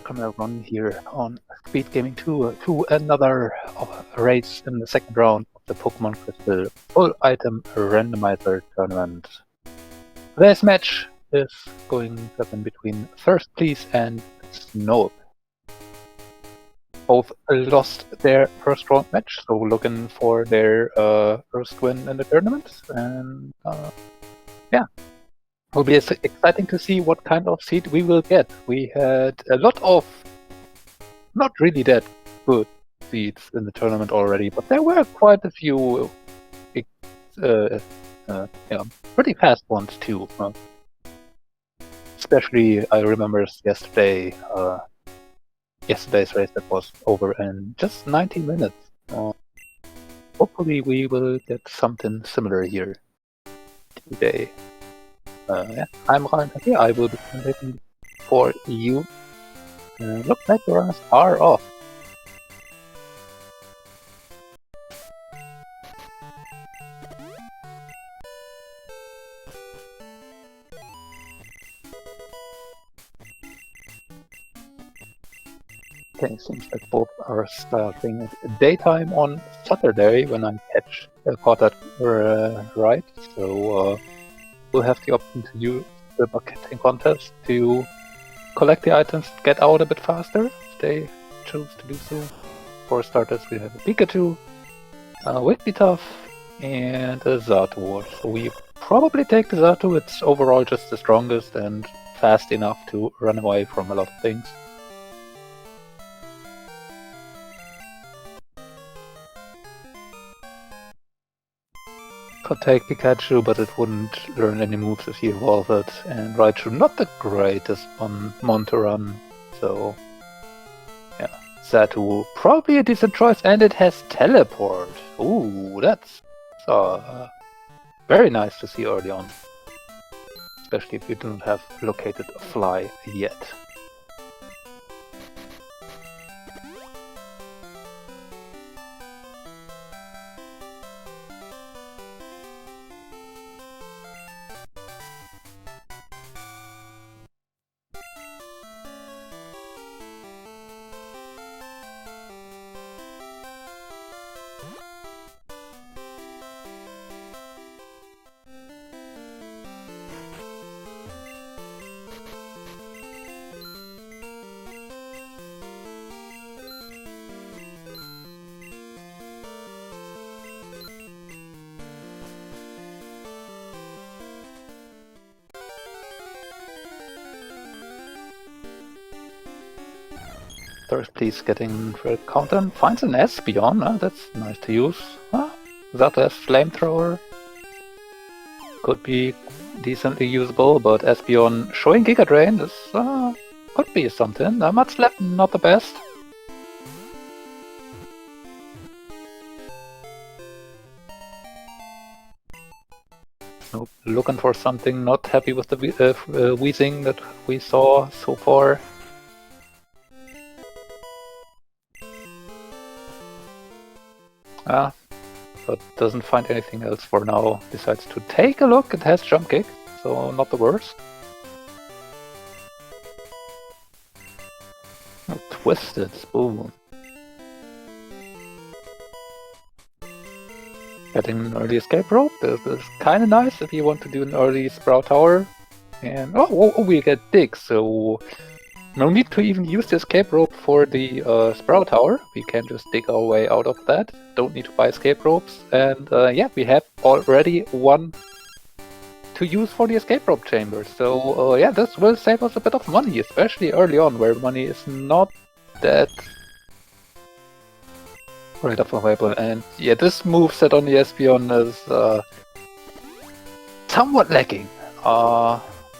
welcome everyone here on SpeedGaming 2 to another race in the second round of the Pokemon Crystal Full Item Randomizer Tournament. Today's match is going to happen between thirstpls and Snoep. Both lost their first round match, so looking for their first win in the tournament, and yeah. It will be exciting to see what kind of seed we will get. We had a lot of not really that good seeds in the tournament already, but there were quite a few big, pretty fast ones too. Especially, I remember yesterday's race that was over in just 90 minutes. Hopefully we will get something similar here today. I'm Ryan here. I will be commentating for you. Looks like the runners are off. Okay, seems like both are starting at daytime on Saturday when I caught that right. So we'll have the option to use the bucketing contest to collect the items, get out a bit faster if they choose to do so. For starters, we have a Pikachu, Wigglytuff, and a Xatu. So we probably take the Xatu. It's overall just the strongest and fast enough to run away from a lot of things. Could take Pikachu, but it wouldn't learn any moves if he evolved it. And Raichu, not the greatest Mon to run, so yeah. Xatu, probably a decent choice, and it has Teleport. Ooh, that's very nice to see early on. Especially if you don't have located a Fly yet. thirstpls getting red counter, finds an Espeon, that's nice to use. That has Flamethrower. Could be decently usable, but Espeon showing Giga Drain is could be something. Mudslap, not the best. Nope. Looking for something, not happy with the Weezing that we saw so far. But doesn't find anything else for now. Decides to take a look. It has Jump Kick, so not the worst. Oh, Twisted Spoon. Getting an early escape rope is kind of nice if you want to do an early Sprout Tower. And we get Dig, so no need to even use the escape rope for the Sprout Tower. We can just dig our way out of that. Don't need to buy escape ropes. And yeah, we have already one to use for the escape rope chamber. So yeah, this will save us a bit of money, especially early on, where money is not that right up available. And yeah, this moveset on the Espeon is somewhat lacking.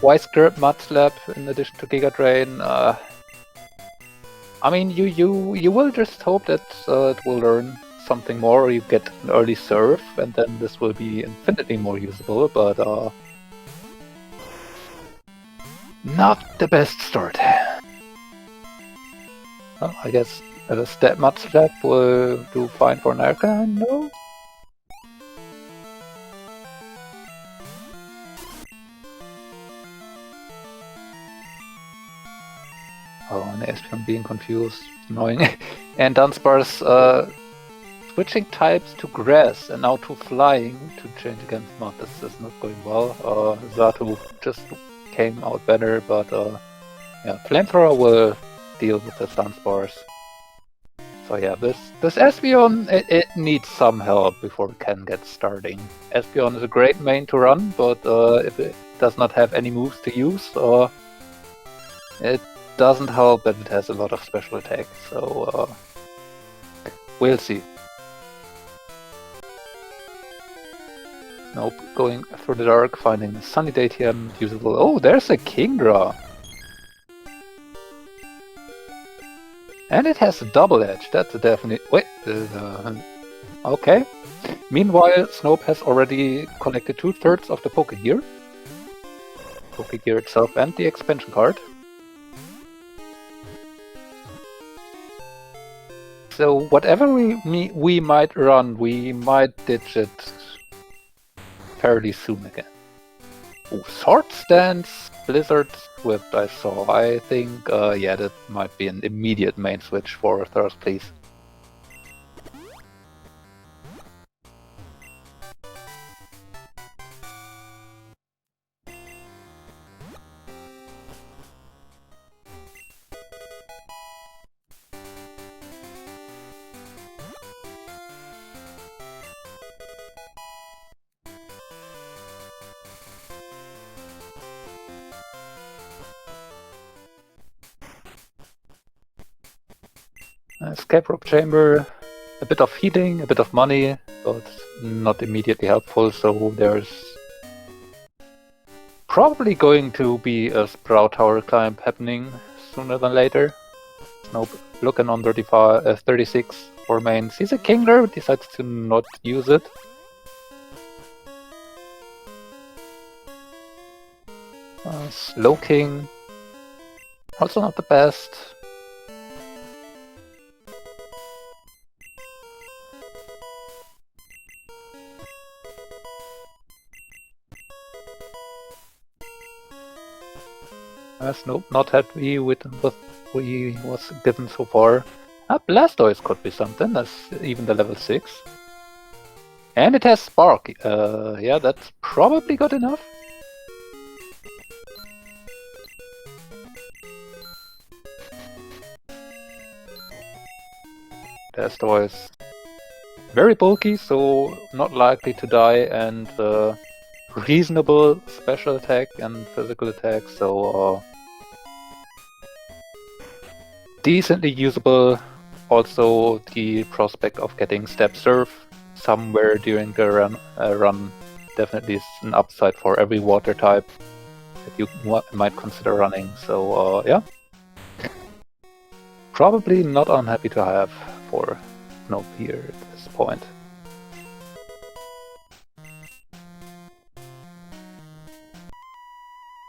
Wise Grip, Mudslap, in addition to Giga Drain. I mean, you will just hope that it will learn something more, or you get an early Surf, and then this will be infinitely more usable, but not the best start. Well, I guess a Step Mudslap will do fine for an Arcanine, no? Oh, and Espeon being confused, annoying. And Dunsparce switching types to grass and now to flying to change against mud. This is not going well. Zatu just came out better, but yeah, Flamethrower will deal with the Dunsparce. So yeah, this Espeon, it needs some help before it can get starting. Espeon is a great main to run, but if it does not have any moves to use, it doesn't help that it has a lot of special attacks. So we'll see. Nope, going through the dark, finding a Sunny Day TM usable. Oh, there's a Kingdra! And it has a double edge, that's a definite... Wait, okay. Meanwhile, Snoep has already collected 2/3 of the Pokegear. Pokegear itself and the expansion card. So whatever we might run, we might ditch it fairly soon again. Oh, Sword Stance, Blizzard Swift I saw. I think, yeah, that might be an immediate main switch for Thirst, please. Escape rope chamber, a bit of healing, a bit of money, but not immediately helpful, so there's probably going to be a Sprout Tower climb happening sooner than later. Snoep looking on 36 for main. Sees a Kingler, decides to not use it. Slowking, also not the best. Nope, not happy with what he was given so far. Blastoise could be something, that's even the level 6. And it has Spark. Yeah, that's probably good enough. Blastoise very bulky, so not likely to die, and reasonable special attack and physical attack, so decently usable. Also, the prospect of getting Step Surf somewhere during the run definitely is an upside for every water type that you might consider running. So yeah, probably not unhappy to have for Snoep here at this point.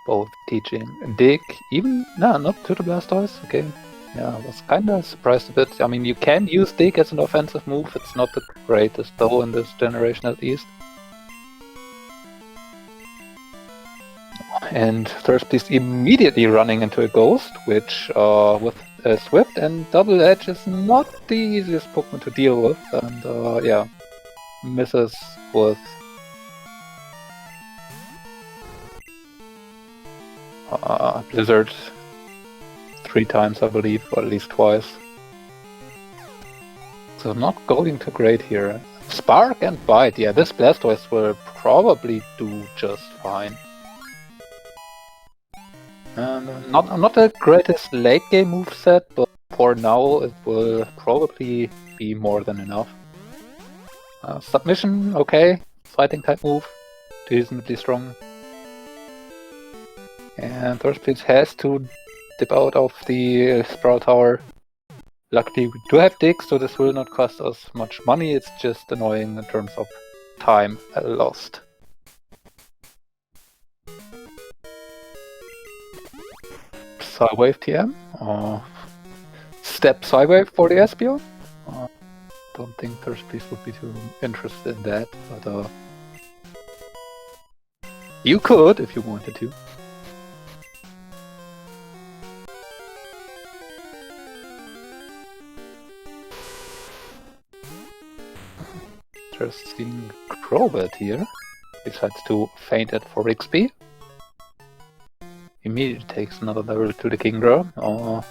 Both teaching Dig, even no, not to the Blastoise. Okay, yeah, I was kind of surprised a bit. I mean, you can use Dig as an offensive move. It's not the greatest though in this generation, at least. And Thirst is immediately running into a Ghost, which with Swift and Double Edge is not the easiest Pokemon to deal with, and yeah, misses with Blizzard 3 times, I believe, or at least twice. So not going too great here. Spark and Bite, yeah, this Blastoise will probably do just fine. Not the greatest late game moveset, but for now it will probably be more than enough. Submission, okay. Fighting type move, reasonably strong. And Thirstpils has to dip out of the Sprout Tower. Luckily we do have Dig, so this will not cost us much money, it's just annoying in terms of time lost. Psywave TM? Step Psywave for the Espeon? Don't think Thirstpils would be too interested in that, but you could if you wanted to. Interesting Crowbat here. Decides to feint it for XP. Immediately takes another level to the Kingdra.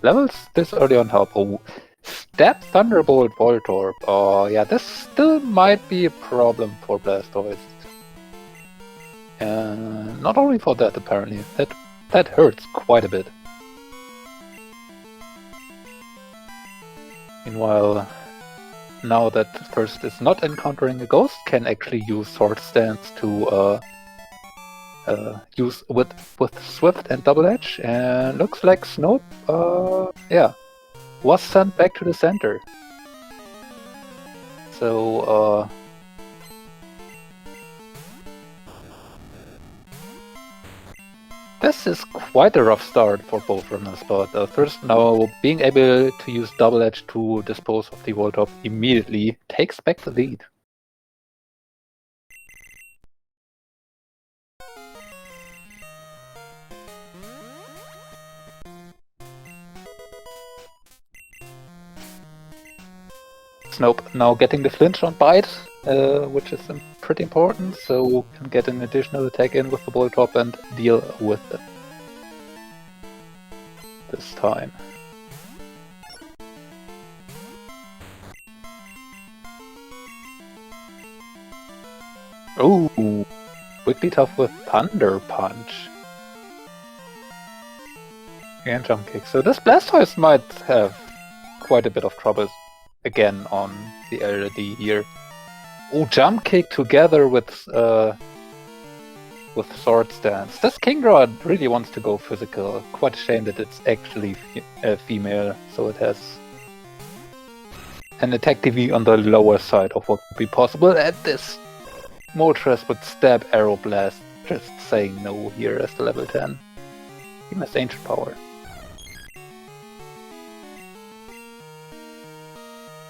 Levels this early on help. Oh, Step Thunderbolt Voltorb. Oh, yeah, this still might be a problem for Blastoise. Not only for that, apparently. That hurts quite a bit. Meanwhile, now that Thirst is not encountering a ghost, can actually use Sword Stance to use with Swift and Double Edge, and looks like Snoep, yeah, was sent back to the center. So, this is quite a rough start for both runners, but Thirst now being able to use Double Edge to dispose of the Voltorb immediately takes back the lead. Snoep now getting the flinch on Bite, which is pretty important, so can get an additional attack in with the Voltorb and deal with it this time. Ooh, Wigglytuff with Thunder Punch. And Jump Kick. So this Blastoise might have quite a bit of trouble again on the LD here. Oh, Jump Kick together with Sword Stance. This Kingdra really wants to go physical. Quite a shame that it's actually female, so it has an attack TV on the lower side of what would be possible. And this Moltres with Stab Arrow Blast just saying no here as the level 10. He has Ancient Power.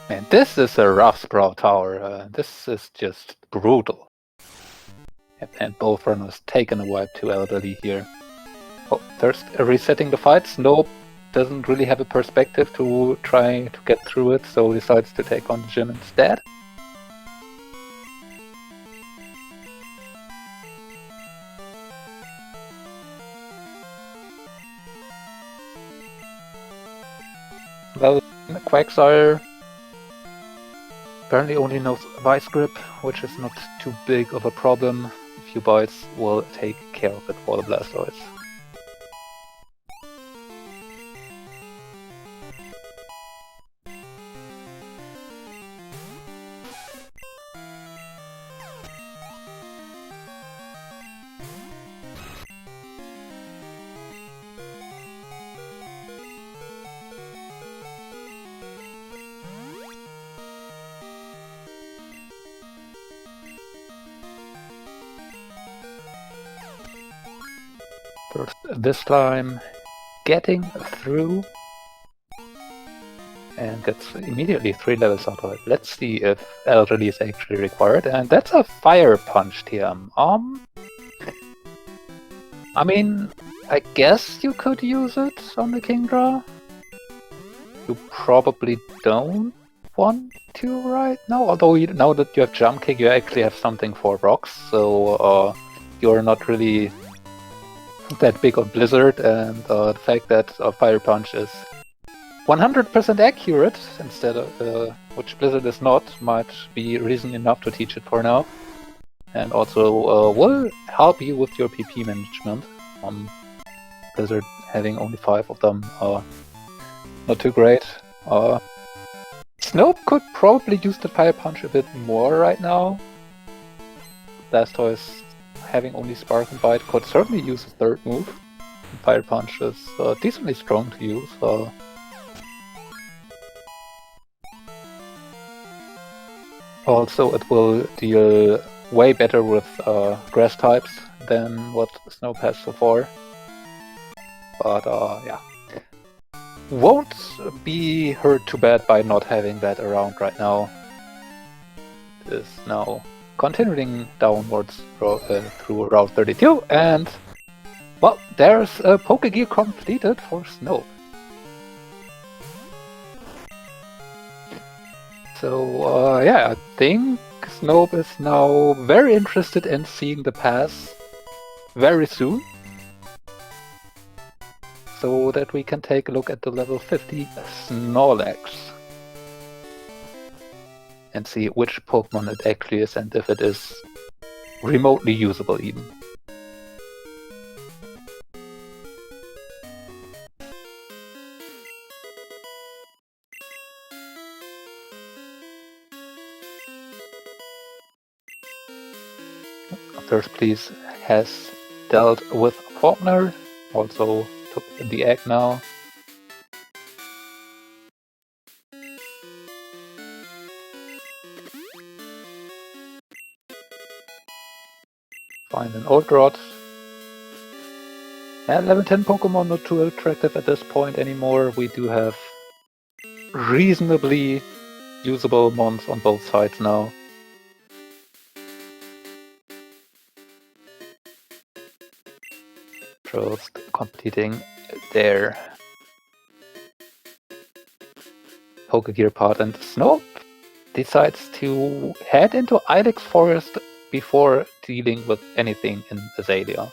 Man, this is a rough Sprout Tower. This is just brutal. And both runners taken a wipe to elderly here. Oh, Thirst resetting the fight. Snoep doesn't really have a perspective to try to get through it, so decides to take on the gym instead. Well, Quagsire apparently only knows Vice Grip, which is not too big of a problem. A few bites will take care of it for the Blastoise. First, this time getting through and gets immediately 3 levels out of it. Let's see if Elderly is actually required, and that's a Fire Punch TM. I mean, I guess you could use it on the Kingdra. You probably don't want to right now, although now that you have Jump Kick, you actually have something for rocks, so you're not really that big on Blizzard, and the fact that Fire Punch is 100% accurate instead of which Blizzard is not, might be reason enough to teach it for now, and also will help you with your PP management. Blizzard having only 5 of them, not too great. Snoep could probably use the Fire Punch a bit more right now. Blastoise having only Spark and Bite could certainly use a third move. Fire Punch is decently strong to use. Also, it will deal way better with grass types than what Snoep has so far. But yeah, won't be hurt too bad by not having that around right now. It is now continuing downwards through Route 32, and well, there's a Pokegear completed for Snoep. So, yeah, I think Snoep is now very interested in seeing the pass very soon, so that we can take a look at the level 50 Snorlax and see which Pokemon it actually is and if it is remotely usable even. thirstpls has dealt with Faulkner, also took the egg now. Find an old rod. And level 10 Pokemon not too attractive at this point anymore. We do have reasonably usable mons on both sides now. Just completing their Pokegear part, and Snoep decides to head into Ilex Forest before dealing with anything in Azalea.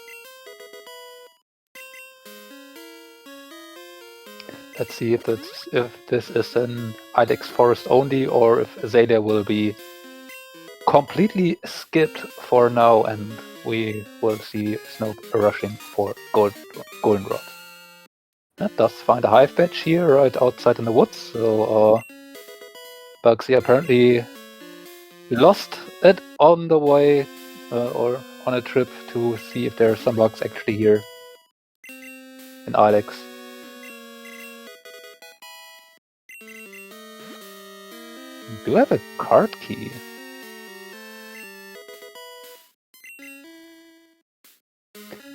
Let's see if this is an Ilex Forest only, or if Azalea will be completely skipped for now, and we will see Snoep rushing for Goldenrod. That does find a hive badge here right outside in the woods, so Bugsy apparently lost it on the way or on a trip to see if there are some bugs actually here in Ilex. Do I have a card key?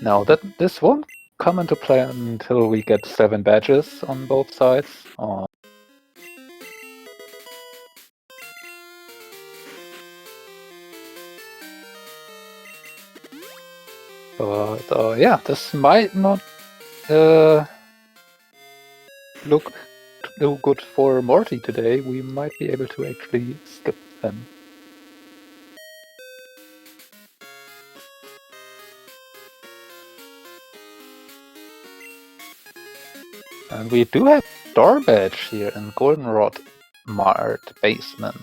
Now this won't come into play until we get 7 badges on both sides. But yeah, this might not look too good for Morty today. We might be able to actually skip them. And we do have door badge here in Goldenrod Mart basement.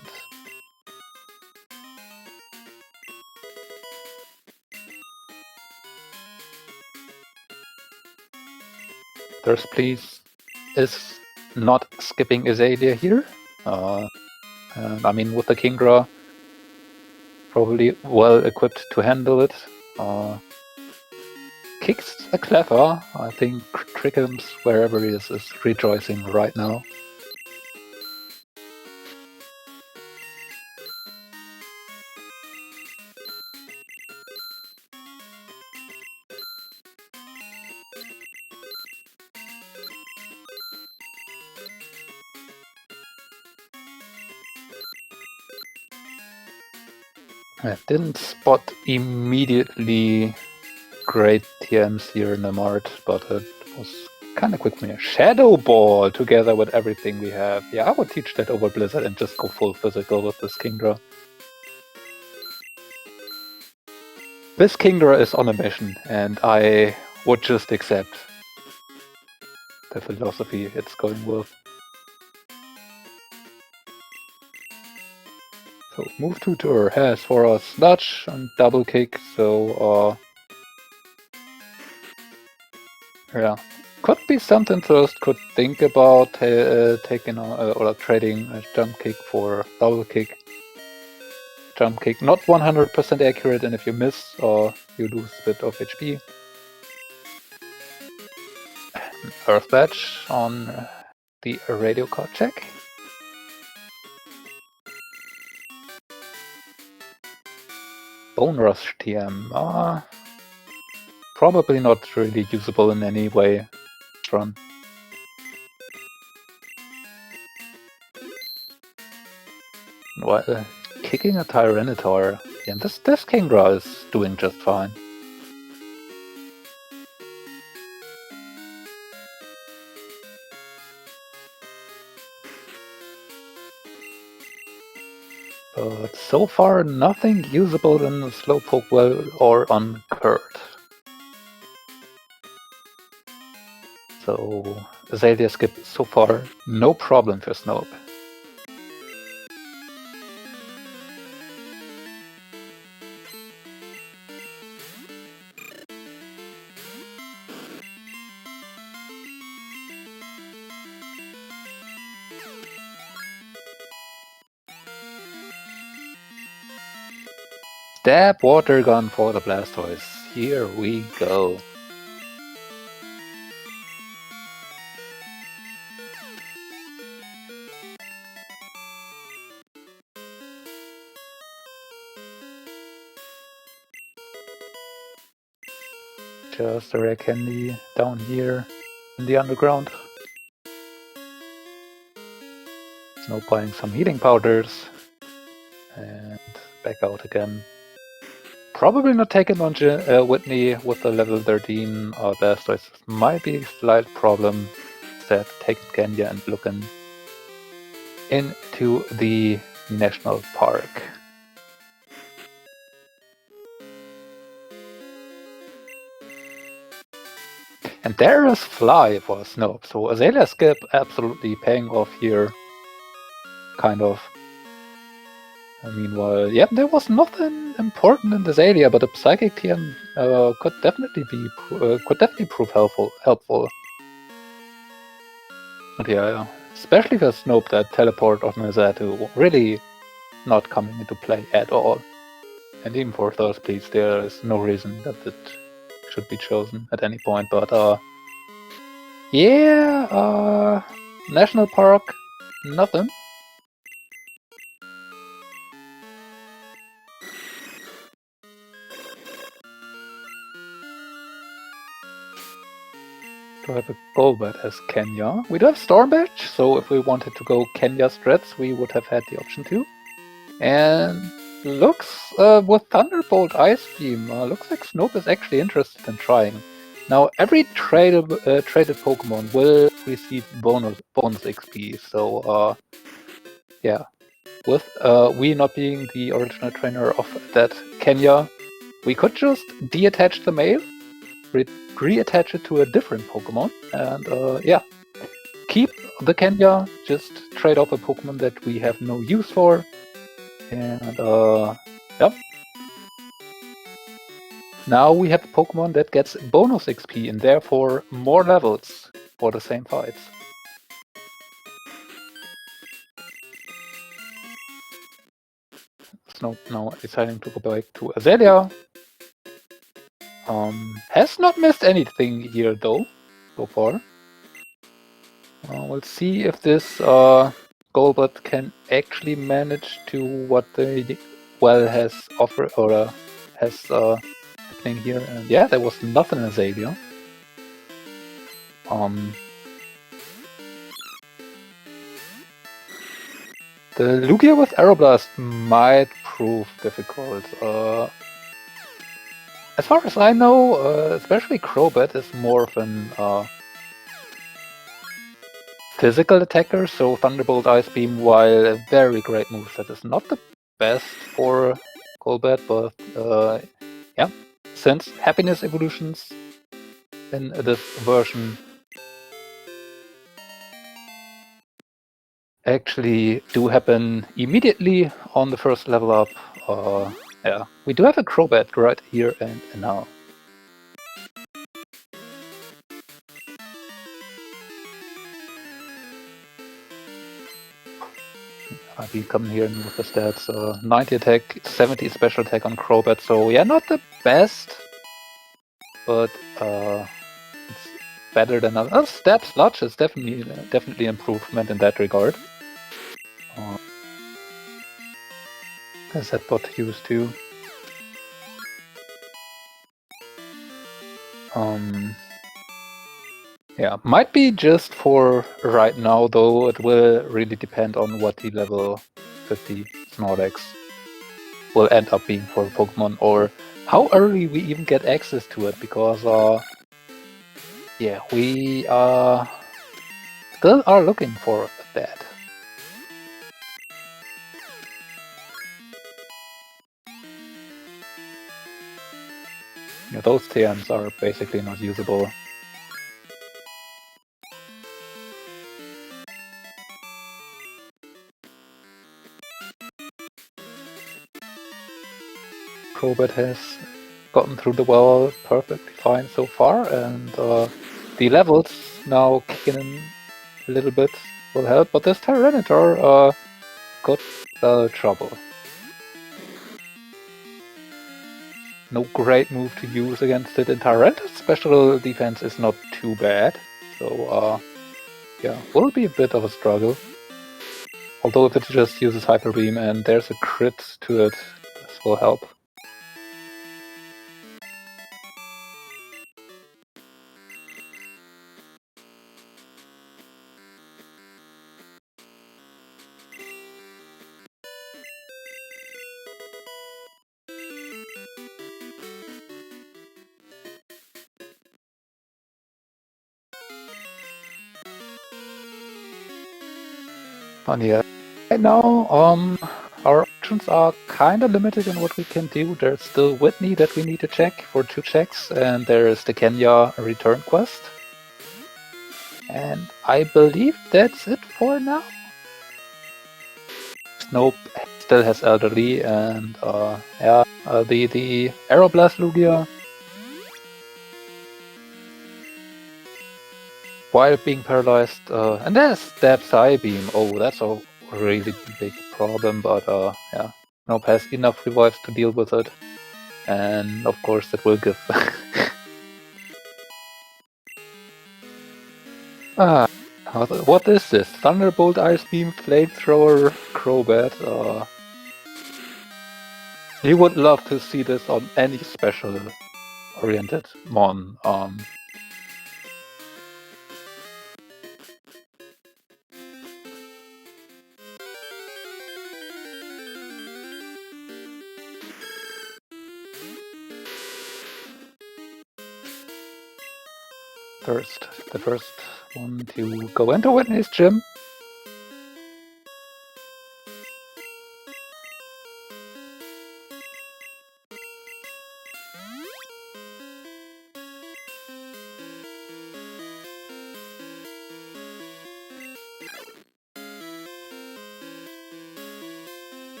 thirstpls is not skipping Azalea here. And I mean, with the Kingdra, probably well equipped to handle it. Kicks a clever. I think Trickums, wherever he is rejoicing right now. I didn't spot immediately great TMs here in the mart, but it was kind of quick for me. Shadow Ball together with everything we have. Yeah, I would teach that over Blizzard and just go full physical with this Kingdra. This Kingdra is on a mission, and I would just accept the philosophy it's going with. So move tutor has for us sludge and double kick, so yeah, could be something Thirst could think about taking or trading a jump kick for double kick. Jump kick not 100% accurate, and if you miss, you lose a bit of HP. Earth badge on the radio card check. Bone Rush TM. Probably not really usable in any way. Run. Well, kicking a Tyranitar. Yeah, this Kingdra is doing just fine. But so far, nothing usable in Slowpoke well or on Kurt. So Azalea skip so far, no problem for Snoep. Stab Water Gun for the Blastoise. Here we go. Just a rare candy down here in the underground. Snow buying some healing powders. And back out again. Probably not taking on Whitney with the level 13 Blastoise. Might be a slight problem. Instead, taking Kenya and looking into the national park. And there is Fly for Snoep. So Azalea skip absolutely paying off here. Kind of. Meanwhile, yeah, there was nothing important in this area, but a Psychic TM could definitely prove helpful. And yeah, especially for Snoep, that teleport of Mizzatu really not coming into play at all. And even for thirstpls, there is no reason that it should be chosen at any point. But yeah, national park, nothing. To have a Golbat as Kenya. We do have Storm Badge, so if we wanted to go Kenya strats, we would have had the option to. And looks, with Thunderbolt Ice Beam, looks like Snoep is actually interested in trying. Now, every traded Pokemon will receive bonus XP, so yeah. With we not being the original trainer of that Kenya, we could just deattach the male, reattach it to a different Pokemon, and yeah, keep the Kenya, just trade off a Pokemon that we have no use for, and yep. Now we have a Pokemon that gets bonus XP and therefore more levels for the same fights. Snoep now deciding to go back to Azalea. Has not missed anything here though, so far. We'll see if this Golbat can actually manage to what the well has offered or has happening here. And yeah, there was nothing in Azalea. The Lugia with Aeroblast might prove difficult. As far as I know, especially Crobat is more of an physical attacker, so Thunderbolt Ice Beam, while a very great moveset, is not the best for Golbat, but yeah, since happiness evolutions in this version actually do happen immediately on the first level up, yeah, we do have a Crobat right here and now. I'll be coming here with the stats, 90 attack, 70 special attack on Crobat, so yeah, not the best, but it's better than other. Stab Sludge is definitely improvement in that regard. As that bot used to. Yeah, might be just for right now, though it will really depend on what the level 50 Snorlax will end up being for Pokemon, or how early we even get access to it, because yeah, we still are looking for that. Those TMs are basically not usable. Crobat has gotten through the wall perfectly fine so far, and the levels now kicking in a little bit will help, but this Tyranitar got trouble. No great move to use against it, and Tyranitar's special defense is not too bad, so yeah, will be a bit of a struggle. Although if it just uses Hyper Beam and there's a crit to it, this will help. And yeah, right now, our options are kind of limited in what we can do. There's still Whitney that we need to check for 2 checks, and there's the Kenya return quest. And I believe that's it for now. Snoep still has Elderly, and yeah, the Aeroblast Lugia, while being paralyzed, and there's that Psybeam. Oh, that's a really big problem, but yeah, Snoep has enough revives to deal with it, and of course it will give. What is this? Thunderbolt, Ice Beam, Flamethrower, Crobat. You would love to see this on any special-oriented mon. The first one to go into Whitney's gym.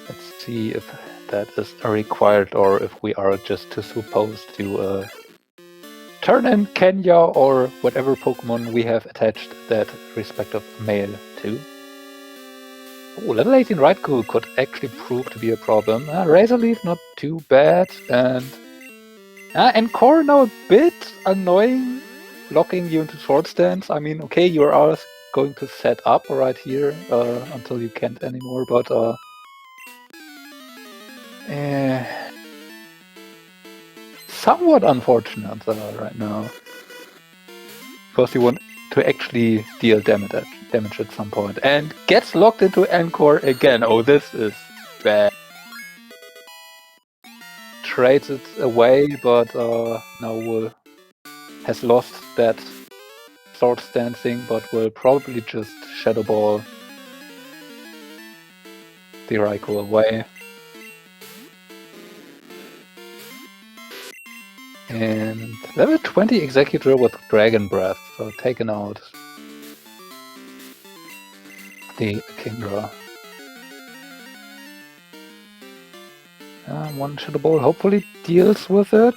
Let's see if that is required or if we are just supposed to turn in Kenya or whatever Pokemon we have attached that respective male to. Oh, level 18 Raikou could actually prove to be a problem. Razor Leaf, not too bad. And Core now a bit annoying, locking you into short stance. I mean, okay, you are going to set up right here until you can't anymore, but somewhat unfortunate right now. Because you want to actually deal damage at some point. And gets locked into Encore again. Oh, this is bad. Trades it away, but now has lost that sword stancing, but will probably just Shadow Ball the Raikou away. And level 20 Executor with Dragon Breath, so taken out the Kingdra. One Shadow Ball hopefully deals with it,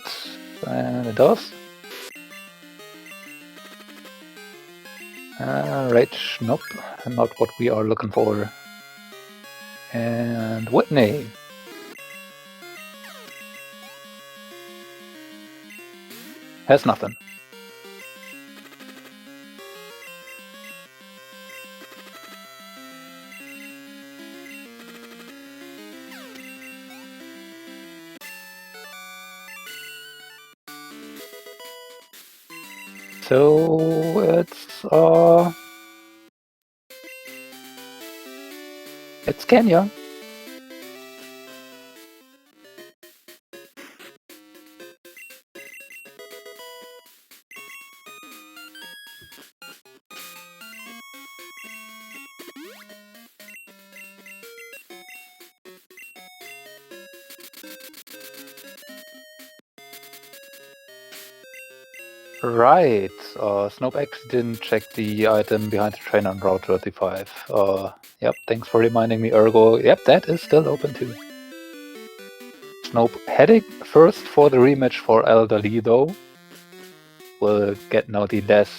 and it does. Rage, nope, not what we are looking for. And Whitney. Has nothing. So it's Kenya. Right. Snoep actually didn't check the item behind the train on Route 35. Yep, thanks for reminding me, Ergo. Yep, that is still open too. Snoep heading first for the rematch for Elderly, though. We'll get now the less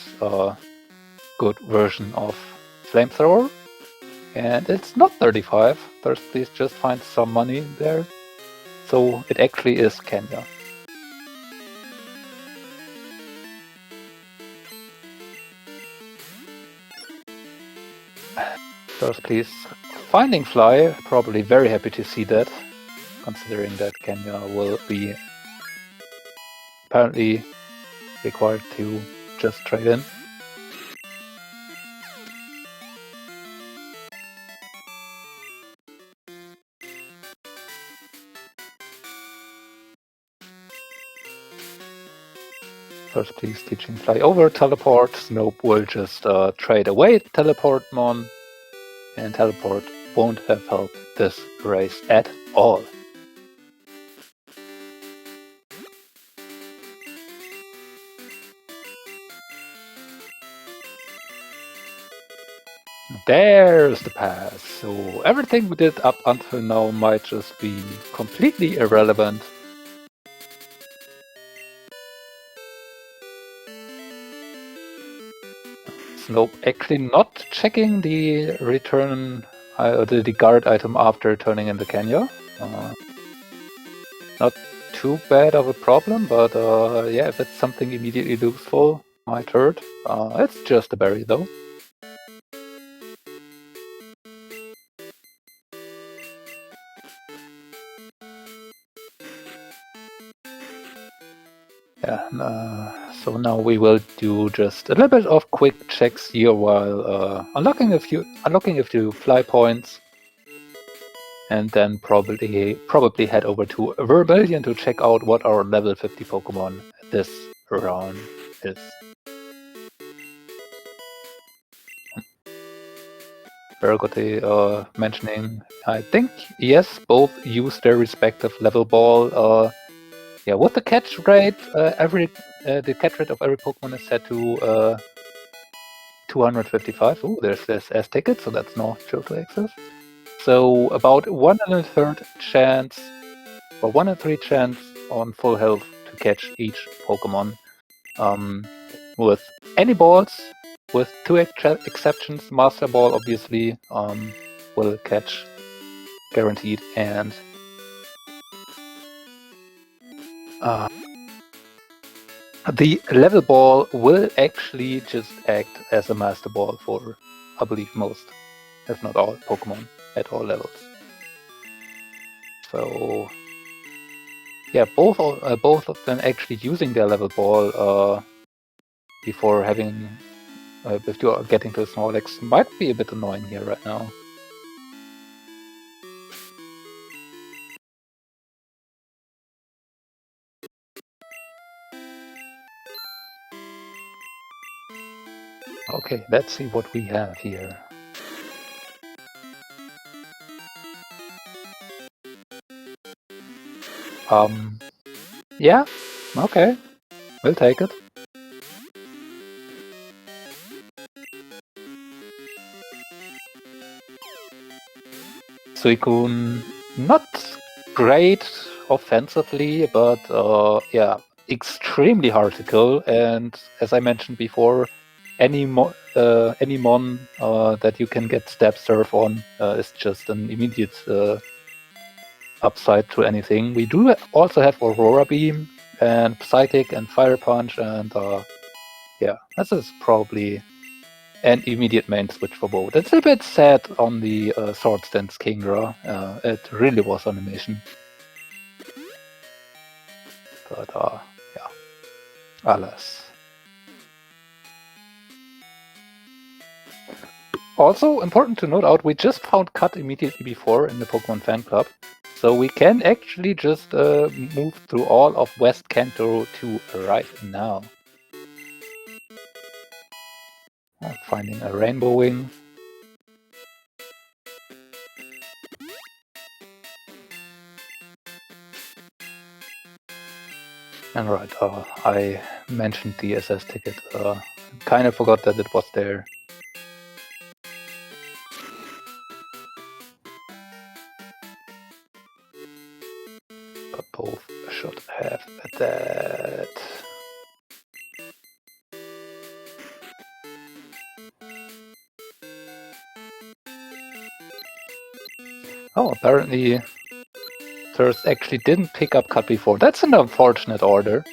good version of Flamethrower. And it's not 35. Please just find some money there. So it actually is Kenya. First, please. Finding Fly, probably very happy to see that, considering that Kenya will be apparently required to just trade in. First, please teaching Fly over teleport. Snoep will just trade away Teleportmon, and Teleport won't have helped this race at all. There's the pass. So everything we did up until now might just be completely irrelevant. Snoep actually not checking the return, the guard item after turning in the Kenya. Not too bad of a problem, but yeah, if it's something immediately useful, might hurt. It's just a berry though. Yeah, so now we will do just a little bit of quick checks here while unlocking a few fly points, and then probably head over to Vermilion to check out what our level 50 Pokemon this round is. Bergotte mentioning, I think, yes, both use their respective level ball. Yeah, with the catch rate, the catch rate of every Pokemon is set to 255. Oh, there's this S ticket, so that's no chill to access. So about 1 1/3 chance, or 1 in 3 chance on full health to catch each Pokemon. With any balls, with 2 exceptions, Master Ball obviously will catch guaranteed, and the level ball will actually just act as a Master Ball for, I believe, most, if not all, Pokemon at all levels. So yeah, both of them actually using their level ball before having before getting to Snorlax might be a bit annoying here right now. Okay, let's see what we have here. Yeah, okay, we'll take it. Suicune, not great offensively, but yeah, extremely hard to kill. And as I mentioned before, any mon that you can get Stab Surf on is just an immediate upside to anything. We do also have Aurora Beam and Psychic and Fire Punch, and yeah, this is probably an immediate main switch for both. It's a bit sad on the Sword Stance Kingdra. It really was on a mission. But yeah, alas. Also, important to note out, we just found Cut immediately before in the Pokemon Fan Club. So we can actually just move through all of West Kanto to right now. Finding a Rainbow Wing. And right, I mentioned the SS ticket. Kind of forgot that it was there. But both should have that. Oh, apparently Thirst actually didn't pick up cut before. That's an unfortunate order.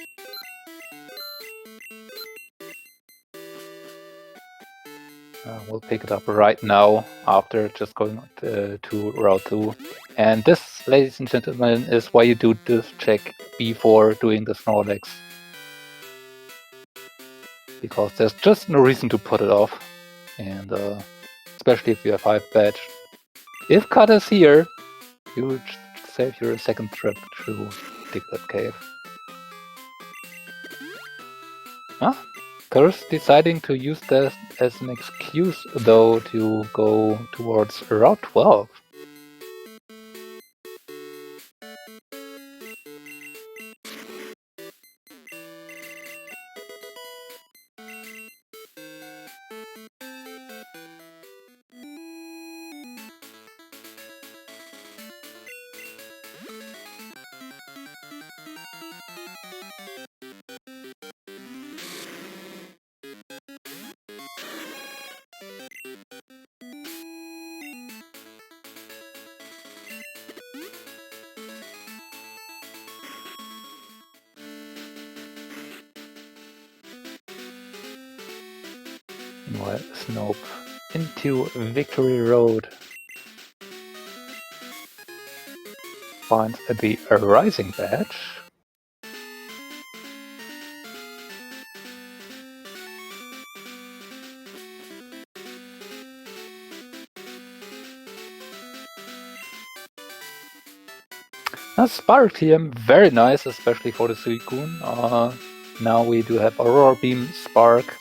We'll pick it up right now after just going to Route 2. And this, ladies and gentlemen, is why you do this check before doing the Snorlax. Because there's just no reason to put it off. And especially if you have 5 badge. If cut is here, you save your second trip through Diglett Cave. Huh? Thirst deciding to use that as an excuse, though, to go towards Route 12. Meanwhile, Snoep into Victory Road finds the Rising badge. Now, Spark TM, very nice, especially for the Suicune. Now we do have Aurora Beam, Spark,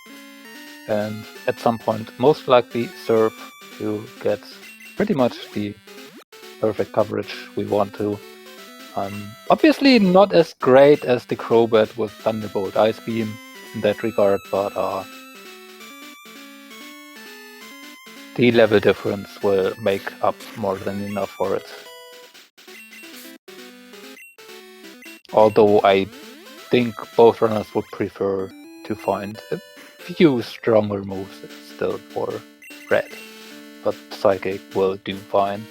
and at some point, most likely Surf to get pretty much the perfect coverage we want to. Obviously not as great as the Crobat with Thunderbolt Ice Beam in that regard, but the level difference will make up more than enough for it. Although I think both runners would prefer to find a few stronger moves still for Red, but Psychic will do fine.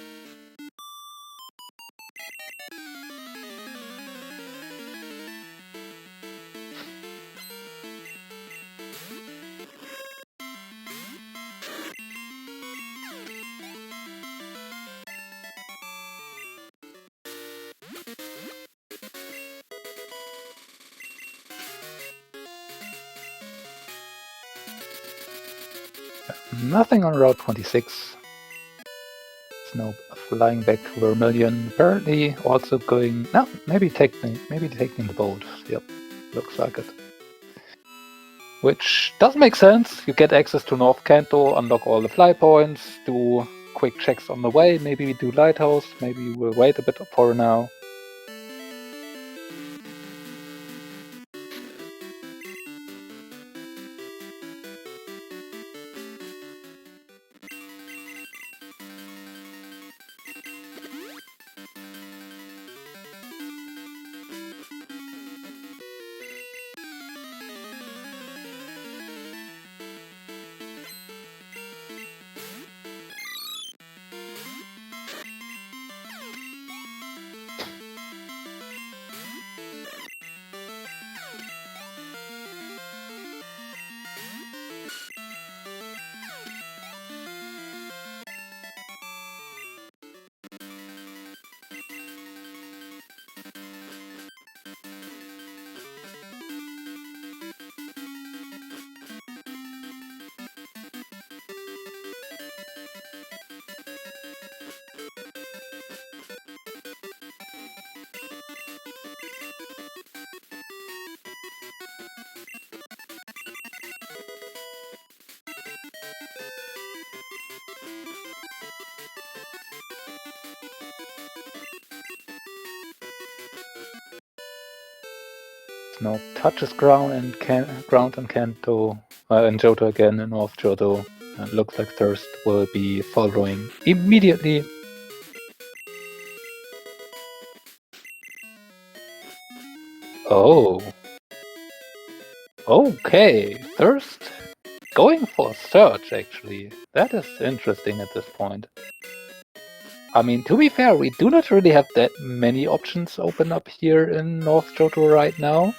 Nothing on Route 26. Snoep flying back to Vermilion. Apparently also going... No, maybe taking the boat. Yep, looks like it. Which does make sense. You get access to North Kanto, unlock all the fly points, do quick checks on the way. Maybe we do Lighthouse. Maybe we'll wait a bit for now. Snoep touches ground and Kanto and Johto again in North Johto. And looks like Thirst will be following immediately. Oh. Okay, Thirst going for Surge, actually. That is interesting at this point. I mean, to be fair, we do not really have that many options open up here in North Johto right now.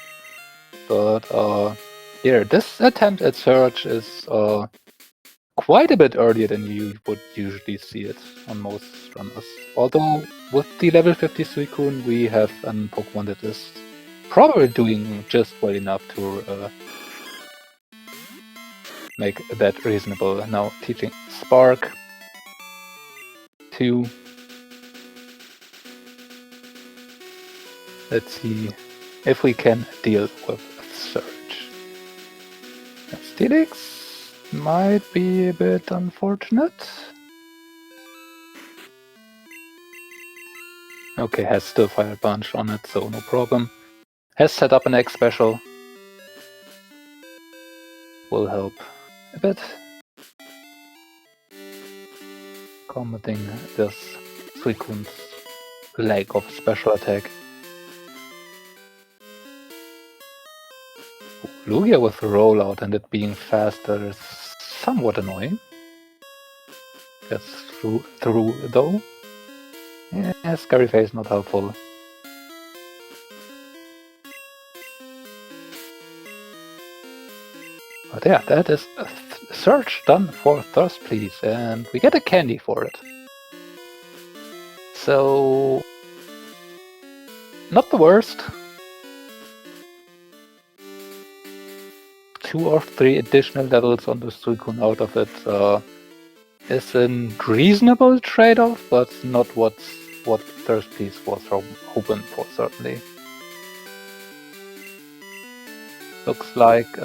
But, here, this attempt at Surge is quite a bit earlier than you would usually see it on most runners. Although, with the level 50 Suicune, we have a Pokemon that is probably doing just well enough to make that reasonable. Now teaching Spark to... Let's see if we can deal with Surge. Steelix might be a bit unfortunate. Okay, has still Fire Punch on it, so no problem. Has set up an X special. Will help a bit. Combating this Suicune's lack of special attack. Lugia with the rollout and it being faster is somewhat annoying. Gets through though. Yeah, Scary Face not helpful. But yeah, that is a search done for Thirst Please, and we get a candy for it. So, not the worst. 2 or 3 additional levels on the Suicune out of it is a reasonable trade-off, but not what Thirst Please was hoping for, certainly. Looks like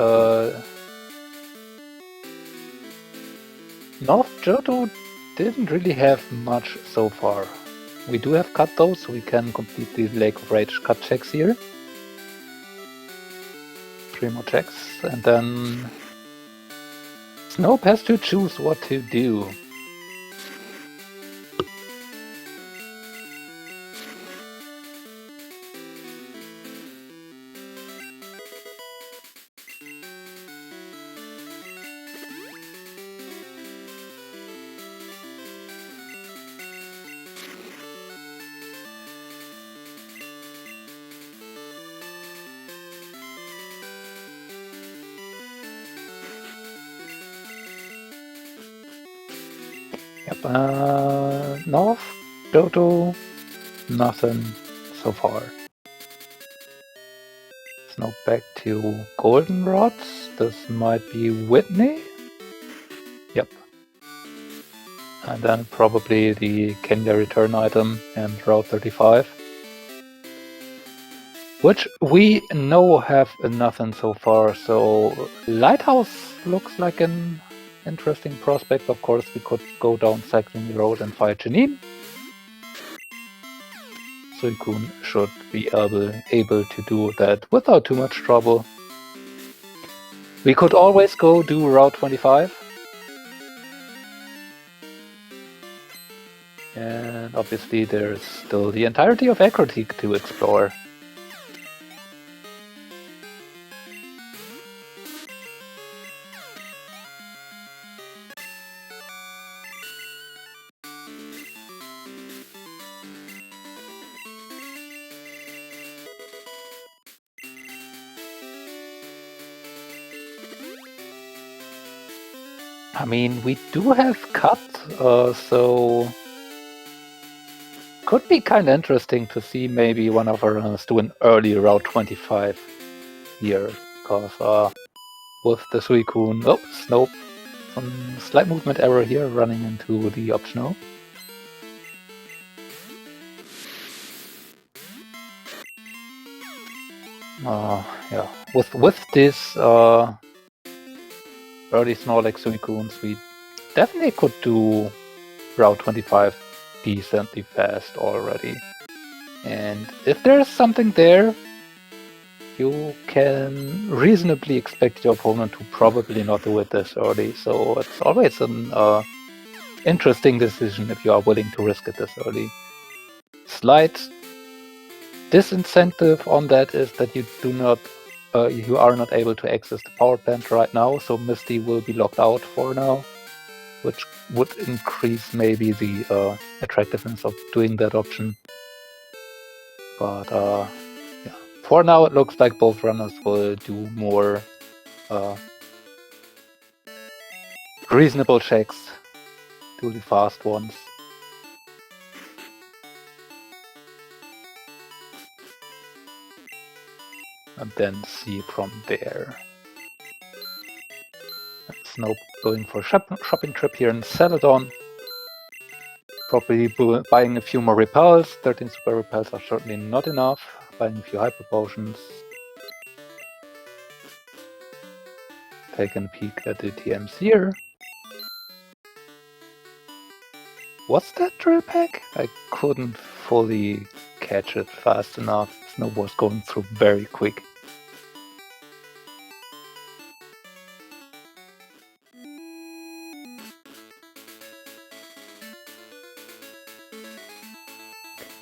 North Johto didn't really have much so far. We do have cut though, so we can complete the Lake of Rage cut checks here. 3 more checks, and then Snoep has to choose what to do. Yep, North Johto, nothing so far. Snoep back to Goldenrods. This might be Whitney. Yep. And then probably the Kenya return item and Route 35. Which we know have nothing so far, so Lighthouse looks like an interesting prospect. Of course, we could go down Cycling Road and fight Janine. Suicune should be able to do that without too much trouble. We could always go do Route 25. And obviously there's still the entirety of Ecruteak to explore. I mean, we do have cut, so could be kind of interesting to see maybe one of our runners do an early Route 25 here, because with the Suicune, oh, Snoep, some slight movement error here, running into the optional. Yeah, with this early Snorlax Suicunes, we definitely could do Route 25 decently fast already. And if there's something there, you can reasonably expect your opponent to probably not do it this early. So it's always an interesting decision if you are willing to risk it this early. Slight disincentive on that is that you are not able to access the power plant right now, so Misty will be locked out for now, which would increase maybe the attractiveness of doing that option. But yeah, for now it looks like both runners will do more reasonable checks, do the fast ones. And then see from there. Snoep going for a shopping trip here in Celadon. Probably buying a few more repels. 13 super repels are certainly not enough. Buying a few hyper potions. Taking a peek at the TMs here. Was that drill pack? I couldn't fully catch it fast enough. Snoep was going through very quick.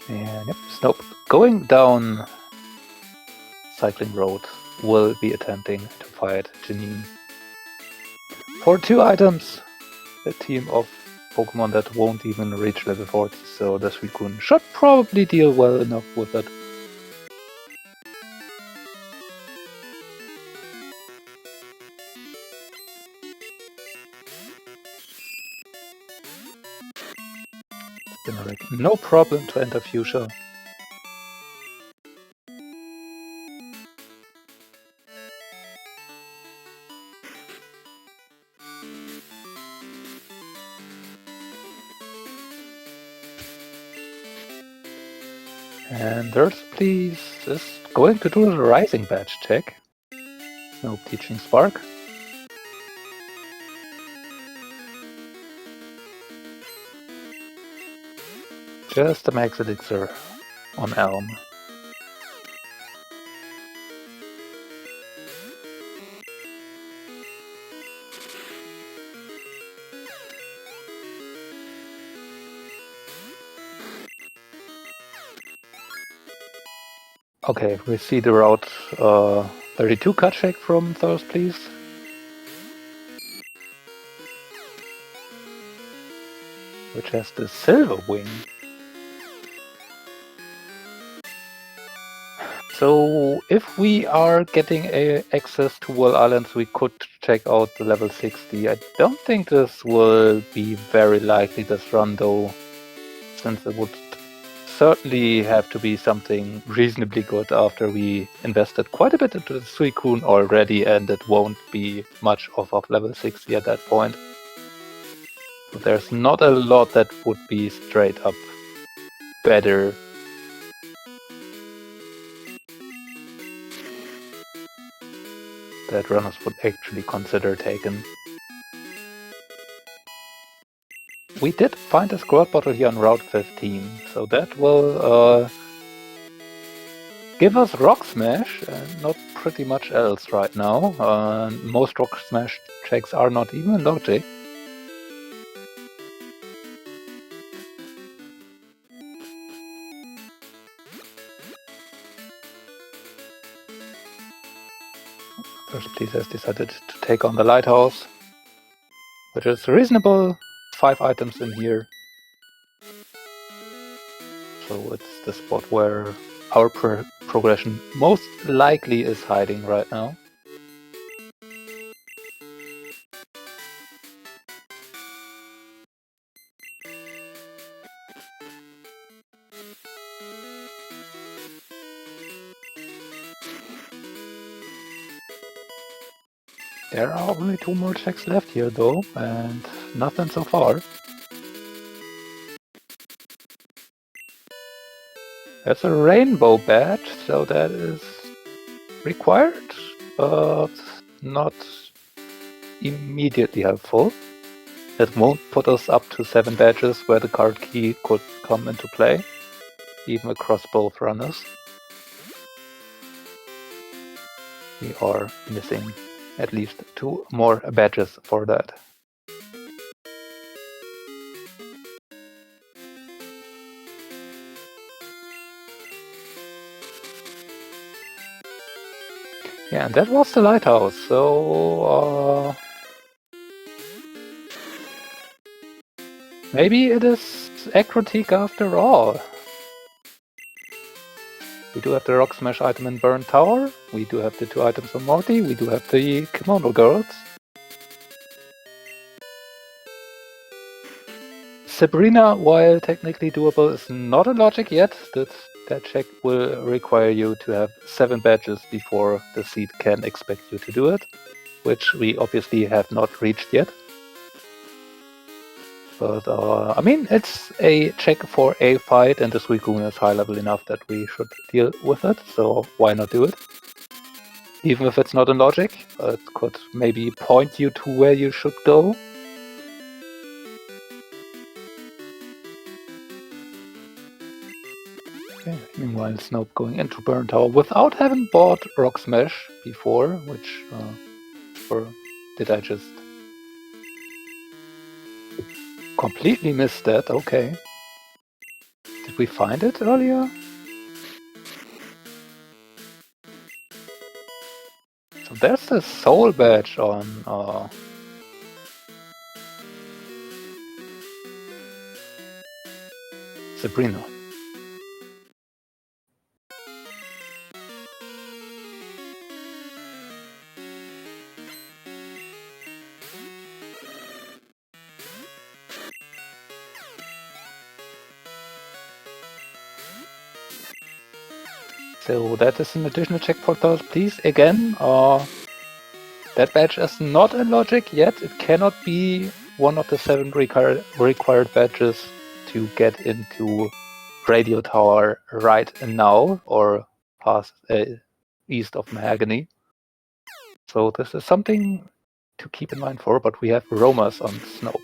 And yep, Snoep going down Cycling Road will be attempting to fight Janine. For 2 items, a team of Pokemon that won't even reach level 40, so the Suicune should probably deal well enough with that. Generate no problem to enter Fuchsia. And thirstpls is going to do the Rising Badge check. No Teaching Spark. Just a Max Elixir on Elm. Okay, we see the Route 32 cut check from thirstpls. Which has the Silver Wing. So if we are getting access to Wall Islands, we could check out the level 60. I don't think this will be very likely this run though, since it would certainly have to be something reasonably good after we invested quite a bit into the Suicune already, and it won't be much of level 60 at that point. So there's not a lot that would be straight up better. That runners would actually consider taking. We did find a Squirrel Bottle here on Route 15, so that will give us Rock Smash and not pretty much else right now. Most Rock Smash checks are not even logic. thirstpls has decided to take on the Lighthouse, which is reasonable. 5 items in here. So it's the spot where our progression most likely is hiding right now. There are only 2 more checks left here though, and nothing so far. That's a rainbow badge, so that is required, but not immediately helpful. It won't put us up to 7 badges where the card key could come into play, even across both runners. We are missing at least 2 more badges for that. Yeah, and that was the lighthouse, so maybe it is Acrotique after all. We do have the Rock Smash item in Burn Tower, we do have the 2 items on Morty, we do have the Kimono Girls. Sabrina, while technically doable, is not a logic yet. That check will require you to have 7 badges before the seed can expect you to do it, which we obviously have not reached yet. But, I mean, it's a check for a fight, and the Suicune is high level enough that we should deal with it, so why not do it? Even if it's not in logic, it could maybe point you to where you should go. Okay, meanwhile, Snoep going into Burn Tower without having bought Rock Smash before, which, or did I just completely miss that? Okay. Did we find it earlier? So there's the soul badge on Sabrina. So that is an additional check for those, please. Again, that badge is not in logic yet. It cannot be one of the 7 required badges to get into Radio Tower right now, or past east of Mahogany. So this is something to keep in mind for, but we have Romas on Snoep.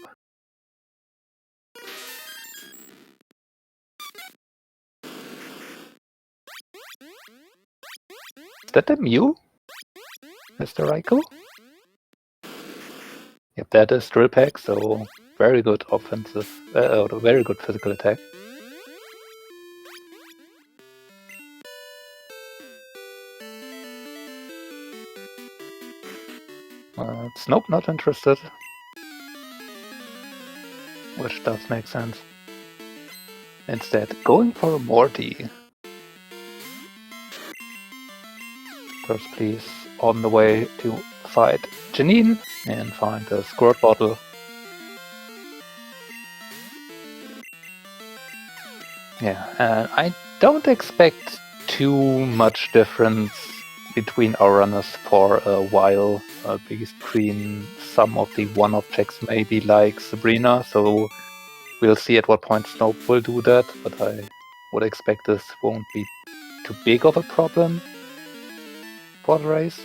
Is that the Mew, Mr. Raikou? Yep, that is Drill Peck, so very good offensive, very good physical attack. Snope not interested, which does make sense. Instead, going for Morty. First, please, on the way to fight Janine and find the squirt bottle. Yeah, and I don't expect too much difference between our runners for a while, between some of the one-off checks maybe like Sabrina, so we'll see at what point Snope will do that, but I would expect this won't be too big of a problem for the race.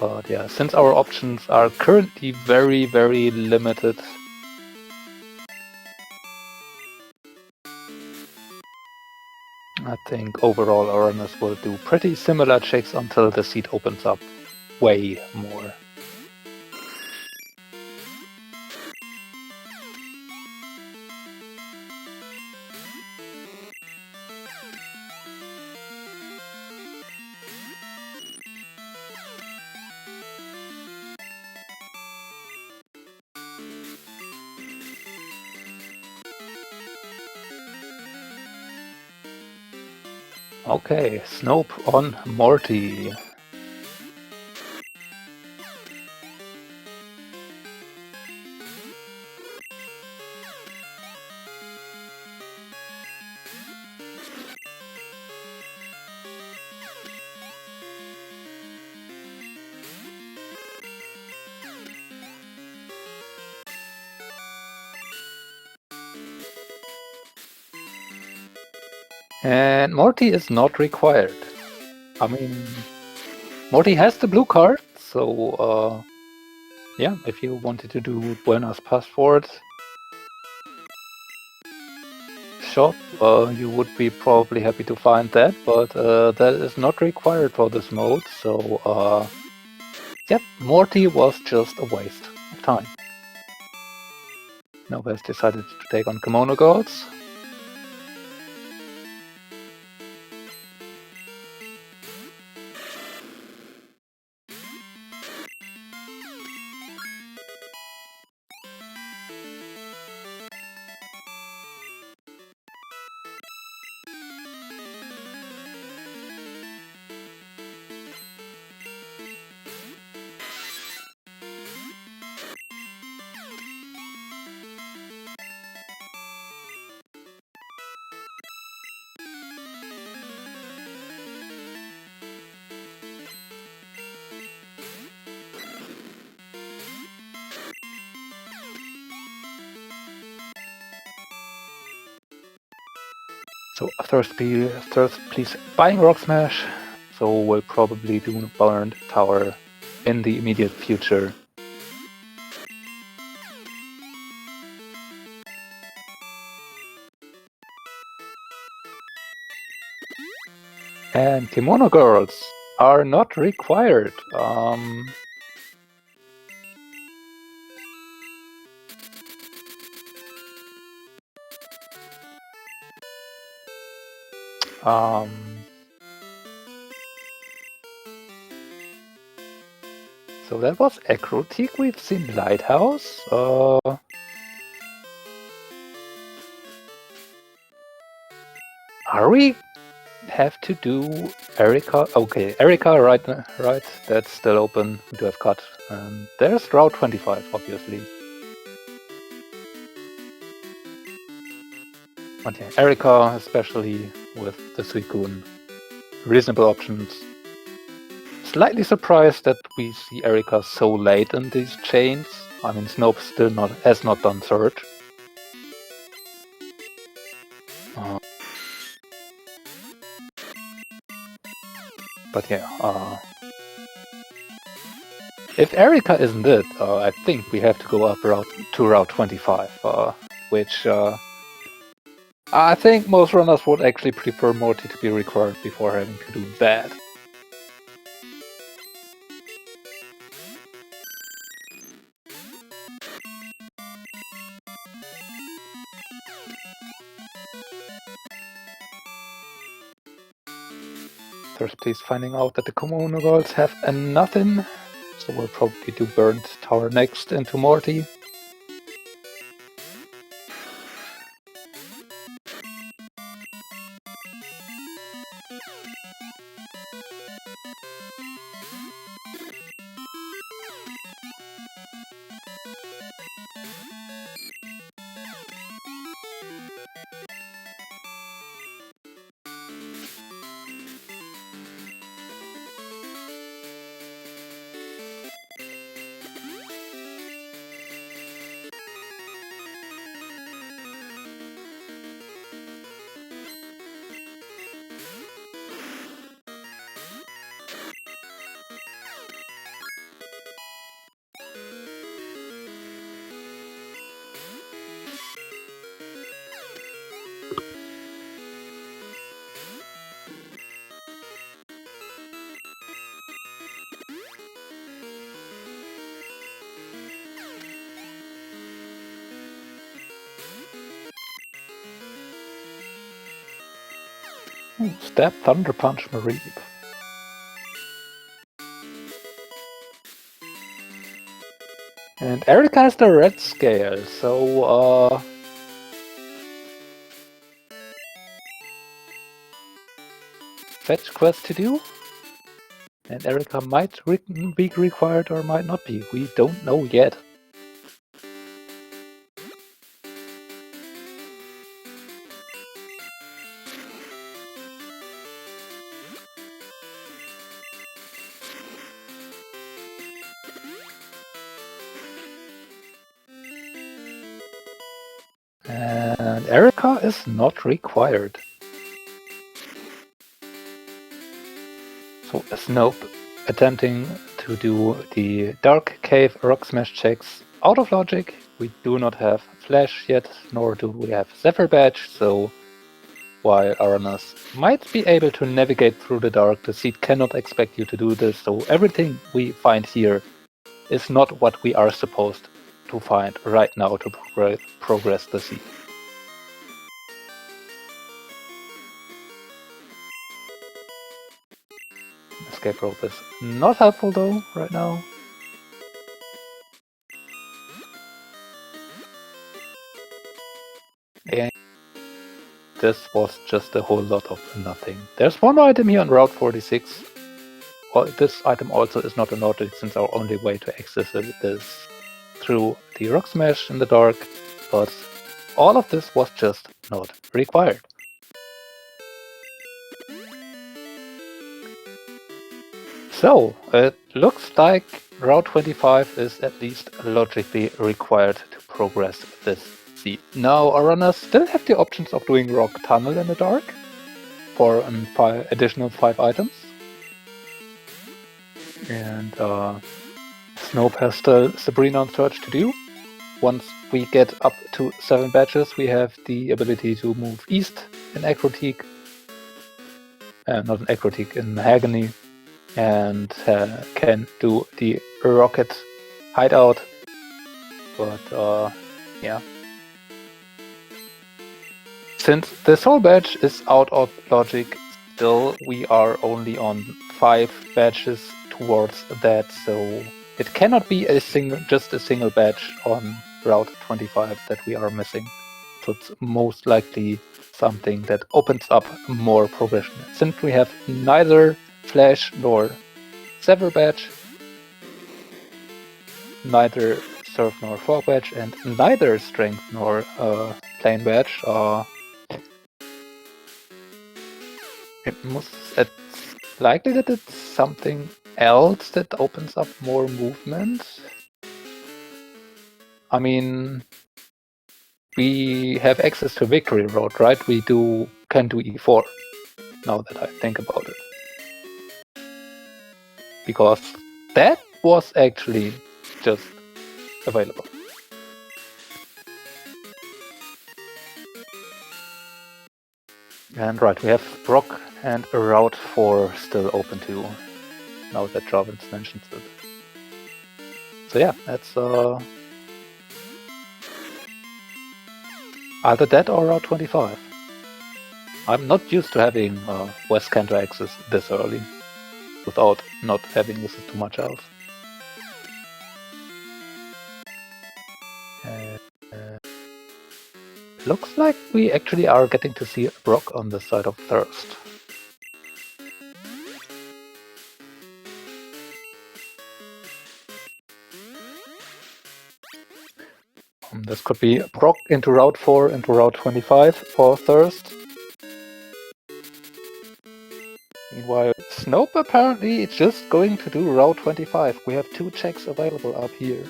But yeah, since our options are currently very, very limited, I think overall our runners will do pretty similar checks until the seat opens up way more. Okay, Snope on Morty. And Morty is not required. I mean, Morty has the blue card, so yeah, if you wanted to do Buena's Passport, shop, you would be probably happy to find that, but that is not required for this mode, so yep, Morty was just a waste of time. Snoep has decided to take on Kimono Girls. So thirst please buying Rock Smash, so we'll probably do Burned Tower in the immediate future. And Kimono Girls are not required. So that was Acrotique. We've seen Lighthouse. Are we have to do Erika? Okay, Erika, right. That's still open. We do have cut. And there's Route 25, obviously. But yeah, Erika, especially with the Suicune. Reasonable options. Slightly surprised that we see Erika so late in these chains. I mean, Snoep still has not done Surge. But yeah, if Erika isn't it, I think we have to go up to Route 25, which I think most runners would actually prefer Morty to be required before having to do that. First, please finding out that the Kimono Girls have nothing, so we'll probably do Burned Tower next into Morty. Stab, Thunder Punch, Mareep. And Erika has the red scale, so fetch quest to do. And Erika might be required or might not be. We don't know yet. And Erika is not required. So Snoep attempting to do the Dark Cave Rock Smash checks out of logic. We do not have Flash yet, nor do we have Zephyr Badge, so while our runners might be able to navigate through the dark, the seed cannot expect you to do this, so everything we find here is not what we are supposed to find right now to progress the seed. Escape rope is not helpful though right now. And this was just a whole lot of nothing. There's one item here on Route 46. Well, this item also is not a logic, since our only way to access it is through the rock smash in the dark, but all of this was just not required. So, it looks like Route 25 is at least logically required to progress this seed. Now, our runners still have the options of doing Rock Tunnel in the dark for an additional 5 items. And Snoep has still Sabrina on Search to do. Once we get up to 7 badges, we have the ability to move east in Acrotique. Not in Acrotique, in Mahogany. And can do the rocket hideout. But yeah. Since this whole badge is out of logic, still we are only on 5 badges towards that, so it cannot be just a single badge on Route 25 that we are missing. So it's most likely something that opens up more progression. Since we have neither Flash nor Sever badge, neither Surf nor Fog badge, and neither Strength nor Plane badge, it's likely that it's something else that opens up more movement. I mean, we have access to Victory Road, right? We can do E4, now that I think about it. Because that was actually just available. And right, we have Brock and Route 4 still open too, now that Jarvan's mentioned it. So yeah, that's either that or Route 25. I'm not used to having West Canter access this early, without not having this too much else. Looks like we actually are getting to see Brock on the side of Thirst. This could be Brock into Route 4 into Route 25 for Thirst. Meanwhile, Snoep apparently is just going to do Route 25. We have 2 checks available up here.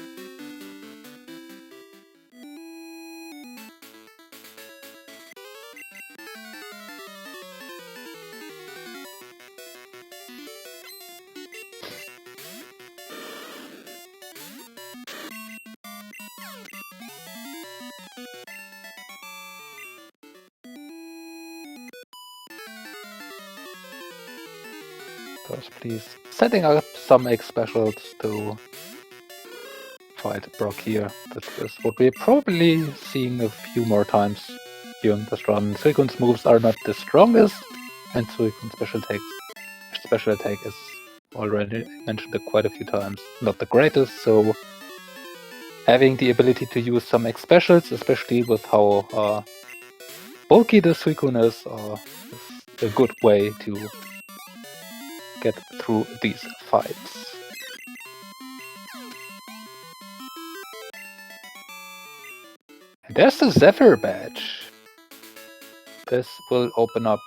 First, please, setting up some X specials to fight Brock here. That is what we're probably seeing a few more times during this run. Suikun's moves are not the strongest, and Suikun's special attack is already mentioned quite a few times, not the greatest, so having the ability to use some X specials, especially with how bulky the Suicune is a good way to get through these fights. And there's the Zephyr badge. This will open up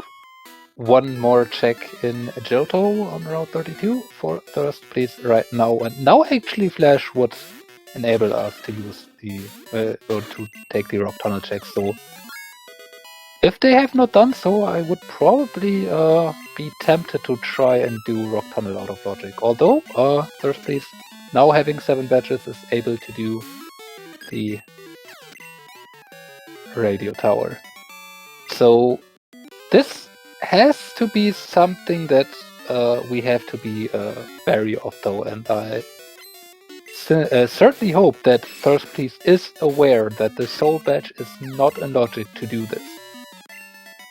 one more check in Johto on Route 32 for Thirst, please, right now. And now actually Flash would enable us to use the or to take the Rock Tunnel check. So if they have not done so, I would probably be tempted to try and do Rock Tunnel out of logic. Although Thirst, please, now having 7 badges is able to do the radio tower. So This has to be something that we have to be wary of, though, and I certainly hope that thirstpls is aware that the soul badge is not in logic to do this,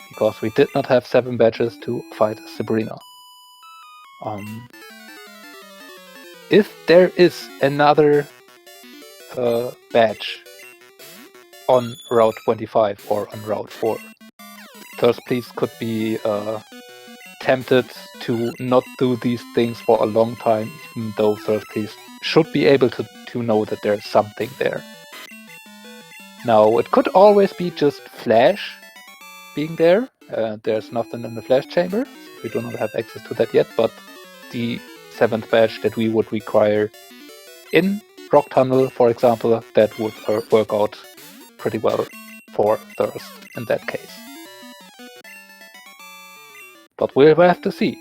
because we did not have 7 badges to fight Sabrina. If there is another badge on Route 25 or on Route 4, thirstpls could be tempted to not do these things for a long time, even though thirstpls should be able to know that there's something there. Now, it could always be just Flash being there. There's nothing in the Flash chamber. We do not have access to that yet, but the 7th badge that we would require in Rock Tunnel, for example, that would work out pretty well for Thirst in that case. But we'll have to see.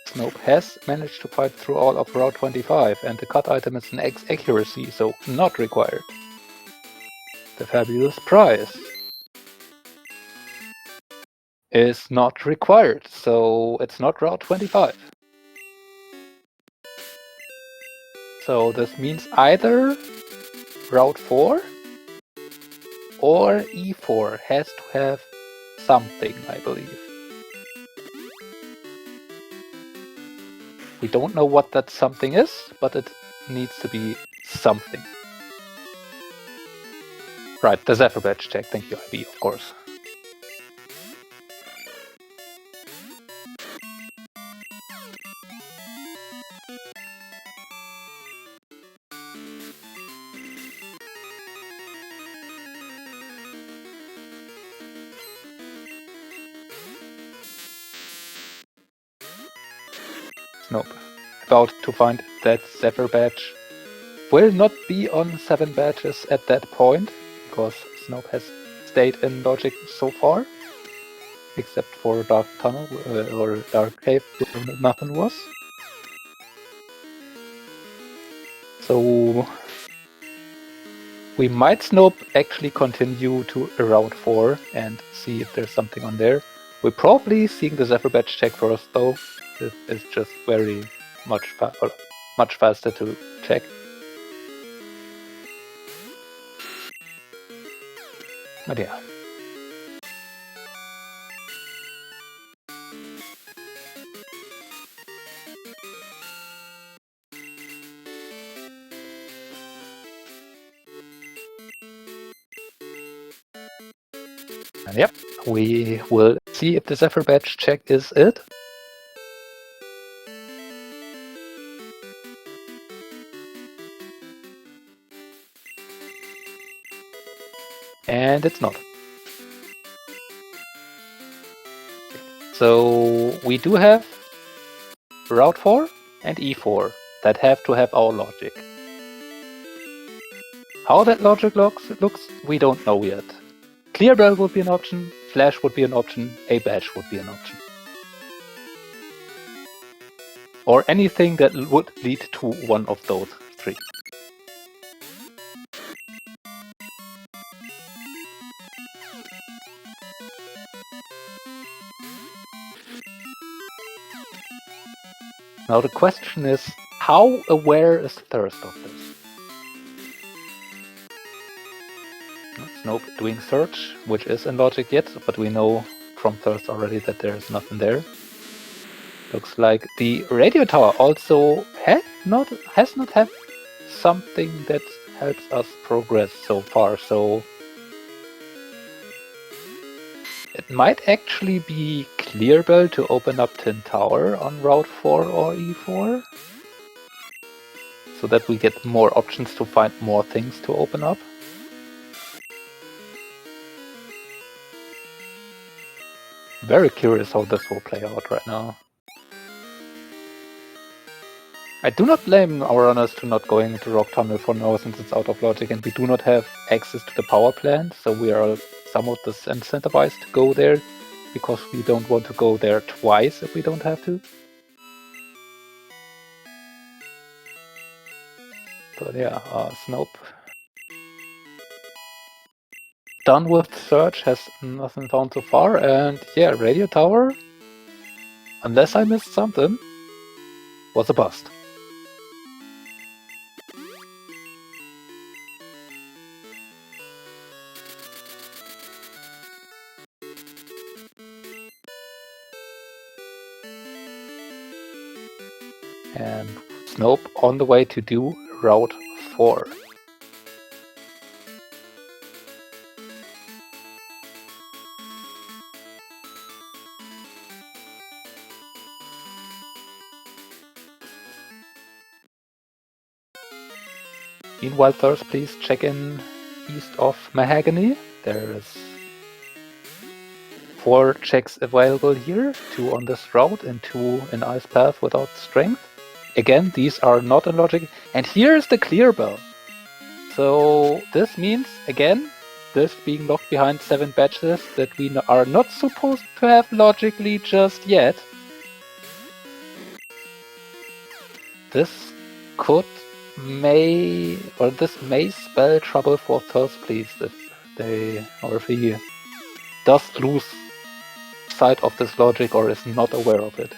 Snoep has managed to fight through all of Route 25, and the cut item is an X accuracy, so not required. The fabulous prize is not required, so it's not Route 25. So this means either Route 4 or E4 has to have something, I believe. We don't know what that something is, but it needs to be something. Right, the Zephyr badge check. Thank you, IB, of course. Snoep, about to find that Zephyr badge. Will not be on 7 badges at that point, because Snoep has stayed in logic so far, except for Dark Tunnel or Dark Cave, where nothing was. So we might Snoep actually continue to Route 4 and see if there's something on there. We're probably seeing the Zephyr badge check first, though. It is just very much faster to check. But yeah. And yep, we will see if the Zephyr badge check is it. And it's not. So we do have Route 4 and E4 that have to have our logic. How that logic looks, we don't know yet. Clear Bell would be an option, Flash would be an option, a badge would be an option. Or anything that would lead to one of those 3. Now the question is, how aware is Thirst of this? Snoep doing search, which is in logic yet, but we know from Thirst already that there is nothing there. Looks like the radio tower also has not have something that helps us progress so far, so it might actually be Clear Bell to open up Tin Tower on Route 4 or E4, so that we get more options to find more things to open up. Very curious how this will play out right now. I do not blame our runners to not going into Rock Tunnel for now, since it's out of logic and we do not have access to the power plant, so we are somewhat disincentivized to go there, because we don't want to go there twice if we don't have to. But yeah, Snoep done with search, has nothing found so far, and yeah, radio tower, unless I missed something, was a bust. And Snoep on the way to do Route 4. Meanwhile, first, please check in east of Mahogany. There is 4 checks available here, 2 on this route and 2 in Ice Path without strength. Again, these are not in logic. And here's the clear bell. So this means, again, this being locked behind 7 badges that we are not supposed to have logically just yet. This may spell trouble for Thirst Please if he does lose sight of this logic or is not aware of it.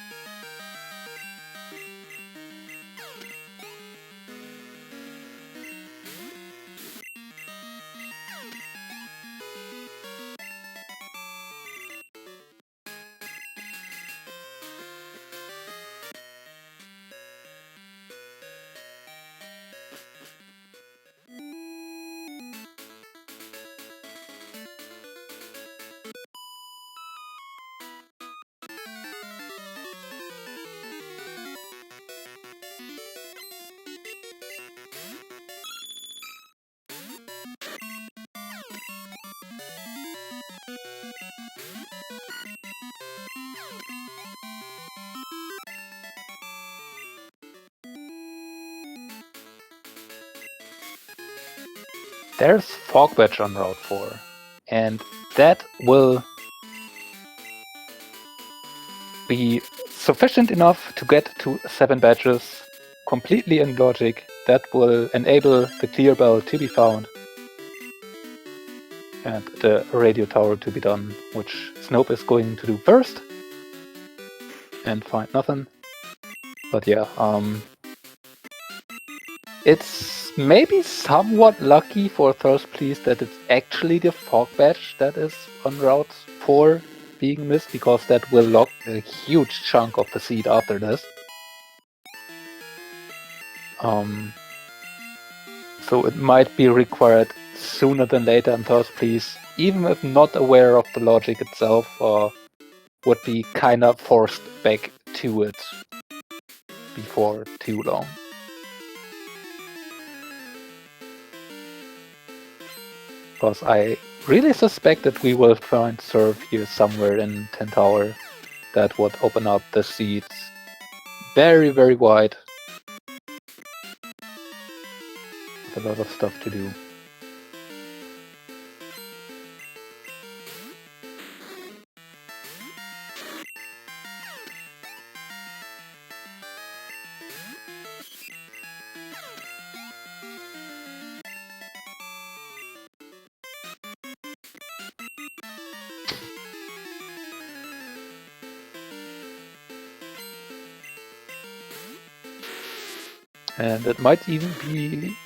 There's Fog Badge on Route 4, and that will be sufficient enough to get to 7 badges completely in logic. That will enable the clear bell to be found and the radio tower to be done, which Snoep is going to do first and find nothing. But yeah, it's maybe somewhat lucky for Thirst Please that it's actually the Fog Badge that is on Route 4 being missed, because that will lock a huge chunk of the seed after this. So it might be required sooner than later, and Thirst Please, even if not aware of the logic itself, would be kind of forced back to it before too long. Because I really suspect that we will find Surf here somewhere in 10 Tower. That would open up the seats very, very wide. With a lot of stuff to do. And it might even be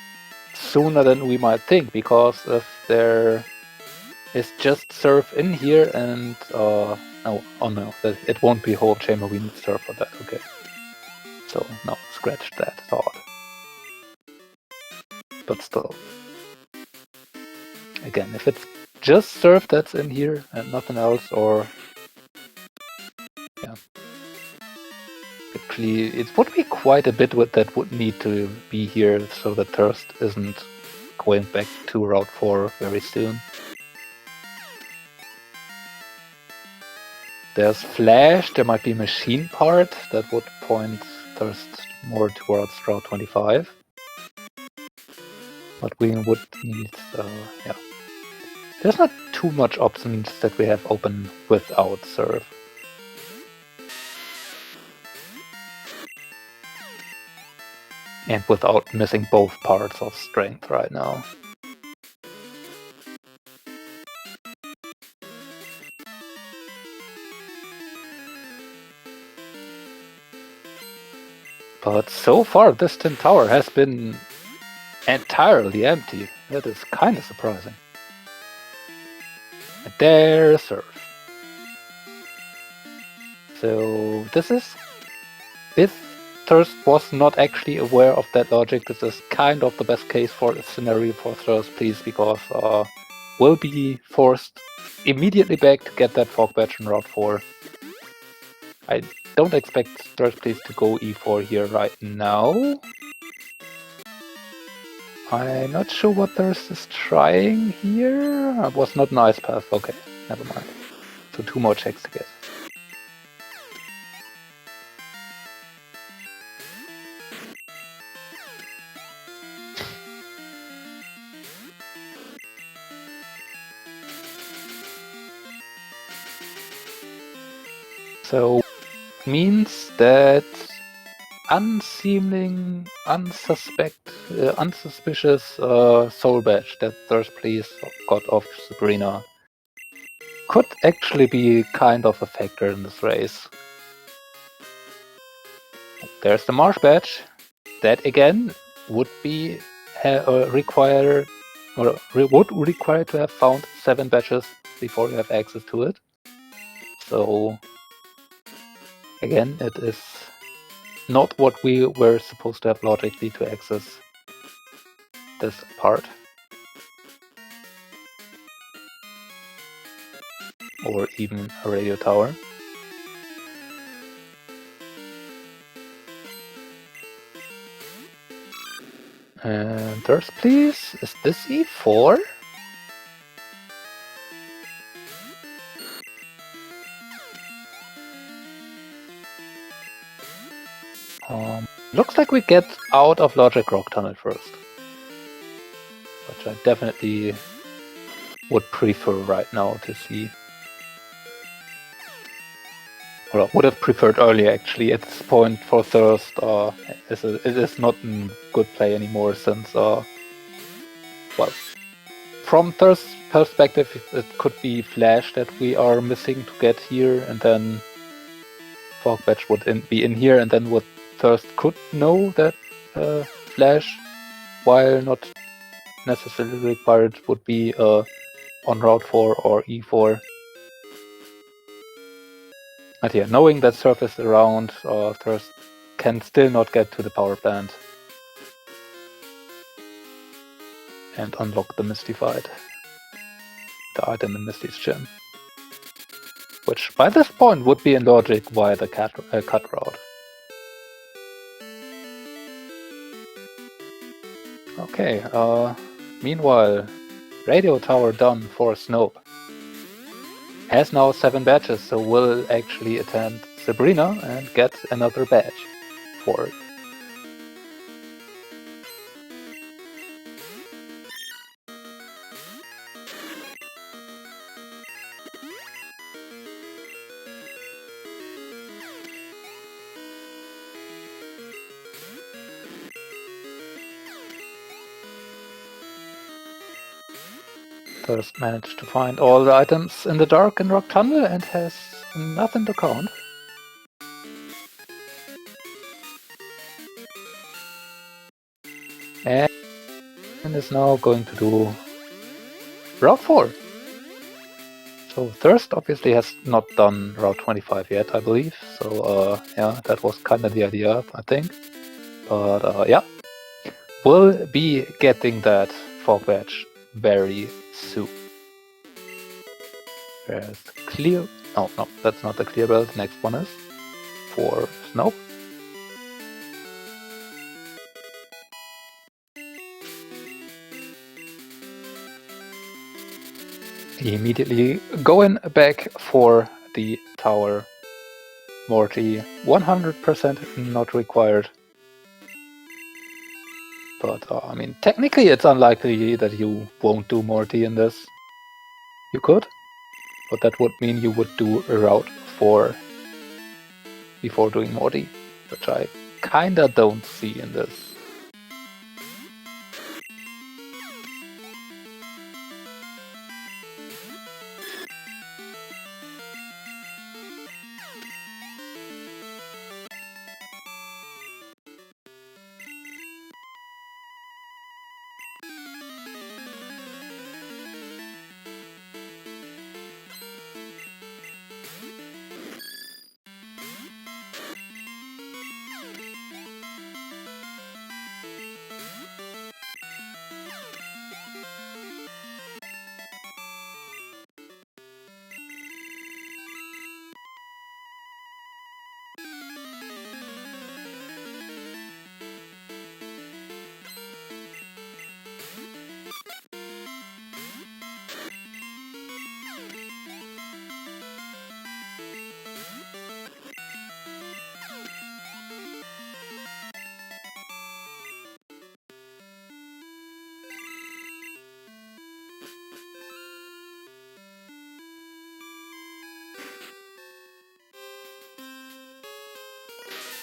sooner than we might think, because if there is just Surf in here and it won't be whole chamber, we need Surf for that, okay. So no, scratch that thought. But still. Again, if it's just Surf that's in here and nothing else, or yeah. Actually, it would be quite a bit that would need to be here so that Thirst isn't going back to Route 4 very soon. There's Flash, there might be Machine Part that would point Thirst more towards Route 25. But we would need, yeah. There's not too much options that we have open without Surf. And without missing both parts of Strength right now. But so far, this tin tower has been entirely empty. That is kind of surprising. And there's Surf. So this is... If Thirst was not actually aware of that logic, this is kind of the best case for a scenario for Thirst, please, because will be forced immediately back to get that Fog Badge on Route 4. I don't expect Thirst, please, to go E4 here right now. I'm not sure what Thirst is trying here. It was not an ice path. Okay, never mind. So 2 more checks to get. So means that unsuspicious soul badge that Thirst Please got off Sabrina could actually be kind of a factor in this race. There's the Marsh badge. That again would be would require to have found 7 badges before you have access to it. So again, it is not what we were supposed to have logically to access this part. Or even a radio tower. And Thirst, please. Is this E4? Looks like we get out of Logic Rock Tunnel first. Which I definitely would prefer right now to see. Well, would have preferred earlier actually. At this point for Thirst, it is not a good play anymore since, well, from Thirst's perspective, it could be Flash that we are missing to get here, and then Fog Badge would be in here, and then what Thirst could know that Flash, while not necessarily required, would be on Route 4 or E4. But yeah, knowing that Surf is around, Thirst can still not get to the power plant and unlock the Mystified, the item in Misty's gem, which by this point would be in logic via the cut route. Okay, meanwhile, radio tower done for Snoep. Has now 7 badges, so will actually attend Sabrina and get another badge for it. First managed to find all the items in the dark in Rock Tunnel and has nothing to count. And is now going to do Route 4. So Thirst obviously has not done Route 25 yet, I believe. So yeah, that was kind of the idea, I think. But yeah, we'll be getting that Fog Badge very soon. There's clear... Oh, no, that's not the clear belt. The next one is for Snoep. Immediately going back for the tower. Morty, 100% not required. But, I mean, technically it's unlikely that you won't do Morty in this. You could, but that would mean you would do a Route 4 before doing Morty, which I kinda don't see in this.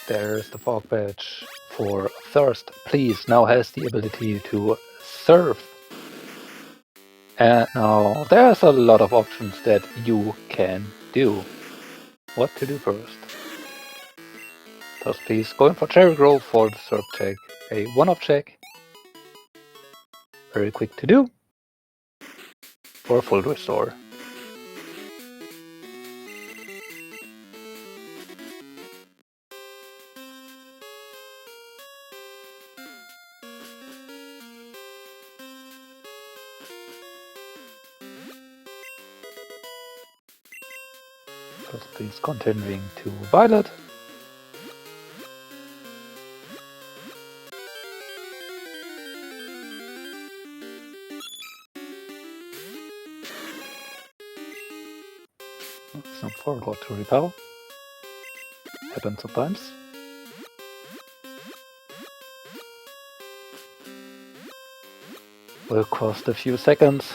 There's the fog badge for Thirst. Please now has the ability to surf. And now there's a lot of options that you can do. What to do first? Thirst, please going for Cherry Grove for the surf check. A one-off check. Very quick to do. For a full restore. First, please continuing to Violet. Snoep forward to repel. Happens sometimes. Will cost a few seconds.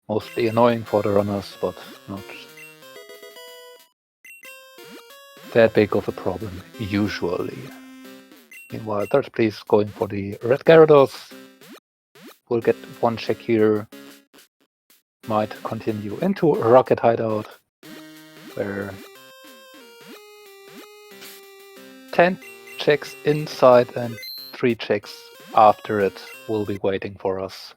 Mostly annoying for the runners, but not that big of a problem, usually. Meanwhile, Third Place going for the red Gyarados. We'll get one check here. Might continue into Rocket Hideout, where 10 checks inside and 3 checks after it will be waiting for us.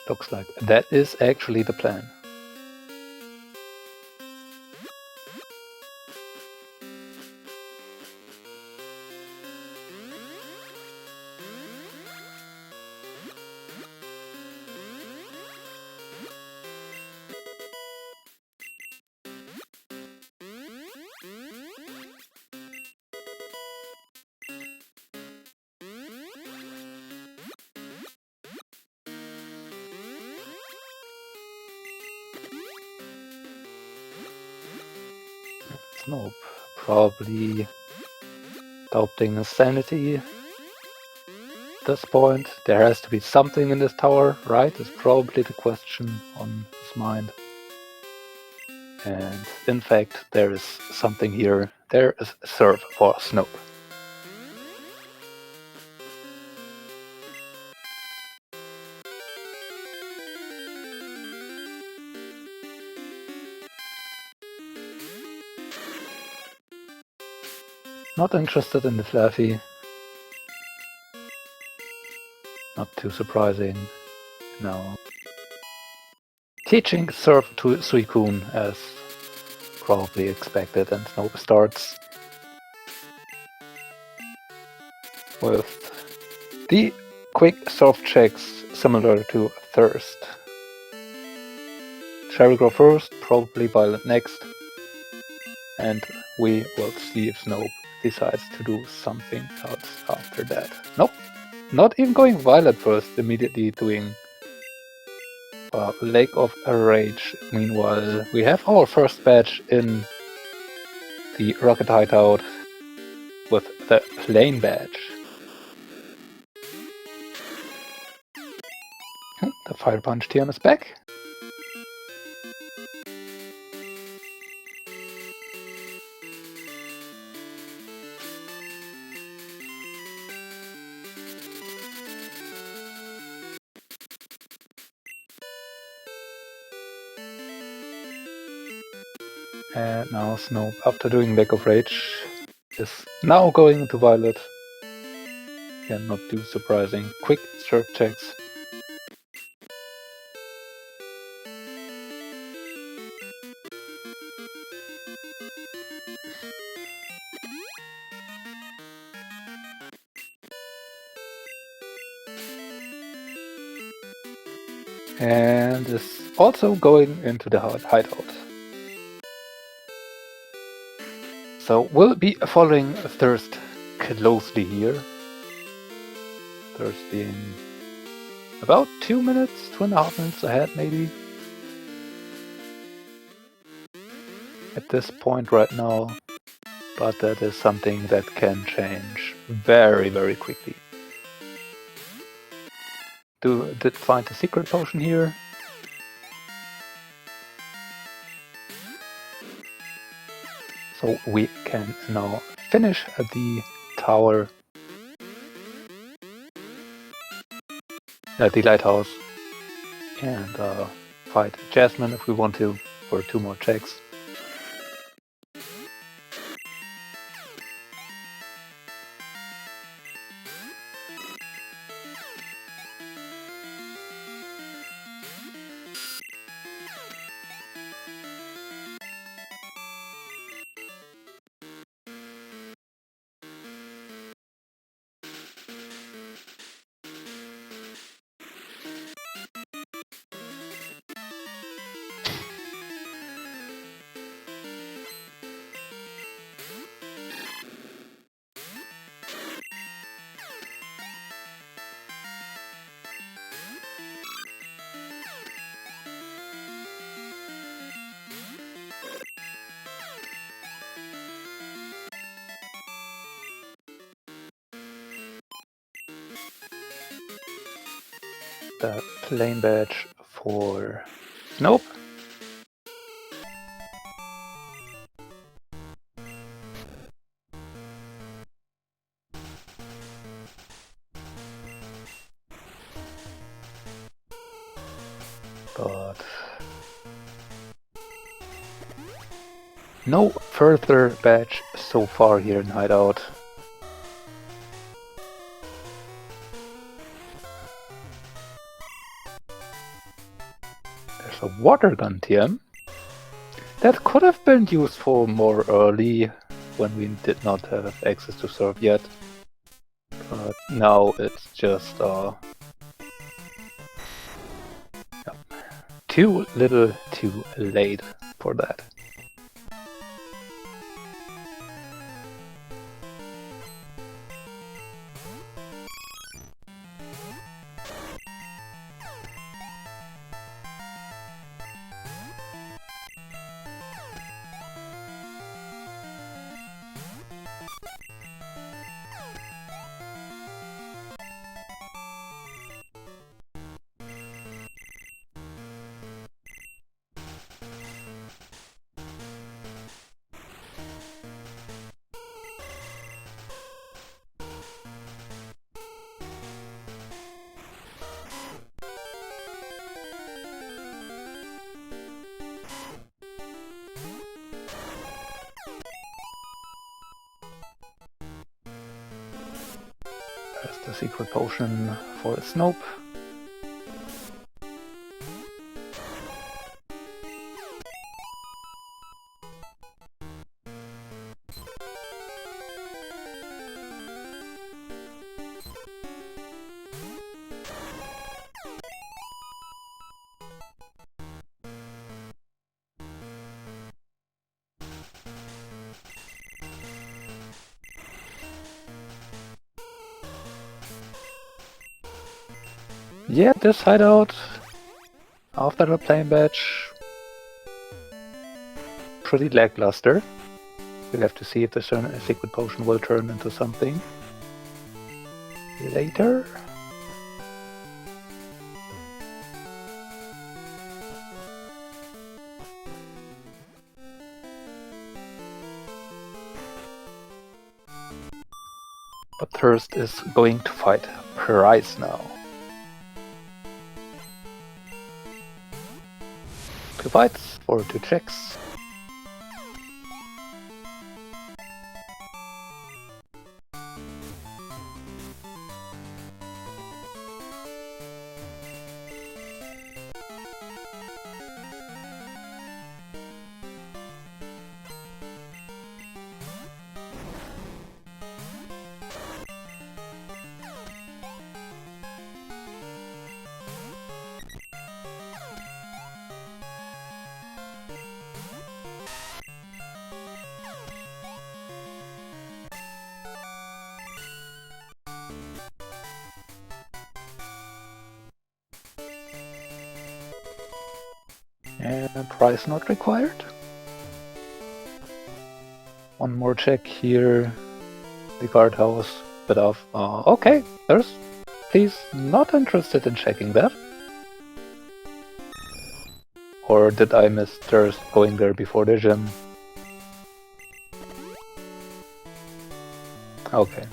Looks like that is actually the plan. Snoep probably doubting his sanity. At this point, there has to be something in this tower, right? Is probably the question on his mind. And in fact, there is something here. There is a surf for Snoep. Not interested in the Fluffy. Not too surprising. No. Teaching Surf to Suicune as probably expected, and Snoep starts with the quick surf checks similar to Thirst. Cherry Grove first, probably Violet next, and we will see if Snoep decides to do something else after that. Nope, not even going Violet first, immediately doing Lake of Rage. Meanwhile, we have our first badge in the Rocket Hideout with the plain badge. The Fire Punch TM is back. And now Snoep, after doing Lake of Rage, is now going into Violet. Again, not too surprising. Quick surf checks. And is also going into the hideout. So we'll be following Thirst closely here. Thirst being about 2 minutes, 2.5 minutes ahead maybe. At this point right now, but that is something that can change very, very quickly. did find a secret potion here. So we can now finish the tower, the lighthouse, and fight Jasmine if we want to for 2 more checks. The plain badge for Snoep. But no further badge so far here in Hideout. There's a water gun TM. That could have been useful more early when we did not have access to serve yet. But now it's just too little too late for that. There's the secret potion for Snoep. Yeah, this hideout, after the plain badge, pretty lackluster. We'll have to see if the secret potion will turn into something later. But Thirst is going to fight Price now. 2 fights for 2 checks. And price not required. 1 more check here. The guardhouse. Bit of okay, there's please not interested in checking that? Or did I miss Thirst going there before the gym? Okay.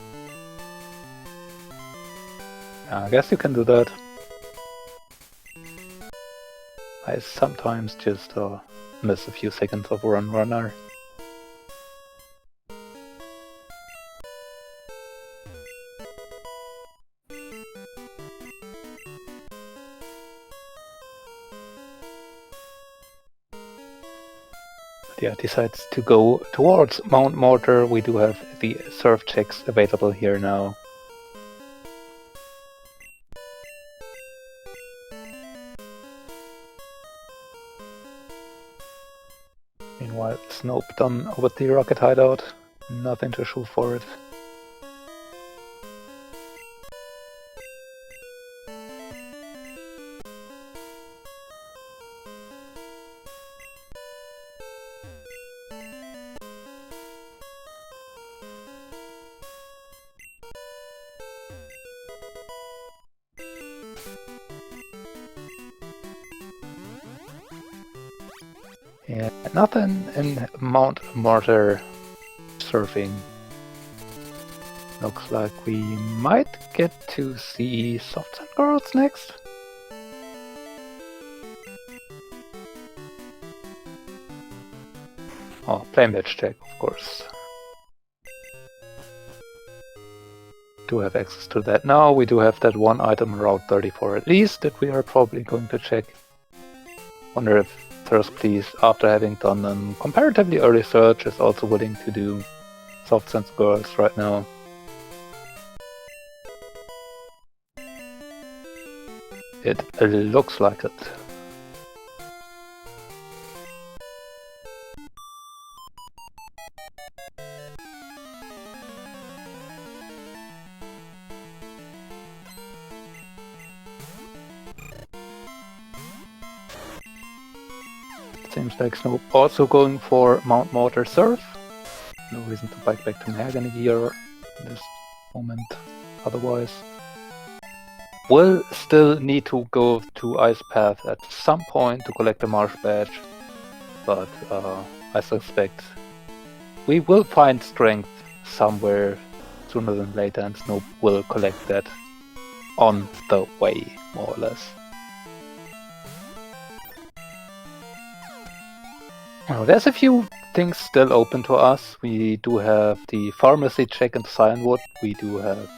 I guess you can do that. I sometimes just miss a few seconds of runner. Yeah, decides to go towards Mount Mortar. We do have the surf checks available here now. Meanwhile, Snoep done with the rocket hideout. Nothing to show for it. Yeah, nothing in Mount Mortar surfing. Looks like we might get to see Soft Sand Girls next. Oh, play match check, of course. Do have access to that now. We do have that one item Route 34 at least that we are probably going to check. Wonder if Thirst Please, after having done a comparatively early search, is also willing to do Soft Sense Girls right now. It looks like it. Seems like Snoep also going for Mount Mortar Surf. No reason to bike back to Mahogany here in this moment otherwise. We'll still need to go to Ice Path at some point to collect the Marsh Badge, but I suspect we will find strength somewhere sooner than later, and Snoep will collect that on the way, more or less. Now, there's a few things still open to us. We do have the pharmacy check in Cyanwood. We do have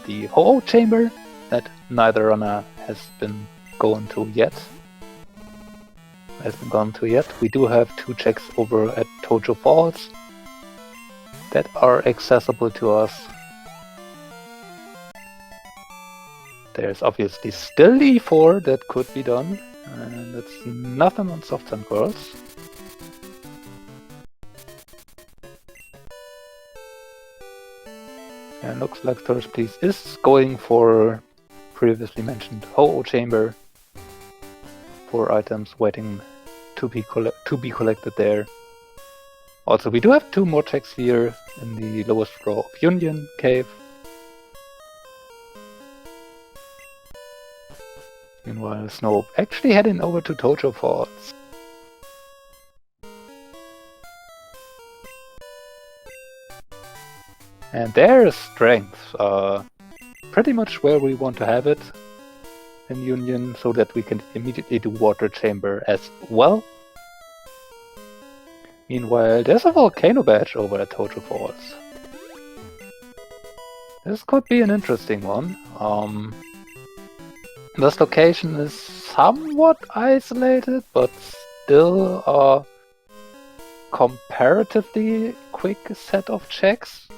the Ho-Oh chamber that neither runner has been gone to yet. We do have 2 checks over at Tojo Falls that are accessible to us. There's obviously still E4 that could be done, and it's nothing on Soft Sand Girls. And looks like Thirst Please is going for previously mentioned Ho-Oh chamber. 4 items waiting to be collected there. Also, we do have 2 more checks here in the lowest floor of Union Cave. Meanwhile, Snoep actually heading over to Tojo Falls. And there's strength, pretty much where we want to have it in Union, so that we can immediately do Water Chamber as well. Meanwhile, there's a Volcano Badge over at Tojo Falls. This could be an interesting one. This location is somewhat isolated, but still a comparatively quick set of checks.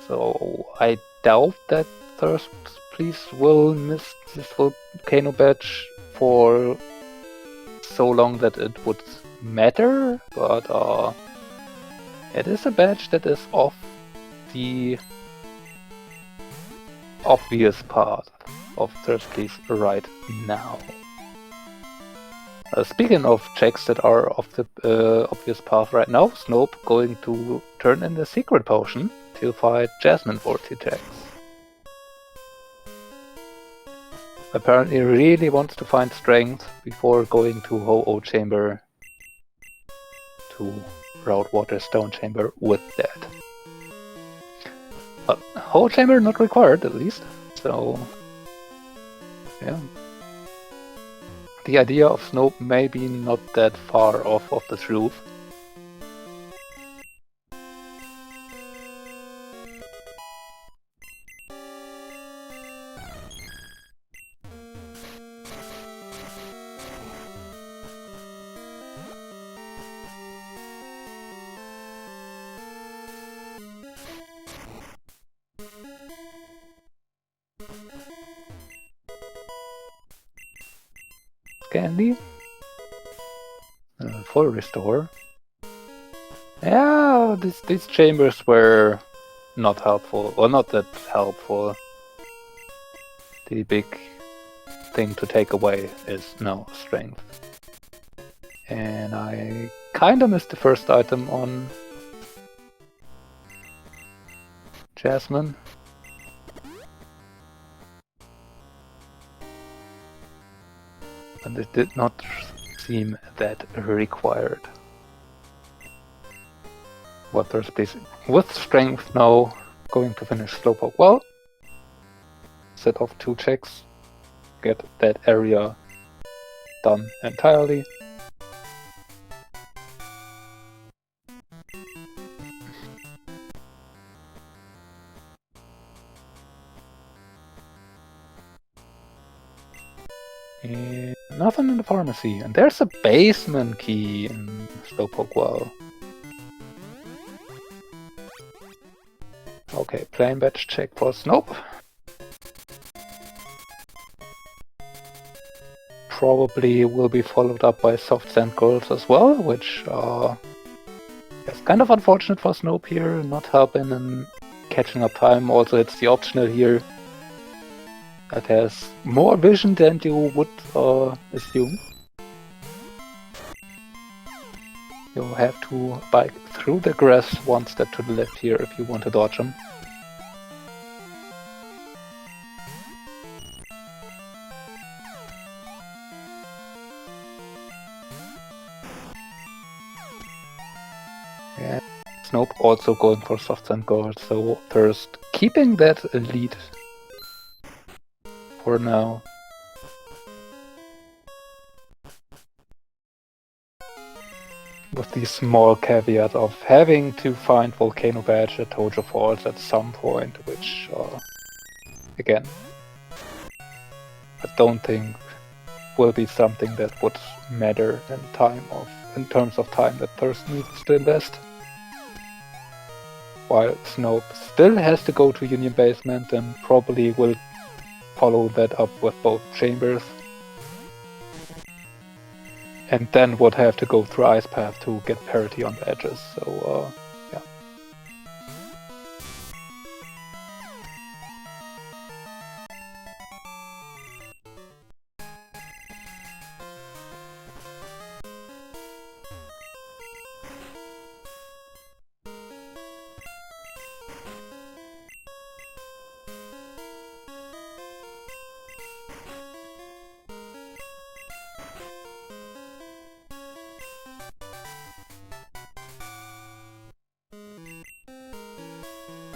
So I doubt that Thirst Please will miss this Volcano Badge for so long that it would matter, but it is a badge that is off the obvious path of Thirst Please right now. Speaking of checks that are off the obvious path right now, Snoep going to turn in the secret potion to fight Jasmine for 2 checks. apparently really wants to find strength before going to Ho-Oh Chamber to Route Water Stone Chamber with that. But Ho-Oh Chamber not required, at least. So, yeah. The idea of Snoep may be not that far off of the truth. Candy. Full restore. Yeah, these chambers were not helpful, or not that helpful. The big thing to take away is no strength. And I kinda missed the first item on Jasmine. And it did not seem that required. Water's basic. With strength now, going to finish Slowpoke well. Set off 2 checks. Get that area done entirely. And nothing in the pharmacy. And there's a basement key in Slowpoke well. Okay, plain badge check for Snoep. Probably will be followed up by soft sand girls as well, which is kind of unfortunate for Snoep here, not helping in catching up time. Also, it's the optional here that has more vision than you would assume. You have to bike through the grass one step to the left here if you want to dodge him. Yeah, Snoep also going for soft sand gold, so Thirst keeping that lead for now. With the small caveat of having to find Volcano Badge at Tojo Falls at some point, which, again, I don't think will be something that would matter in terms of time that Thirst needs to invest. While Snoep still has to go to Union Basement and probably will follow that up with both chambers. And then would have to go through Ice Path to get parity on badges, so yeah.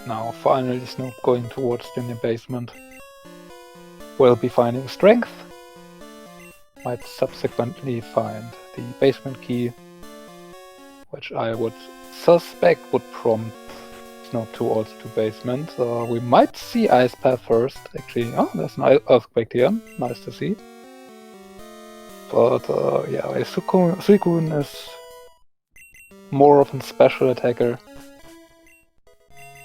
Now finally Snoep going towards Union Basement. Will be finding strength. Might subsequently find the basement key, which I would suspect would prompt Snoep to also to basement. We might see Ice Path first, actually. Oh, there's an earthquake here. Nice to see. But yeah, Suicune is more of a special attacker.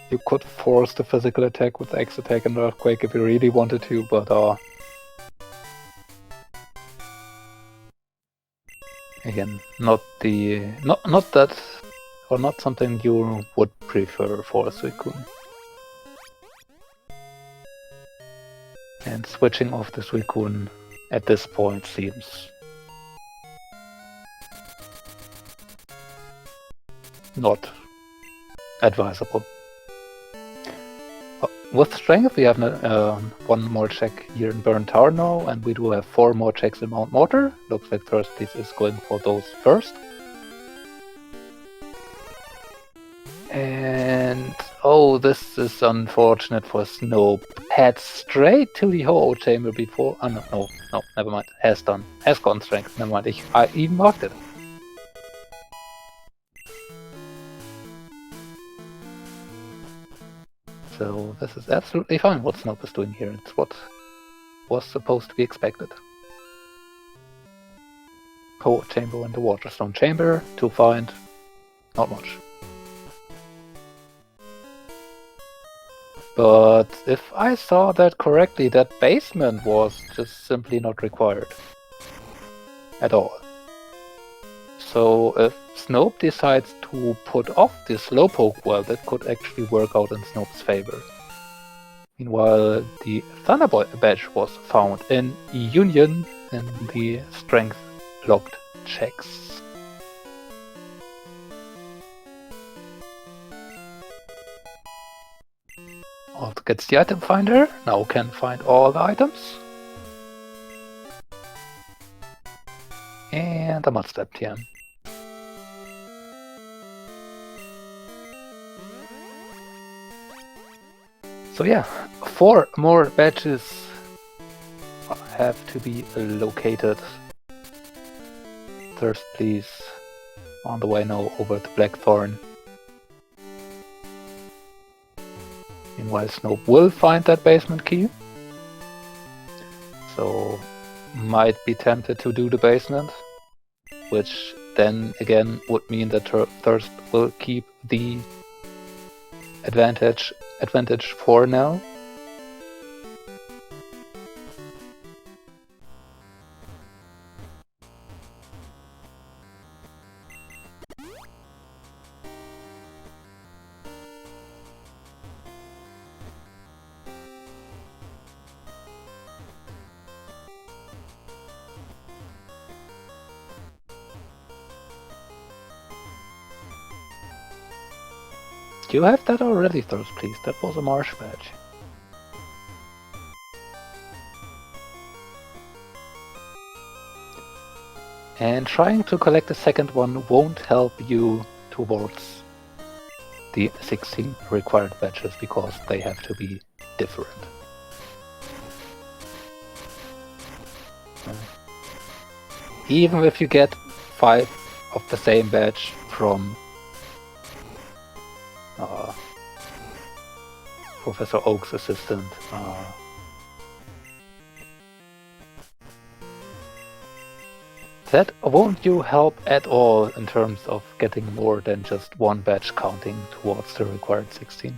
You could force the physical attack with X attack and Earthquake if you really wanted to, but again, not that, or not something you would prefer for a Suicune. And switching off the Suicune at this point seems not advisable. With strength, we have one more check here in Burn Tower now, and we do have 4 more checks in Mount Mortar. Looks like Thirst Please is going for those first. And oh, this is unfortunate for Snoep. Head straight to the Ho-Oh chamber before. Oh, no, never mind. Has gone strength. Never mind. I even marked it. So this is absolutely fine what Snoep is doing here. It's what was supposed to be expected. Ho-Oh chamber and the Waterstone chamber to find not much. But if I saw that correctly, that basement was just simply not required. At all. So if Snoep decides to put off the Slowpoke, well, that could actually work out in Snoep's favor. Meanwhile, the Thunderbolt badge was found in Union in the strength locked checks. Also gets the item finder, now can find all the items. And a Mudstep TM. So yeah, 4 more badges have to be located. Thirst Please on the way now over to Blackthorn. Meanwhile, Snoep will find that basement key. So might be tempted to do the basement, which then again would mean that Thirst will keep the advantage for now. You have that already, Thirst Please. That was a Marsh badge. And trying to collect the second one won't help you towards the 16 required badges because they have to be different. Even if you get 5 of the same badge from Professor Oak's assistant. That won't you help at all in terms of getting more than just 1 badge counting towards the required 16.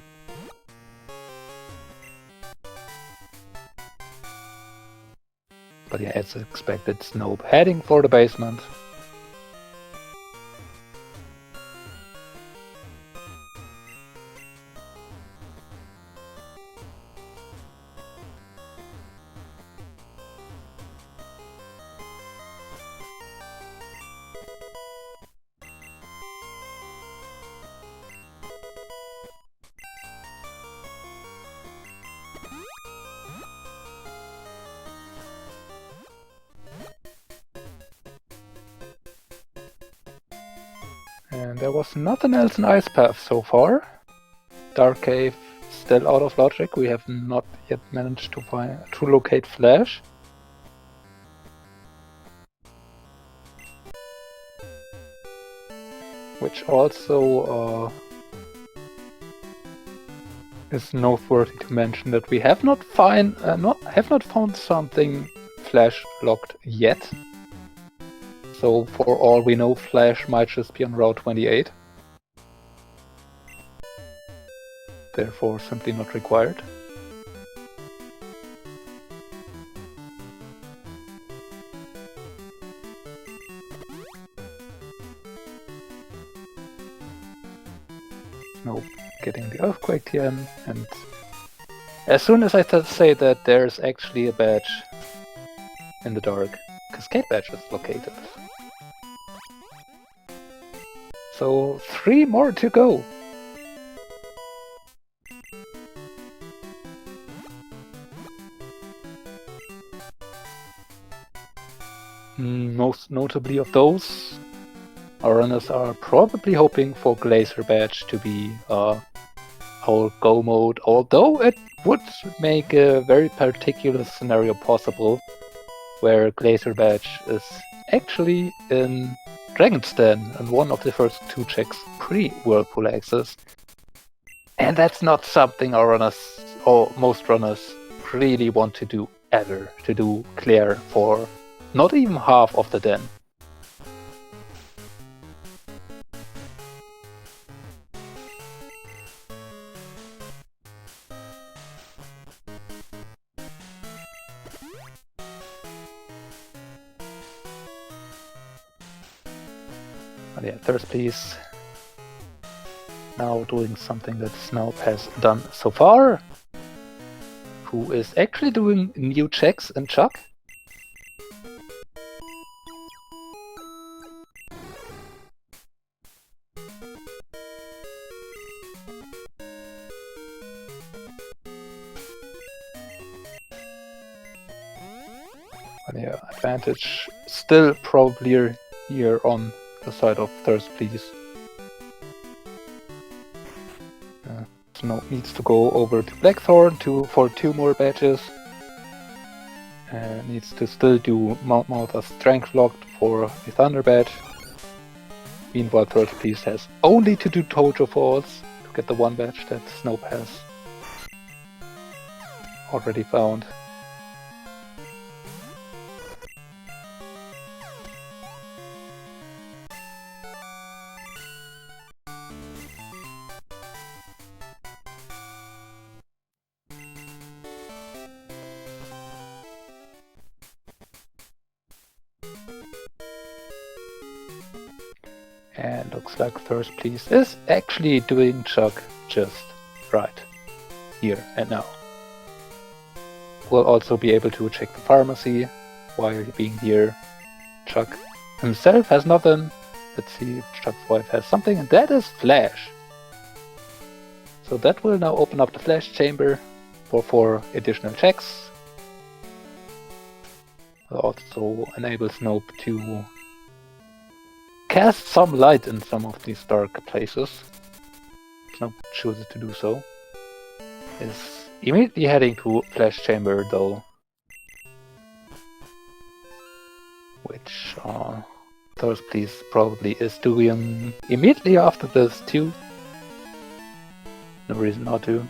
But yeah, as expected, Snoep heading for the basement. And there was nothing else in Ice Path so far. Dark Cave still out of logic. We have not yet managed to locate Flash. Which also is noteworthy to mention that we have not found something Flash locked yet. So for all we know, Flash might just be on Route 28. Therefore, simply not required. Nope, getting the Earthquake TM, and as soon as I say that, there's actually a badge in the dark. Cascade badge is located. So 3 more to go. most notably of those, our runners are probably hoping for Glacier Badge to be our go mode, although it would make a very particular scenario possible where Glacier Badge is actually in Dragon's Den and one of the first 2 checks pre-Whirlpool access. And that's not something our runners, or most runners, really want to do ever, to do clear for not even half of the den. But yeah, Thirst Please now doing something that Snoep has done so far, who is actually doing new checks in Chuck. But yeah, advantage still probably here on the side of Thirst Please. Snoep needs to go over to Blackthorn for 2 more badges. Needs to still do Mount as Strength Locked for the Thunder badge. Meanwhile, Thirst Please has only to do Tojo Falls to get the 1 badge that Snoep has already found. And looks like Thirst Please is actually doing Chuck just right here and now. We'll also be able to check the pharmacy while being here. Chuck himself has nothing. Let's see if Chuck's wife has something, and that is Flash. So that will now open up the Flash chamber for 4 additional checks. Will also enable Snoep to cast some light in some of these dark places. Snoep chooses to do so. Is immediately heading to Flash Chamber though. Which Thirst Please probably is doing immediately after this too. No reason not to.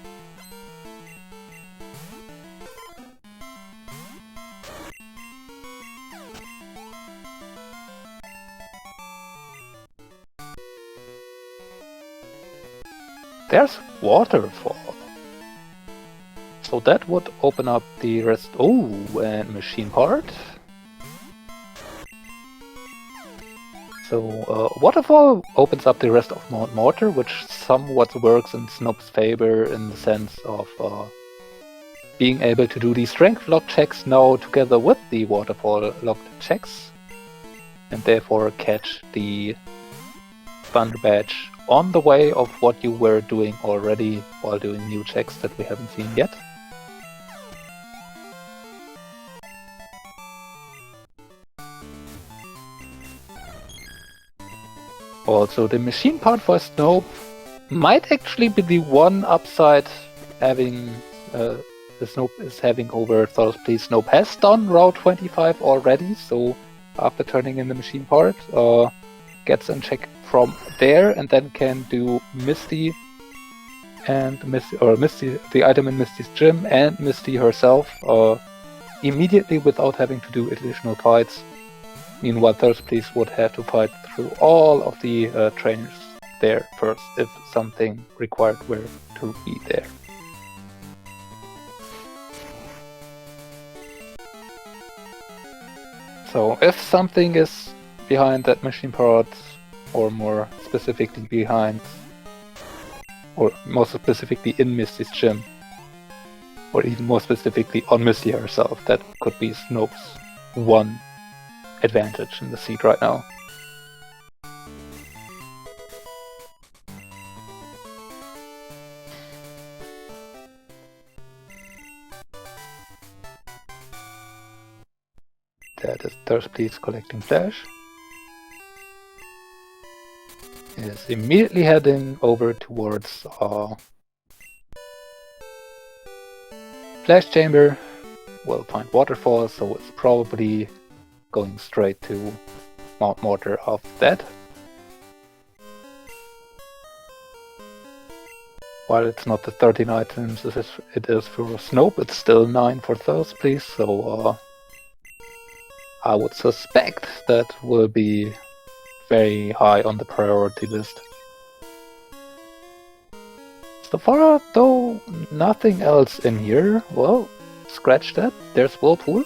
There's Waterfall. So that would open up the rest. Oh, and Machine Part. So Waterfall opens up the rest of Mount Mortar, which somewhat works in Snoep's favor in the sense of being able to do the Strength Lock checks now together with the Waterfall locked checks, and therefore catch the Thunder Badge on the way of what you were doing already while doing new checks that we haven't seen yet. Also, the machine part for Snoep might actually be the one upside having the Snoep is having over Thirst Please. Snoep has done Route 25 already, so after turning in the machine part, gets in check from there and then can do Misty and Misty, the item in Misty's gym, and Misty herself immediately without having to do additional fights. Meanwhile, Thirst Please would have to fight through all of the trainers there first if something required were to be there. So if something is behind that machine part, or more specifically behind, or more specifically in Misty's gym, or even more specifically on Misty herself, that could be Snoep's one advantage in the seat right now. That is thirstpls collecting flash. Is immediately heading over towards flash chamber. Will find waterfall, so it's probably going straight to Mount Mortar of that. While it's not the 13 items it is for Snoep, it's still 9 for thirstpls, so I would suspect that will be very high on the priority list. So far, though, nothing else in here. Well, scratch that. There's Whirlpool.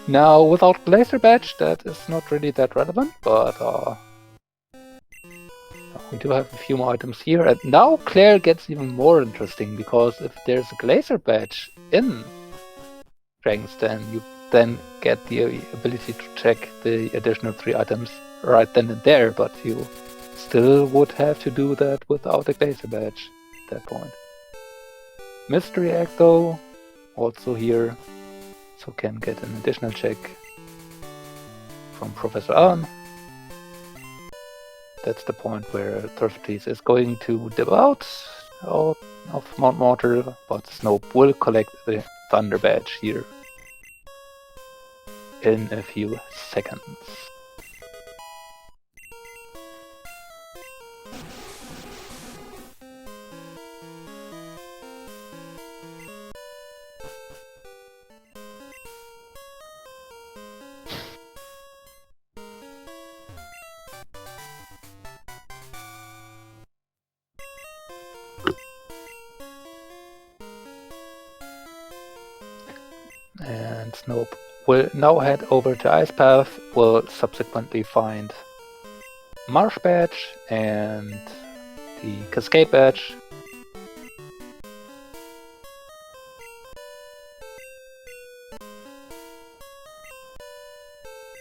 Now, without Glacier Badge, that is not really that relevant, but we do have a few more items here. And now Claire gets even more interesting, because if there's a Glacier Badge in Dragon's Den, you then get the ability to check the additional 3 items right then and there, but you still would have to do that without a Glacier Badge at that point. Mystery Egg, though, also here, so can get an additional check from Professor Allen. That's the point where thirstpls is going to dip out of Mount Mortar, but Snoep will collect the Thunder Badge here in a few seconds. And Snoep will now head over to Ice Path, will subsequently find Marsh Badge and the Cascade Badge.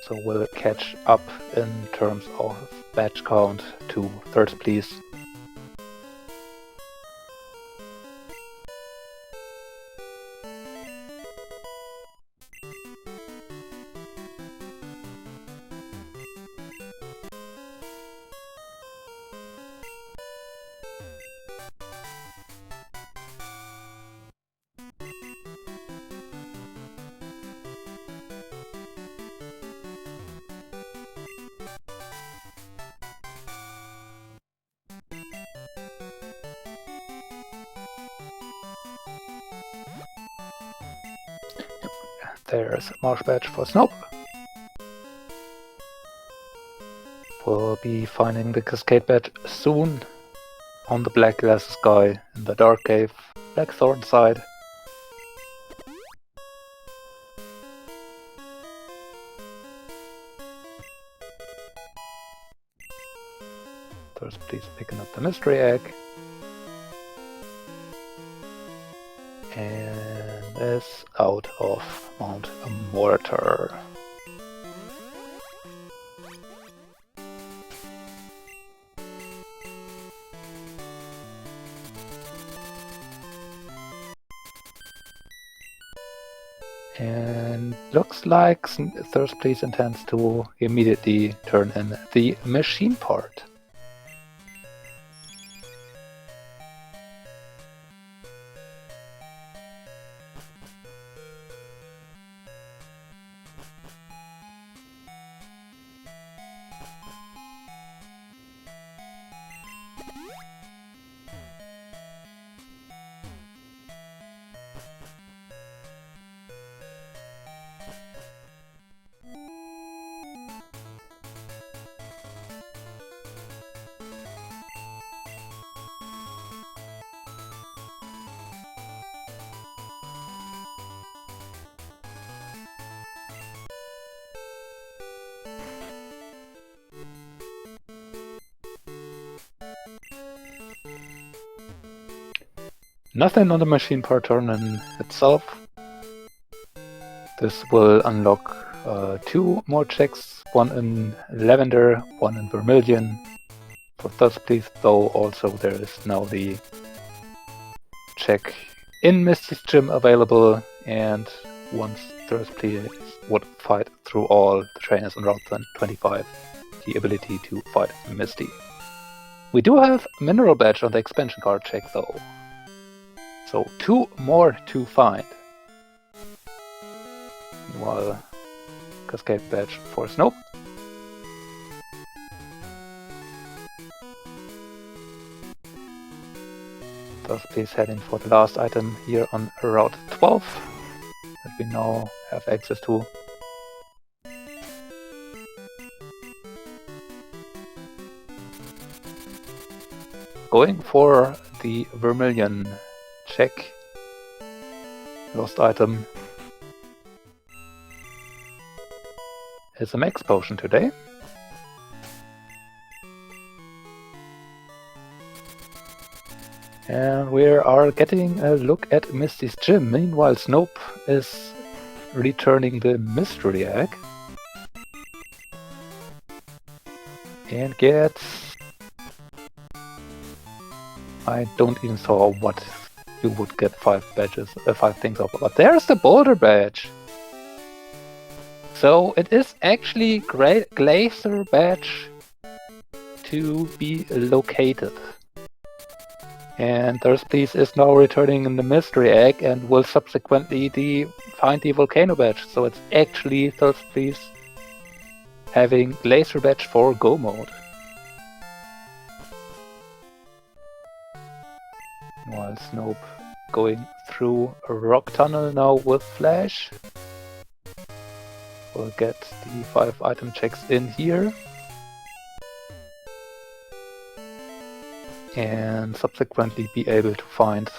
So we'll catch up in terms of badge count to thirstpls. There's a Marsh Badge for Snoep. We'll be finding the Cascade Badge soon on the Black Glasses guy in the Dark Cave, Blackthorn side. thirstpls picking up the Mystery Egg. And is out of Mount Mortar. And looks like thirstpls intends to immediately turn in the machine part. Nothing on the machine part turn in itself. This will unlock 2 more checks, one in Lavender, one in Vermilion for thirstpls, though also there is now the check in Misty's Gym available, and once Thirst Please would fight through all the trainers on Route 25, the ability to fight Misty. We do have Mineral Badge on the expansion card check though. So 2 more to find. Meanwhile, Cascade Badge for Snoep. Thus please heading for the last item here on Route 12 that we now have access to. Going for the Vermilion check. Lost item is a max potion today. And we are getting a look at Misty's gym. Meanwhile, Snoep is returning the mystery egg. And gets... I don't even saw what you would get 5 badges, 5 things of. But there's the boulder badge. So it is actually great Glacier badge to be located. And Thirst Please is now returning in the mystery egg and will subsequently find the volcano badge. So it's actually Thirst Please having Glacier badge for go mode. While Snoep going through a rock tunnel now with Flash. We'll get the 5 item checks in here. And subsequently be able to find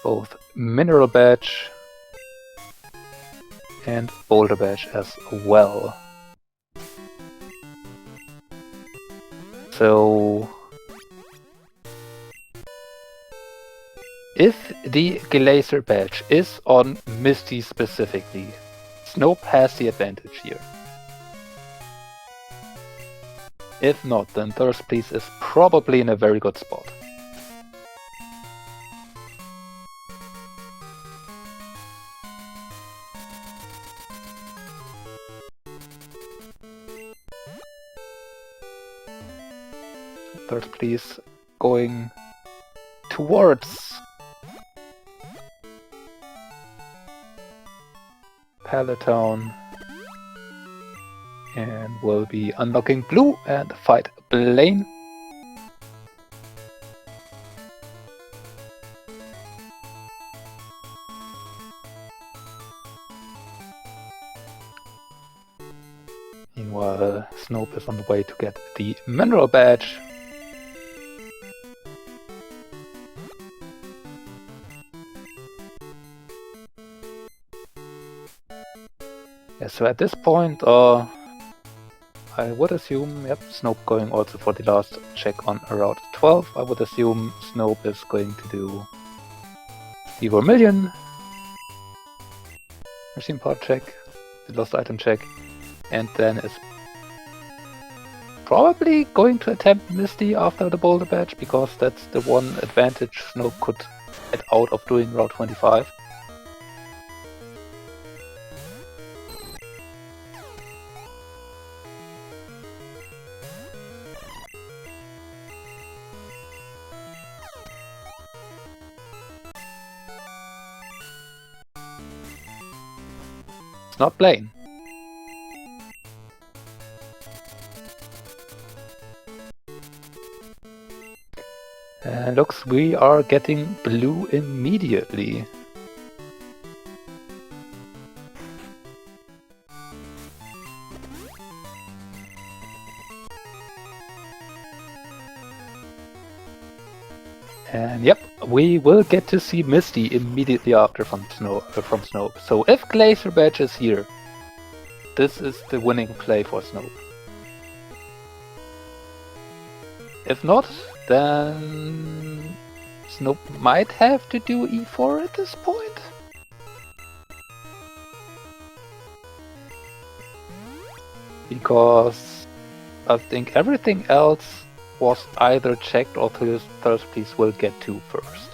both Mineral Badge and Boulder Badge as well. So if the Glacier Badge is on Misty specifically, Snoep has the advantage here. If not, then Thirst Please is probably in a very good spot. Thirst Please going towards Palatown. And we'll be unlocking Blue and fight Blaine. Meanwhile, Snoep is on the way to get the Mineral Badge. Yeah, so at this point, I would assume, yep, Snoep going also for the last check on Route 12. I would assume Snoep is going to do the Vermilion machine part check, the lost item check, and then is probably going to attempt Misty after the Boulder Badge, because that's the one advantage Snoep could get out of doing Route 25. Not Blaine. Looks we are getting Blue immediately. And yep, we will get to see Misty immediately after from Snoep. So if Glacier Badge is here, this is the winning play for Snoep. If not, then Snoep might have to do E4 at this point. Because I think everything else was either checked or Thirst Please will get to first.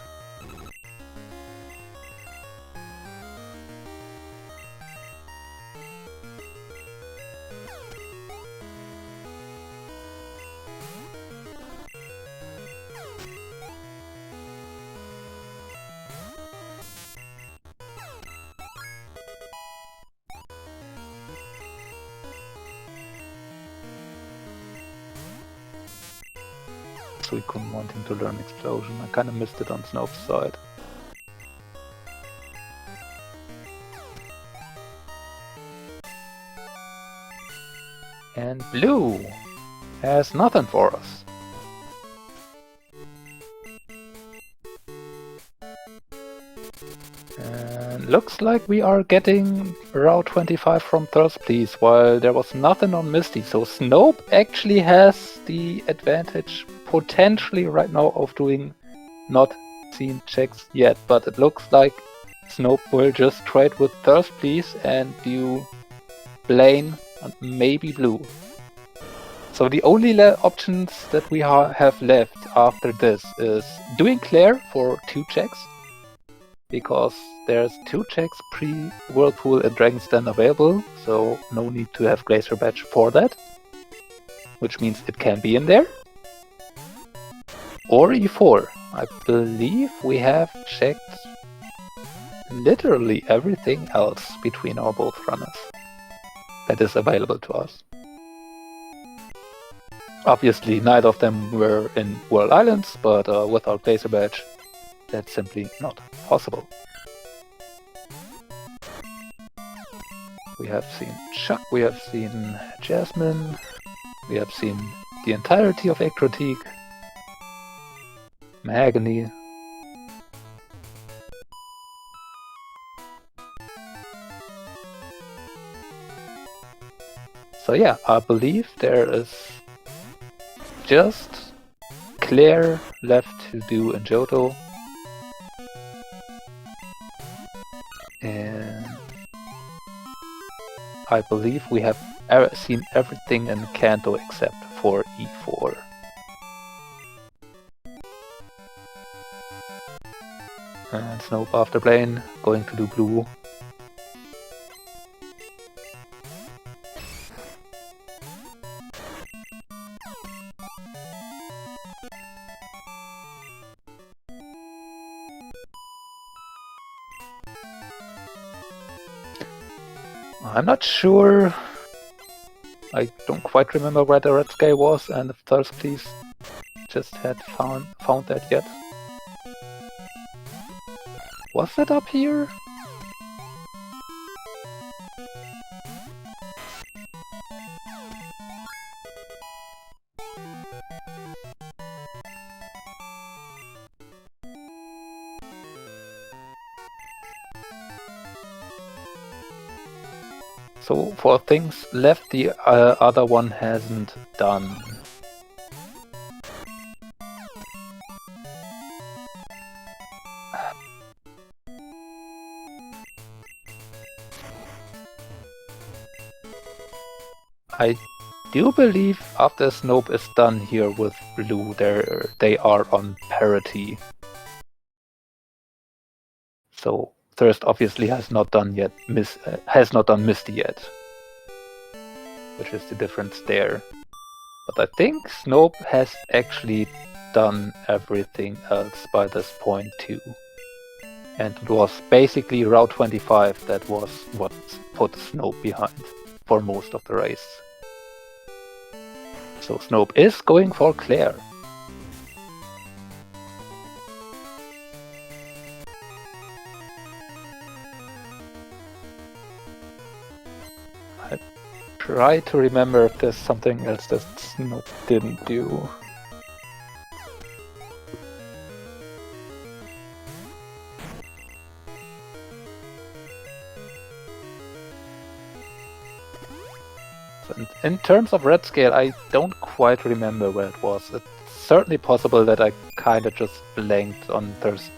Suicune wanting to learn Explosion. I kind of missed it on Snope's side. And Blue has nothing for us. And looks like we are getting Route 25 from thirstpls, while there was nothing on Misty. So Snope actually has the advantage potentially right now of doing not seen checks yet, but it looks like Snope will just trade with thirstpls and do Blaine and maybe Blue. So the only options that we have left after this is doing Claire for 2 checks, because there's 2 checks pre-Whirlpool and Dragon's Den available, so no need to have Glacier Badge for that, which means it can be in there. Or E4. I believe we have checked literally everything else between our both runners that is available to us. Obviously, neither of them were in World Islands, but without Glacier Badge, that's simply not possible. We have seen Chuck, we have seen Jasmine, we have seen the entirety of Ectrotique, Mahogany. So yeah, I believe there is just Claire left to do in Johto. And I believe we have seen everything in Kanto except for E4. And Snope after Blaine, going to do Blue. I'm not sure. I don't quite remember where the red scale was, and if thirstpls just had found that yet. Was it up here? So for things left, the other one hasn't done. I do believe after Snope is done here with Blue, they are on parity. So Thirst obviously has not done Misty yet, which is the difference there. But I think Snope has actually done everything else by this point too. And it was basically Route 25 that was what put Snope behind for most of the race. So Snope is going for Claire. I try to remember if there's something else that Snope didn't do. In terms of red scale, I don't quite remember where it was. It's certainly possible that I kinda just blanked on Thirst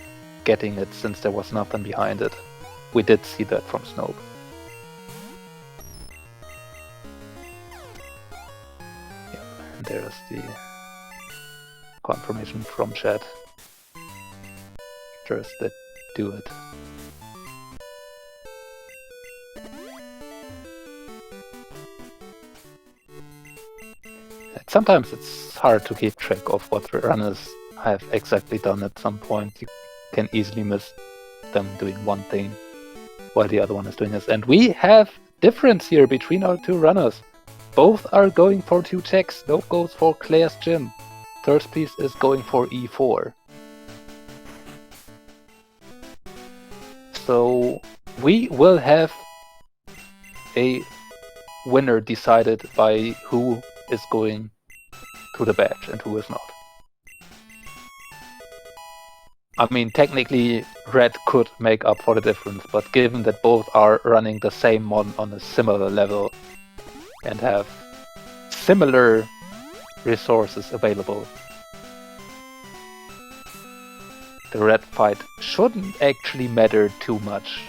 getting it since there was nothing behind it. We did see that from Snope. Yep, and there's the confirmation from chat. Just that do it. Sometimes it's hard to keep track of what runners have exactly done at some point. You can easily miss them doing one thing while the other one is doing this. And we have difference here between our two runners. Both are going for 2 checks. Snope goes for Claire's Gym. thirstpls is going for e4. So we will have a winner decided by who is going to the badge and who is not. I mean, technically, red could make up for the difference, but given that both are running the same mod on a similar level and have similar resources available, the red fight shouldn't actually matter too much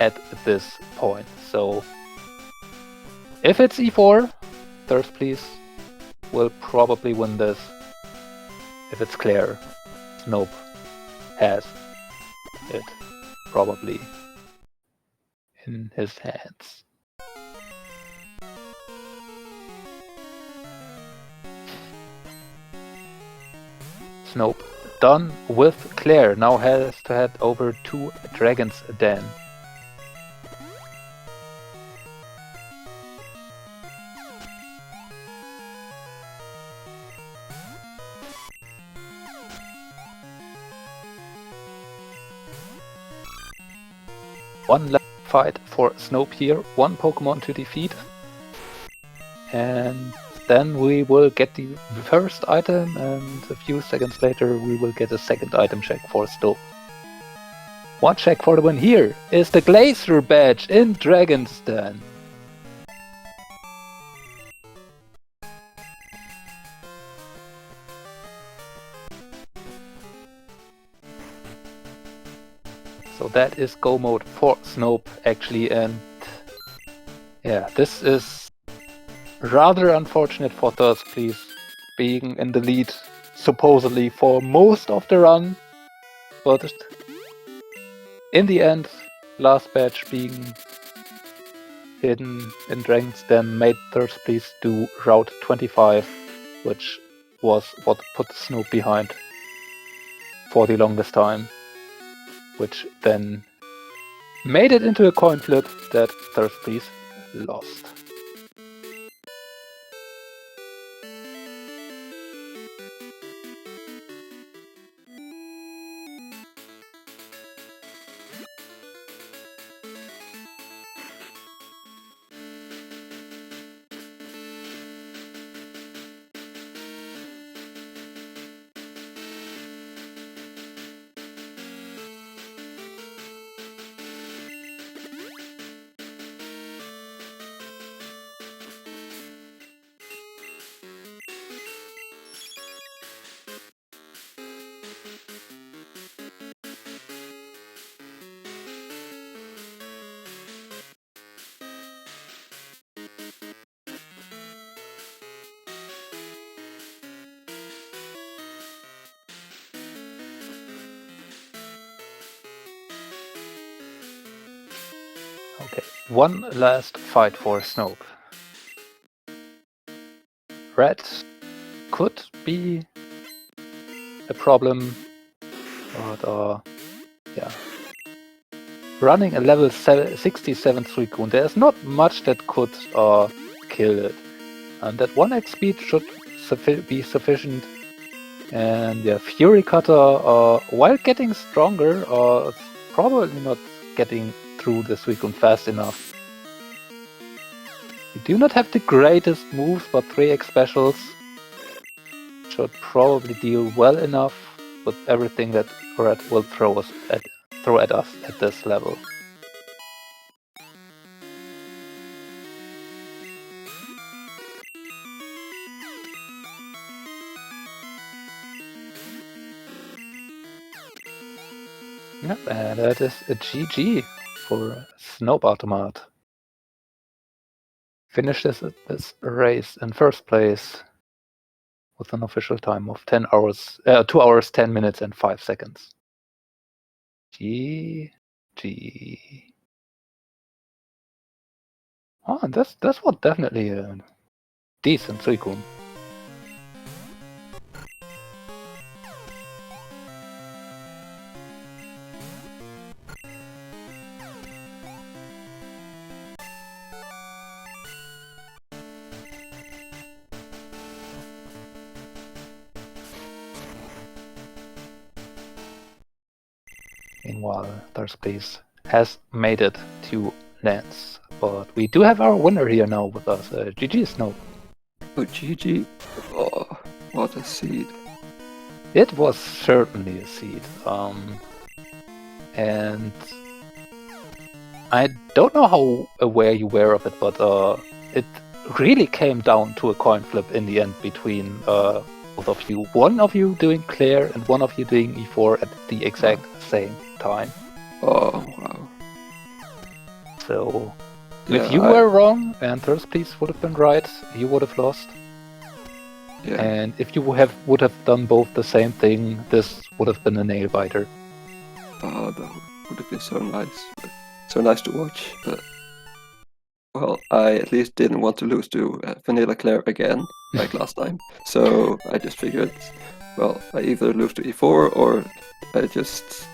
at this point. So, if it's e4, thirstpls will probably win this. If it's clear, Snoep has it probably in his hands. Snoep done with Claire, now has to head over to Dragon's Den. One last fight for Snoep here, one Pokemon to defeat. And then we will get the first item, and a few seconds later we will get a second item check for Snoep. One check for the win here is the Glacier badge in Dragon's Den. So that is go mode for Snoep actually, and yeah, this is rather unfortunate for thirstpls being in the lead supposedly for most of the run, but in the end, last badge being hidden in Dragon's Den made thirstpls do Route 25, which was what put Snoep behind for the longest time, which then made it into a coin flip that thirstpls lost. Okay, one last fight for Snoep. Red could be a problem, but yeah. Running a level 67 Suicune, there's not much that could kill it. And that 1x speed should be sufficient. And yeah, Fury Cutter, while getting stronger, is probably not getting through the Suicune fast enough. We do not have the greatest moves, but 3x specials should probably deal well enough with everything that Red will throw at us at this level. Yep, and that is a GG for Snoep Automat. Finishes this race in first place with an official time of 2 hours, 10 minutes and 5 seconds. GG. Oh, that's what definitely a decent Suicune. Meanwhile, Thirstpls has made it to lands. But we do have our winner here now with us. GG Snoep. Oh, GG. Oh, what a seed. It was certainly a seed. And I don't know how aware you were of it, but it really came down to a coin flip in the end between both of you. One of you doing Claire and one of you doing E4 at the exact same time. Oh, wow. So, Yeah, if you were wrong and Thirstpls would have been right, you would have lost. Yeah. And if you would have done both the same thing, this would have been a nail biter. Oh, that would have been so nice. So nice to watch. But, well, I at least didn't want to lose to Vanilla Claire again, like last time. So I just figured, well, I either lose to E4 or I just,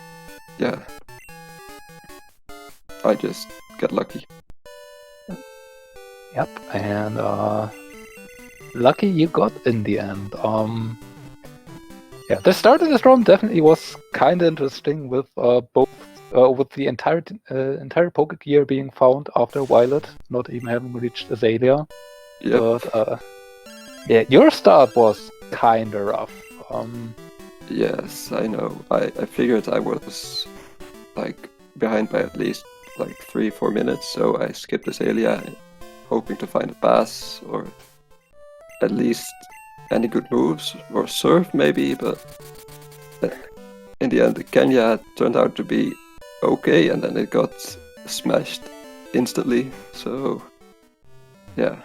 yeah, I just get lucky. Yep, and lucky you got in the end. Yeah, the start of this round definitely was kind of interesting with both with the entire poker gear being found after Violet, not even having reached Azalea. Yep. But yeah, your start was kind of rough. Yes, I know. I figured I was like behind by at least like 3-4 minutes, so I skipped Azalea, hoping to find a pass or at least any good moves or serve maybe, but in the end Kenya turned out to be okay, and then it got smashed instantly. So yeah.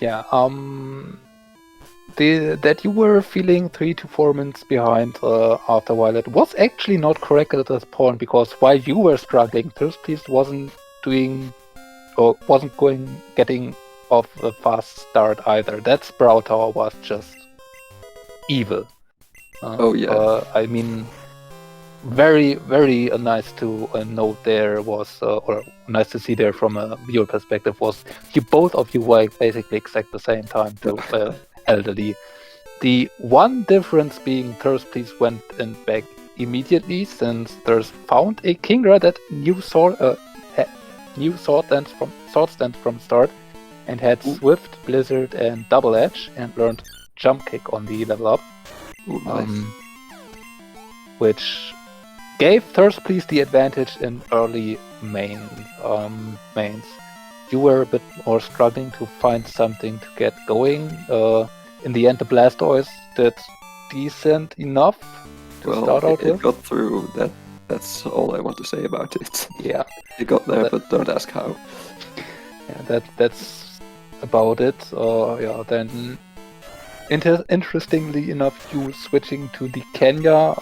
Yeah. That you were feeling 3 to 4 minutes behind after Violet was actually not correct at this point, because while you were struggling, Thirstpls wasn't getting off a fast start either. That Sprout Tower was just evil. Oh yeah. I mean, very, very nice to note there was, or nice to see there from a viewer perspective, was both of you were basically exact the same time to Elderly. The one difference being Thirstpls went in back immediately, since Thirst found a Kingra that knew sword stance from start, and had Swift, Blizzard, and Double Edge, and learned Jump Kick on the level up. Ooh, nice. Which gave Thirstpls the advantage in early mains. You were a bit more struggling to find something to get going. In the end, the Blastoise did decent enough to start out with. It got through. That's all I want to say about it. Yeah, it got there, but don't ask how. Yeah, that's about it. Yeah, then interestingly enough, you switching to the Kenya,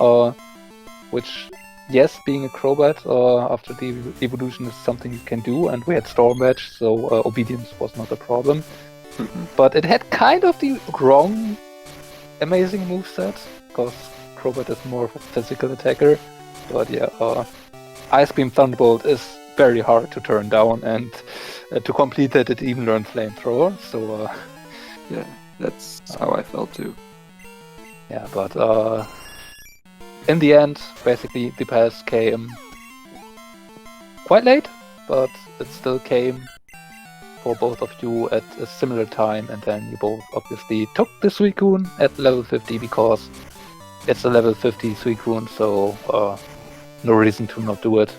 which, yes, being a Crobat after the evolution is something you can do, and we had Storm Edge, so Obedience was not a problem. But it had kind of the wrong amazing moveset, because Crobat is more of a physical attacker. But yeah, Ice Beam Thunderbolt is very hard to turn down, and to complete that, it even learned Flamethrower. So yeah, that's how I felt too. Yeah, but in the end, basically the pass came quite late, but it still came for both of you at a similar time, and then you both obviously took the Suicune at level 50, because it's a level 50 Suicune, so no reason to not do it.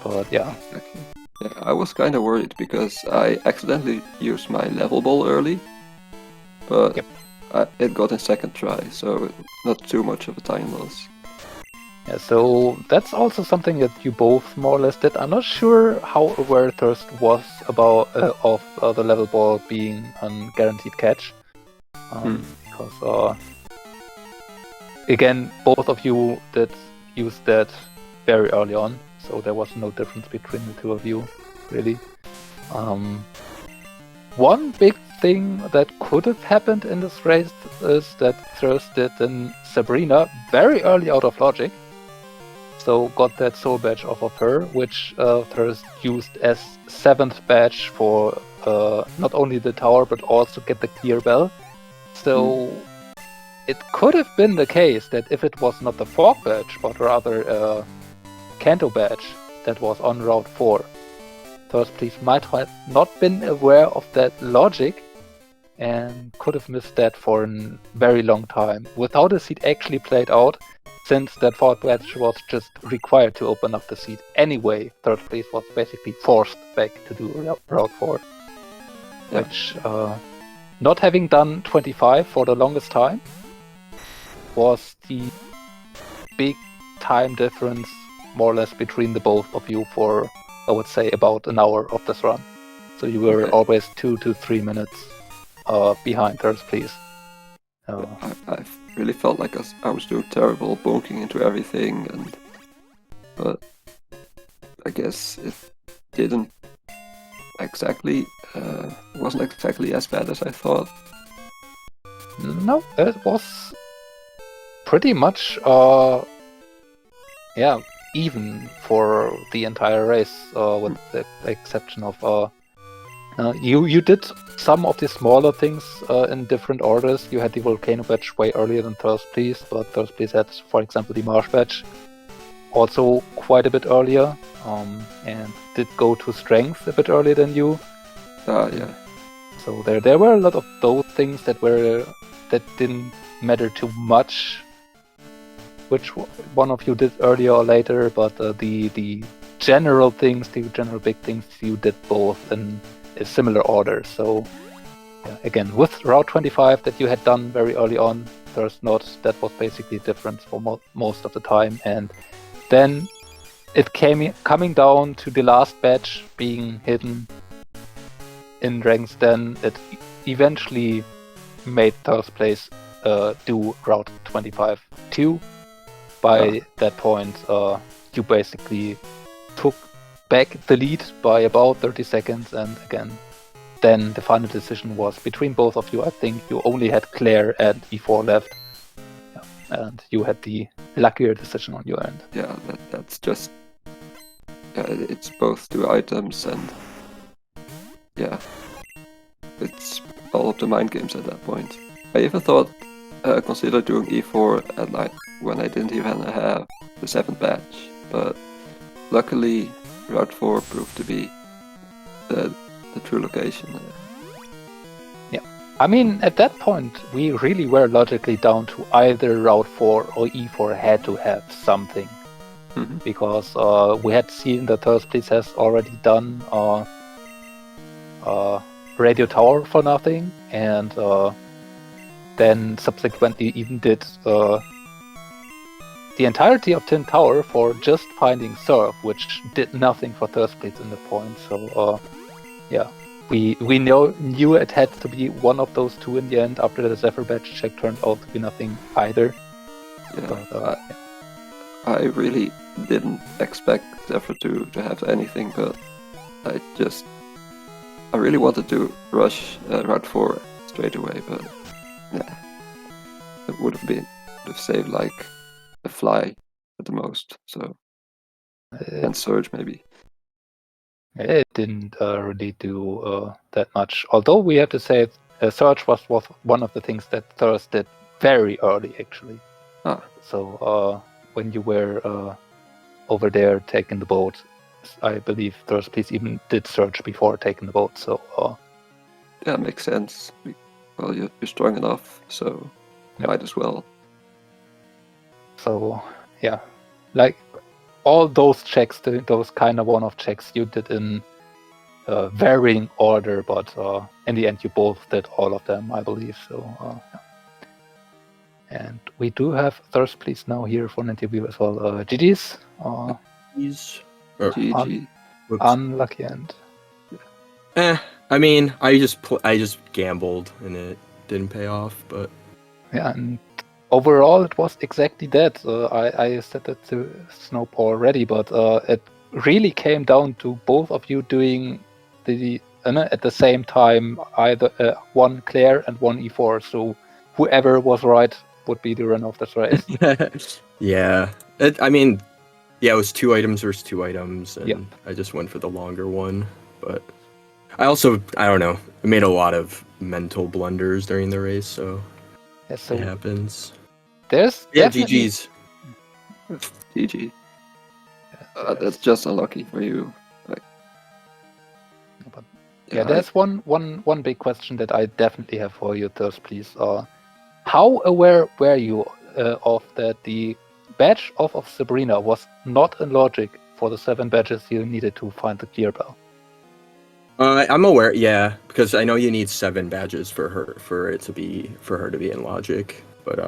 But yeah. Exactly. Yeah, I was kind of worried because I accidentally used my level ball early, but it got in second try, so not too much of a time loss. Yeah, so that's also something that you both more or less did. I'm not sure how aware Thirst was about of the level ball being a guaranteed catch, because again, both of you did use that very early on, so there was no difference between the two of you, really. One big thing that could have happened in this race is that Thirst did in Sabrina very early out of logic. So got that soul badge off of her, which Thirst used as 7th badge for not only the tower, but also get the clear bell. So it could have been the case that if it was not the 4th badge, but rather Kanto badge that was on Route 4. First Place might have not been aware of that logic and could have missed that for a very long time without the seed actually played out, since that fourth badge was just required to open up the seed anyway. Third Place was basically forced back to do Route 4, which, not having done 25 for the longest time, was the big time difference more or less between the both of you for, I would say, about an hour of this run. So you were always 2 to 3 minutes behind Third Place. I really felt like I was doing terrible, bonking into everything, but I guess it didn't exactly, wasn't exactly as bad as I thought. No, it was pretty much, even for the entire race, with the exception of you did some of the smaller things in different orders. You had the Volcano badge way earlier than Thirst Place, but Thirst Place had, for example, the Marsh badge also quite a bit earlier, and did go to Strength a bit earlier than you. Yeah. So there were a lot of those things that didn't matter too much, which one of you did earlier or later, but the general things, the general big things, you did both in a similar order. So again, with Route 25 that you had done very early on, that was basically different for most of the time, and then it coming down to the last batch being hidden in ranks. Then it eventually made Third Place do Route 25 too. By that point, you basically took back the lead by about 30 seconds, and again, then the final decision was between both of you. I think you only had Claire and E4 left, and you had the luckier decision on your end. Yeah, that's just... it's both 2 items, and it's all up to mind games at that point. I even thought, considered doing E4 at night when I didn't even have the 7th batch, but luckily Route 4 proved to be the true location. I mean, at that point, we really were logically down to either Route 4 or E4 had to have something. Mm-hmm. Because we had seen that Third Place has already done Radio Tower for nothing, and then subsequently even did the entirety of Tin Tower for just finding Surf, which did nothing for Third Place in the point. So we knew it had to be one of those two in the end. After the Zephyr badge check turned out to be nothing either. But, I really didn't expect Zephyr to have anything, but I really wanted to rush Route 4 straight away, but it would have saved like a fly at the most, so and Surge maybe. It didn't really do that much. Although we have to say, Surge was one of the things that Thirst did very early, actually. So when you were over there taking the boat, I believe Thirst Place even did Surge before taking the boat. So yeah, makes sense. Well, you're strong enough, so might as well. So yeah, like all those checks, those kind of one-off checks, you did in varying order, but in the end you both did all of them, I believe. So and we do have Thirst Place now here for an interview as well. GG's. GG. Unlucky end. I mean, I just gambled and it didn't pay off, but yeah, and overall it was exactly that. I said that to Snoep already, but it really came down to both of you doing at the same time, either one Claire and one E4. So whoever was right would be the runner of this race. Yeah. It was 2 items versus 2 items, and I just went for the longer one. But I don't know, I made a lot of mental blunders during the race, so it happens. There's GG's. GG. That's just unlucky for you. Like, But yeah, there's one big question that I definitely have for you, Thirst, please. How aware were you of that the badge of Sabrina was not in logic for the 7 badges you needed to find the gear bell? I'm aware, yeah, because I know you need 7 badges for her to be in logic. But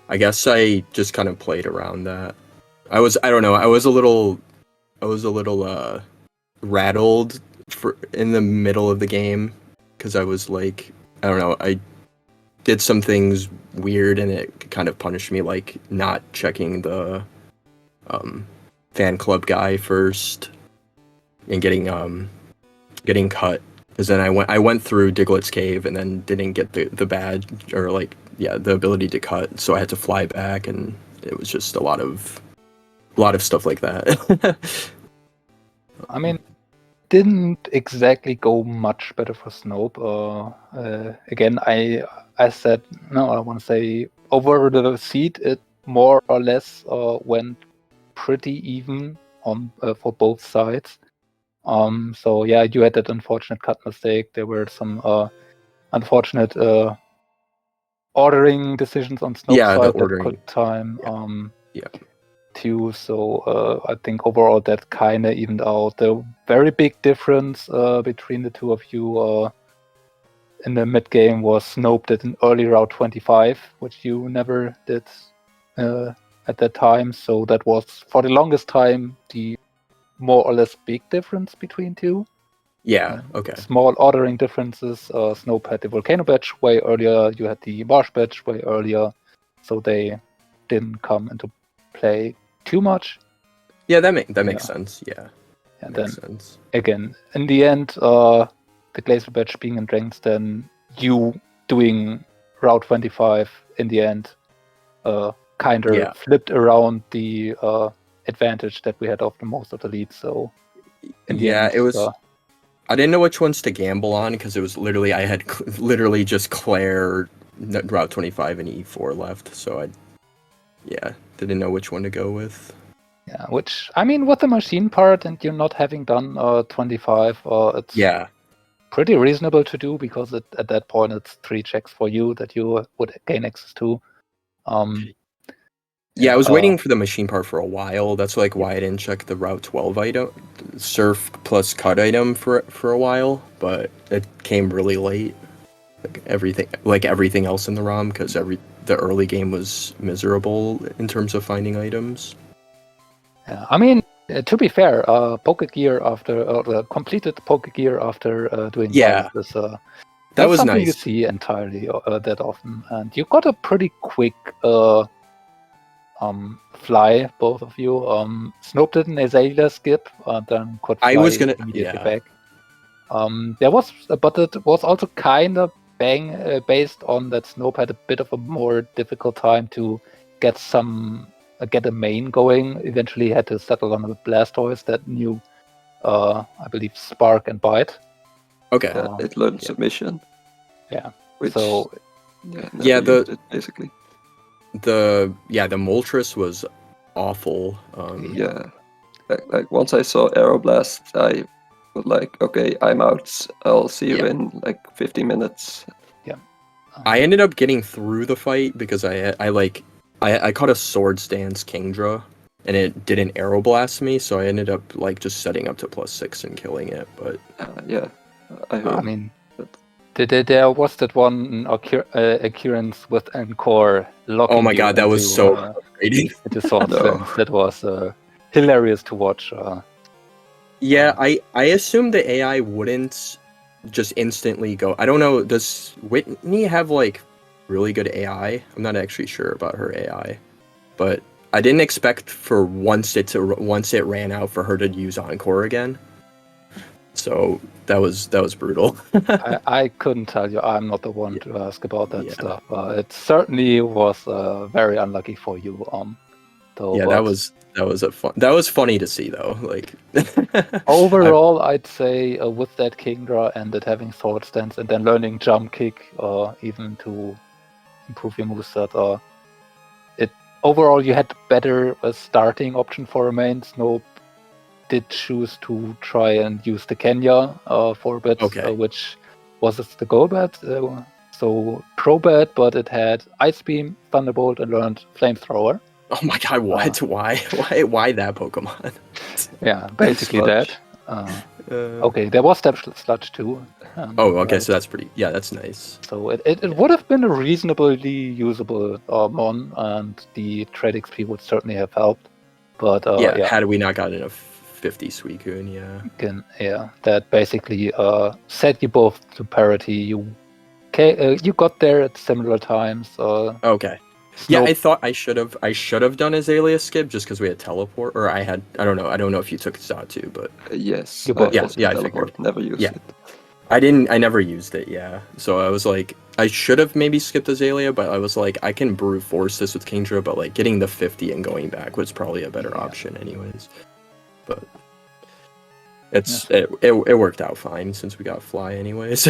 I guess I just kind of played around that. I don't know. I was a little rattled in the middle of the game because I was like, I don't know. I did some things weird and it kind of punished me, like not checking the fan club guy first and getting cut, because then I went through Diglett's cave and then didn't get the badge, or like, yeah, the ability to cut, so I had to fly back, and it was just a lot of stuff like that. I mean, didn't exactly go much better for Snoep. Again, I said, no, I want to say over the seed, it more or less went pretty even on for both sides. So yeah, you had that unfortunate cut mistake. There were some unfortunate ordering decisions on Snope's Yeah, the side that ordering. could time. Yeah. Too. So I think overall that kind of evened out. The very big difference between the two of you in the mid game was Snope did an early route 25, which you never did at that time. So that was for the longest time the more or less big difference between two. Yeah. Okay. Small ordering differences. Snope had the Volcano badge way earlier. You had the Marsh badge way earlier. So they didn't come into play too much. Yeah, that makes sense. Yeah. And makes then sense. again, in the end, the Glacier badge being in Drangston, you doing Route 25 in the end, kind of flipped around the advantage that we had of the most of the leads. So in the end, it was. I didn't know which ones to gamble on because it was literally I had literally just Claire, Route 25 and E4 left, so I didn't know which one to go with. Yeah, which, I mean, with the machine part and you not having done 25, it's pretty reasonable to do, because at that point it's 3 checks for you that you would gain access to. I was waiting for the machine part for a while. That's like why I didn't check the Route 12 item, surf plus cut item for a while, but it came really late. Like everything else in the ROM, because the early game was miserable in terms of finding items. Yeah, I mean, to be fair, Pokegear after completed Pokegear after doing bonuses, that was something nice. you see entirely that often, and you got a pretty quick fly, both of you. Snope did an Azalea skip, then could fly immediately back. There was, but it was also kind of based on that Snope had a bit of a more difficult time to get a main going. Eventually had to settle on a Blastoise that knew, I believe, Spark and Bite. Okay. It learned submission. Yeah. Which, so basically. The Moltres was awful. Like once I saw Aeroblast, I was like, okay, I'm out. I'll see you in like 15 minutes. Yeah. I ended up getting through the fight because I caught a Swords Dance Kingdra and it didn't Aeroblast me, so I ended up like just setting up to +6 and killing it. But I mean, there was that one occurrence with Encore locking. Oh my god, that was so frustrating. Into Swords Dance. That was hilarious to watch. I assumed the AI wouldn't just instantly go. I don't know. Does Whitney have like really good AI? I'm not actually sure about her AI, but I didn't expect for once it ran out for her to use Encore again. So that was brutal. I couldn't tell you. I'm not the one to ask about that stuff. It certainly was very unlucky for you. That was funny to see though. Like overall, I'd say with that Kingdra and it having Sword Stance and then learning Jump Kick, even to improve your moveset, overall, you had better starting option for a main. Snoep did choose to try and use the Kenya for a bit, Okay. which was the goal bet. So pro bet, but it had Ice Beam, Thunderbolt, and learned Flamethrower. Oh my god, what? Why why that Pokemon? Yeah, basically Sludge. that. Okay, there was Step Sludge too. Oh, okay, right. so that's pretty. Yeah, that's nice. So it would have been a reasonably usable mon, and the trade XP would certainly have helped. But yeah, had we not gotten a 50 Suicune, yeah. that basically set you both to parity. You got there at similar times. Okay. Yeah, I thought I should have done Azalea skip just because we had teleport, or I don't know if you took Zatu, but Yes, You I both- also I teleport. figured. Never used Yeah. it. I never used it, yeah. So I was like, I should have maybe skipped Azalea, but I was like, I can brute force this with Kingdra, but like getting the 50 and going back was probably a better option anyways. But it worked out fine since we got Fly anyways.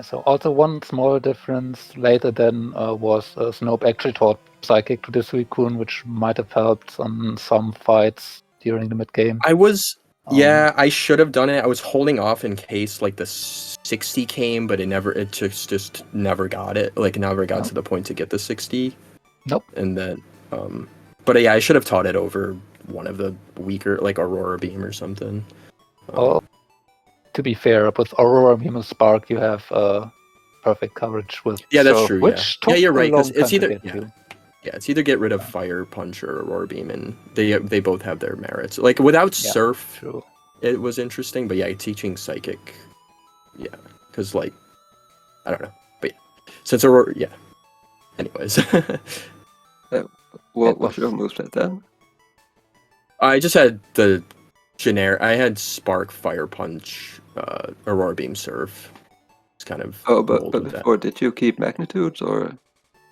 So also one small difference later then was Snope actually taught Psychic to the Suicune, which might have helped on some fights during the mid game. I should have done it. I was holding off in case like the 60 came, but it just never got it. Like never got to the point to get the 60. Nope. And then but yeah, I should have taught it over one of the weaker like Aurora Beam or something. To be fair, with Aurora Beam and Spark, you have perfect coverage with that's Surf, true. which took you're right. a long It's time either to get to. it's either get rid of Fire Punch or Aurora Beam, and they both have their merits. Like without Surf, True. it was interesting, but yeah, teaching Psychic, because like I don't know, but since Aurora, anyways. What's your moveset then? I just had the generic. I had Spark, Fire Punch, Aurora Beam, Surf. It's kind of But before, did you keep magnitudes or?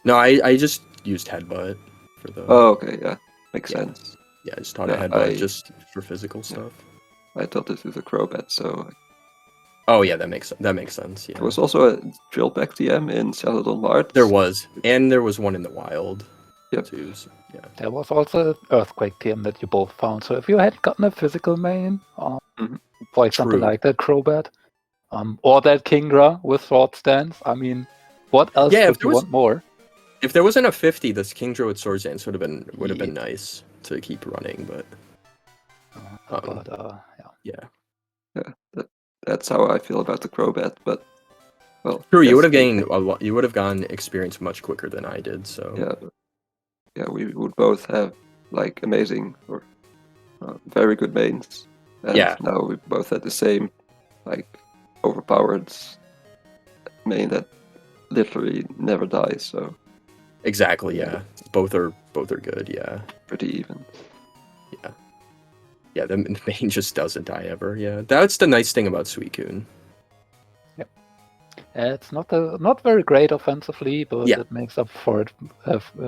No, I just used Headbutt for the. Oh, okay, yeah, makes sense. Yeah, I just taught Headbutt just for physical stuff. I thought this was a Crobat, so. Oh yeah, that makes sense. Yeah. There was also a Drillback TM in Celadon Mart. There was one in the wild. Yep. Too, so, yeah. There was also an Earthquake TM that you both found. So if you had gotten a physical main, for example, like that Crobat, or that Kingdra with Sword Stance, I mean, what else could you want more? If there wasn't a 50, this Kingdra with Sword Stance would have been nice to keep running, but. That's how I feel about the Crobat, but well. True, you would have gained a lot. You would have gotten experience much quicker than I did. So. Yeah, we would both have like amazing or very good mains. And now we both had the same like overpowered main that literally never dies. So. Exactly. Yeah. Both are good. Yeah. Pretty even. Yeah. Yeah. The main just doesn't die ever. Yeah. That's the nice thing about Suicune. It's not very great offensively, but it makes up for it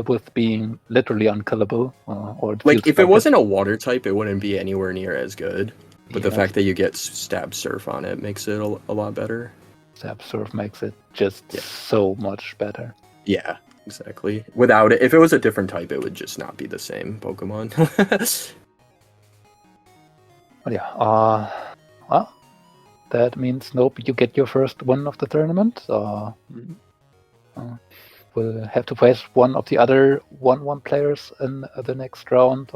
with being literally unkillable. Or like if it wasn't a water type, it wouldn't be anywhere near as good. But the fact that you get Stab Surf on it makes it a lot better. Stab Surf makes it just so much better. Yeah, exactly. Without it, if it was a different type, it would just not be the same Pokemon. Well, that means Snope, you get your first win of the tournament. We'll have to face one of the other 1-1 players in the next round.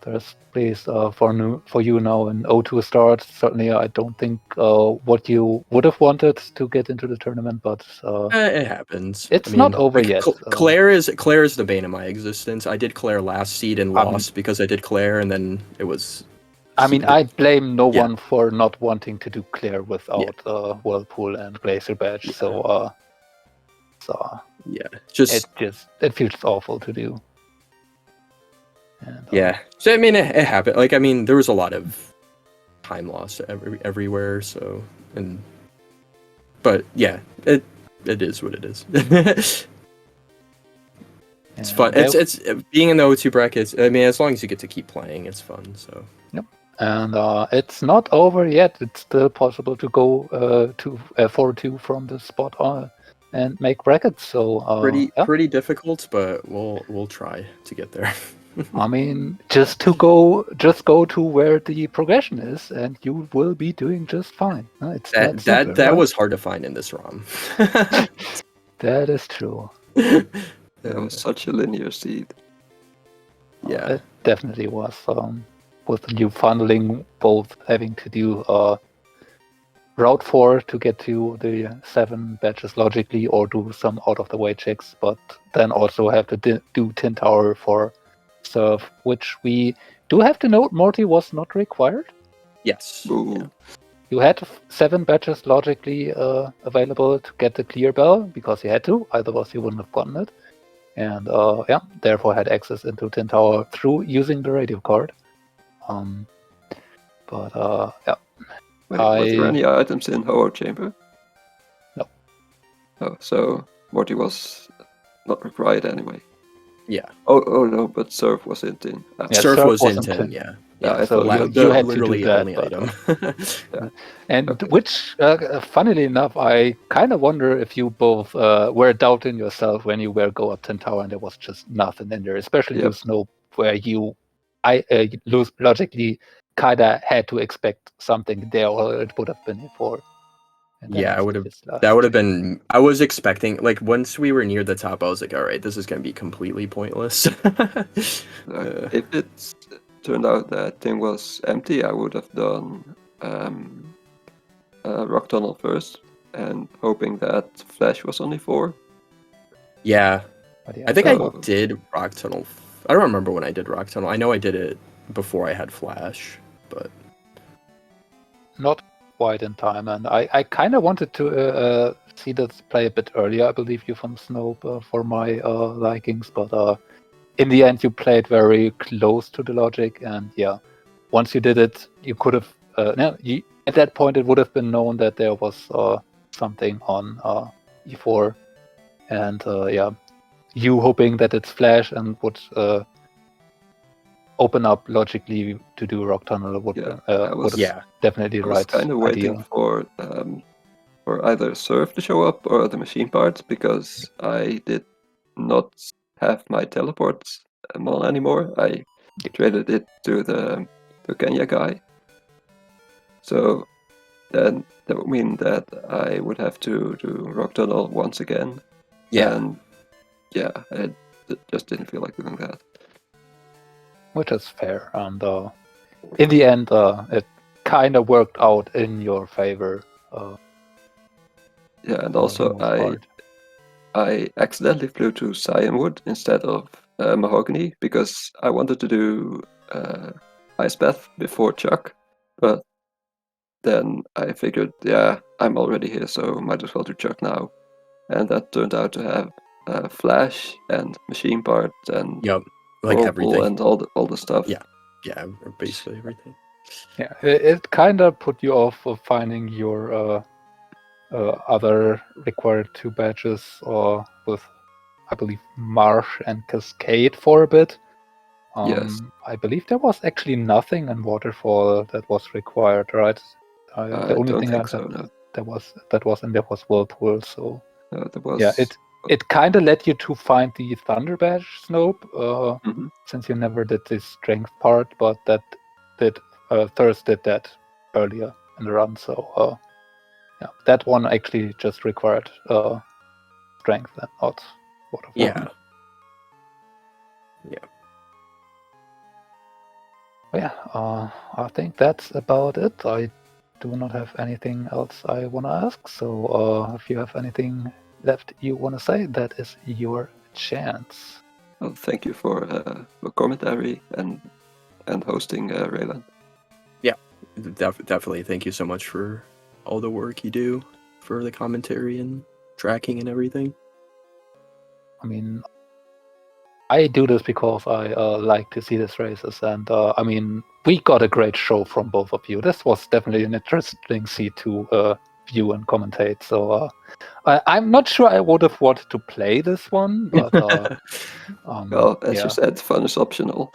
There's place for you now an 0-2 start. Certainly, I don't think what you would have wanted to get into the tournament, but it happens. It's not over yet. Claire is the bane of my existence. I did Claire last seed and lost because I did Claire, and then it was. I mean, I blame no one for not wanting to do Claire without Whirlpool and Glacier Badge. So it feels awful to do. And, so I mean, it happened. Like, I mean, there was a lot of time loss everywhere. So, but yeah, it is what it is. It's fun. It's being in the O2 brackets. I mean, as long as you get to keep playing, it's fun. So. Yep. And it's not over yet. It's still possible to go to 4-2 from the spot and make brackets. So yeah. Pretty difficult, but we'll try to get there. I mean, just go to where the progression is, and you will be doing just fine. It's that simple, that right? was hard to find in this ROM. That is true. That was such a linear seed. Yeah. It definitely was. With you funneling, both having to do route 4 to get to the 7 batches logically, or do some out of the way checks, but then also have to do Tin Tower for serve, which we do have to note Morty was not required. Yes. Ooh. Yeah. You had 7 batches logically available to get the clear bell because you had to, otherwise you wouldn't have gotten it. And yeah, therefore had access into Tin Tower through using the radio card. But yeah. Wait, were there any items in Howard Chamber? No. Oh, so Morty was not required anyway. Yeah. Oh no, but Surf was in Tin. Yeah, Surf was in wasn't 10, tin. Yeah, I so thought you had literally to do that. only item. And Okay. which, funnily enough, I kind of wonder if you both were doubting yourself when you were go up Tin Tower and there was just nothing in there, especially you Snoep, where you, logically kind of had to expect something there, or it would have been before. And then Yeah, I it's would have. just last That would have thing. been. I was expecting, like, once we were near the top, I was like, all right, this is gonna be completely pointless. If it turned out that thing was empty, I would have done Rock Tunnel first, and hoping that Flash was only 4. Yeah, But yeah, I think so- I did Rock Tunnel. I don't remember when I did Rock Tunnel. I know I did it before I had Flash, but not quite in time, and I kind of wanted to see this play a bit earlier. I believe you from Snoep for my likings, but in the end you played very close to the logic, and yeah, once you did it, you could have at that point it would have been known that there was something on E4, and yeah, you hoping that it's Flash and would open up logically to do Rock Tunnel would yeah, definitely I was right kind of idea. waiting for either Surf to show up or the machine parts, because I did not have my teleports on anymore. I traded it to the Kenya guy. So then that would mean that I would have to do Rock Tunnel once again. yeah, And yeah, I just didn't feel like doing that. Which is fair, and in the end, it kind of worked out in your favor. Yeah, and for also the most part. I accidentally flew to Cyanwood instead of Mahogany, because I wanted to do Ice Bath before Chuck, but then I figured, yeah, I'm already here, so might as well do Chuck now. And that turned out to have Flash and machine parts and yep, like Whirlpool everything. and all the stuff. Yeah, basically everything. Yeah, it kind of put you off of finding your other required 2 badges, or with, I believe, Marsh and Cascade for a bit. Yes. I believe there was actually nothing in Waterfall that was required, right? The only don't thing think so, no. that was in there was Whirlpool. So There was... yeah, it kind of led you to find the Thunder Badge, Snope, Mhm. since you never did the strength part, but that Thirst did that earlier in the run. So yeah, that one actually just required strength and not Waterfall. Yeah. Yeah, I think that's about it. I do not have anything else I want to ask. So if you have anything left you want to say, that is your chance. Well, thank you for commentary and hosting, Raylan. Yeah, definitely. Thank you so much for all the work you do for the commentary and tracking and everything. I mean, I do this because I like to see these races, and I mean, we got a great show from both of you. This was definitely an interesting seat to view and commentate. So I'm not sure I would have wanted to play this one, but Well, as you said, fun is optional.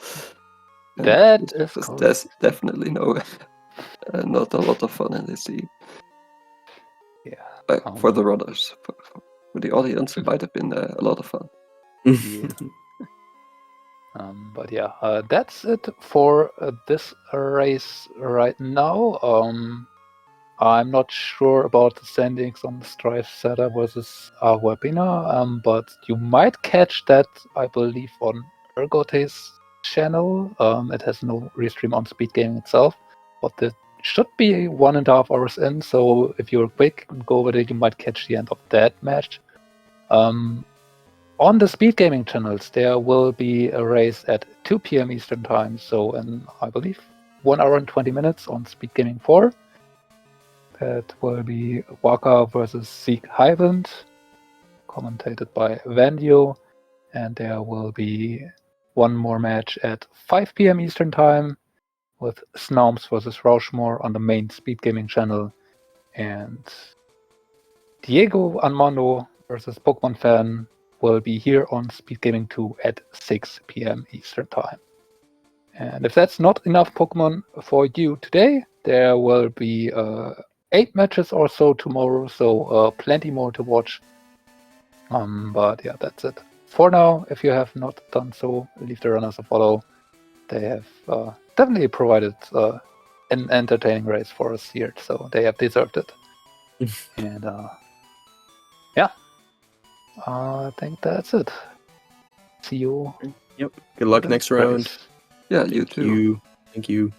And that is there's definitely not a lot of fun in this scene. Yeah. For the runners. with the audience, it might have been a lot of fun. Yeah. But yeah, that's it for this race right now. I'm not sure about the standings on the Strife Setter versus Webina, but you might catch that, I believe, on Ergote's channel. It has no restream on SpeedGaming itself, but it should be 1.5 hours in, so if you're quick and go over there, you might catch the end of that match. On the SpeedGaming channels, there will be a race at 2 p.m. Eastern Time, so in, I believe, 1 hour and 20 minutes on SpeedGaming 4. That will be Waka versus Zeke Highland, commentated by Vandio, and there will be one more match at 5 p.m. Eastern Time with Snoep versus Rauschmore on the main SpeedGaming channel, and Diego Armando versus Pokemon Fan will be here on SpeedGaming 2 at 6 p.m. Eastern Time. And if that's not enough Pokemon for you today, there will be 8 matches or so tomorrow, so plenty more to watch. But yeah, that's it. For now, if you have not done so, leave the runners a follow. They have definitely provided an entertaining race for us here, so they have deserved it. And yeah, I think that's it. See you. Yep. Good luck next round. Race. Yeah, you too. Thank you.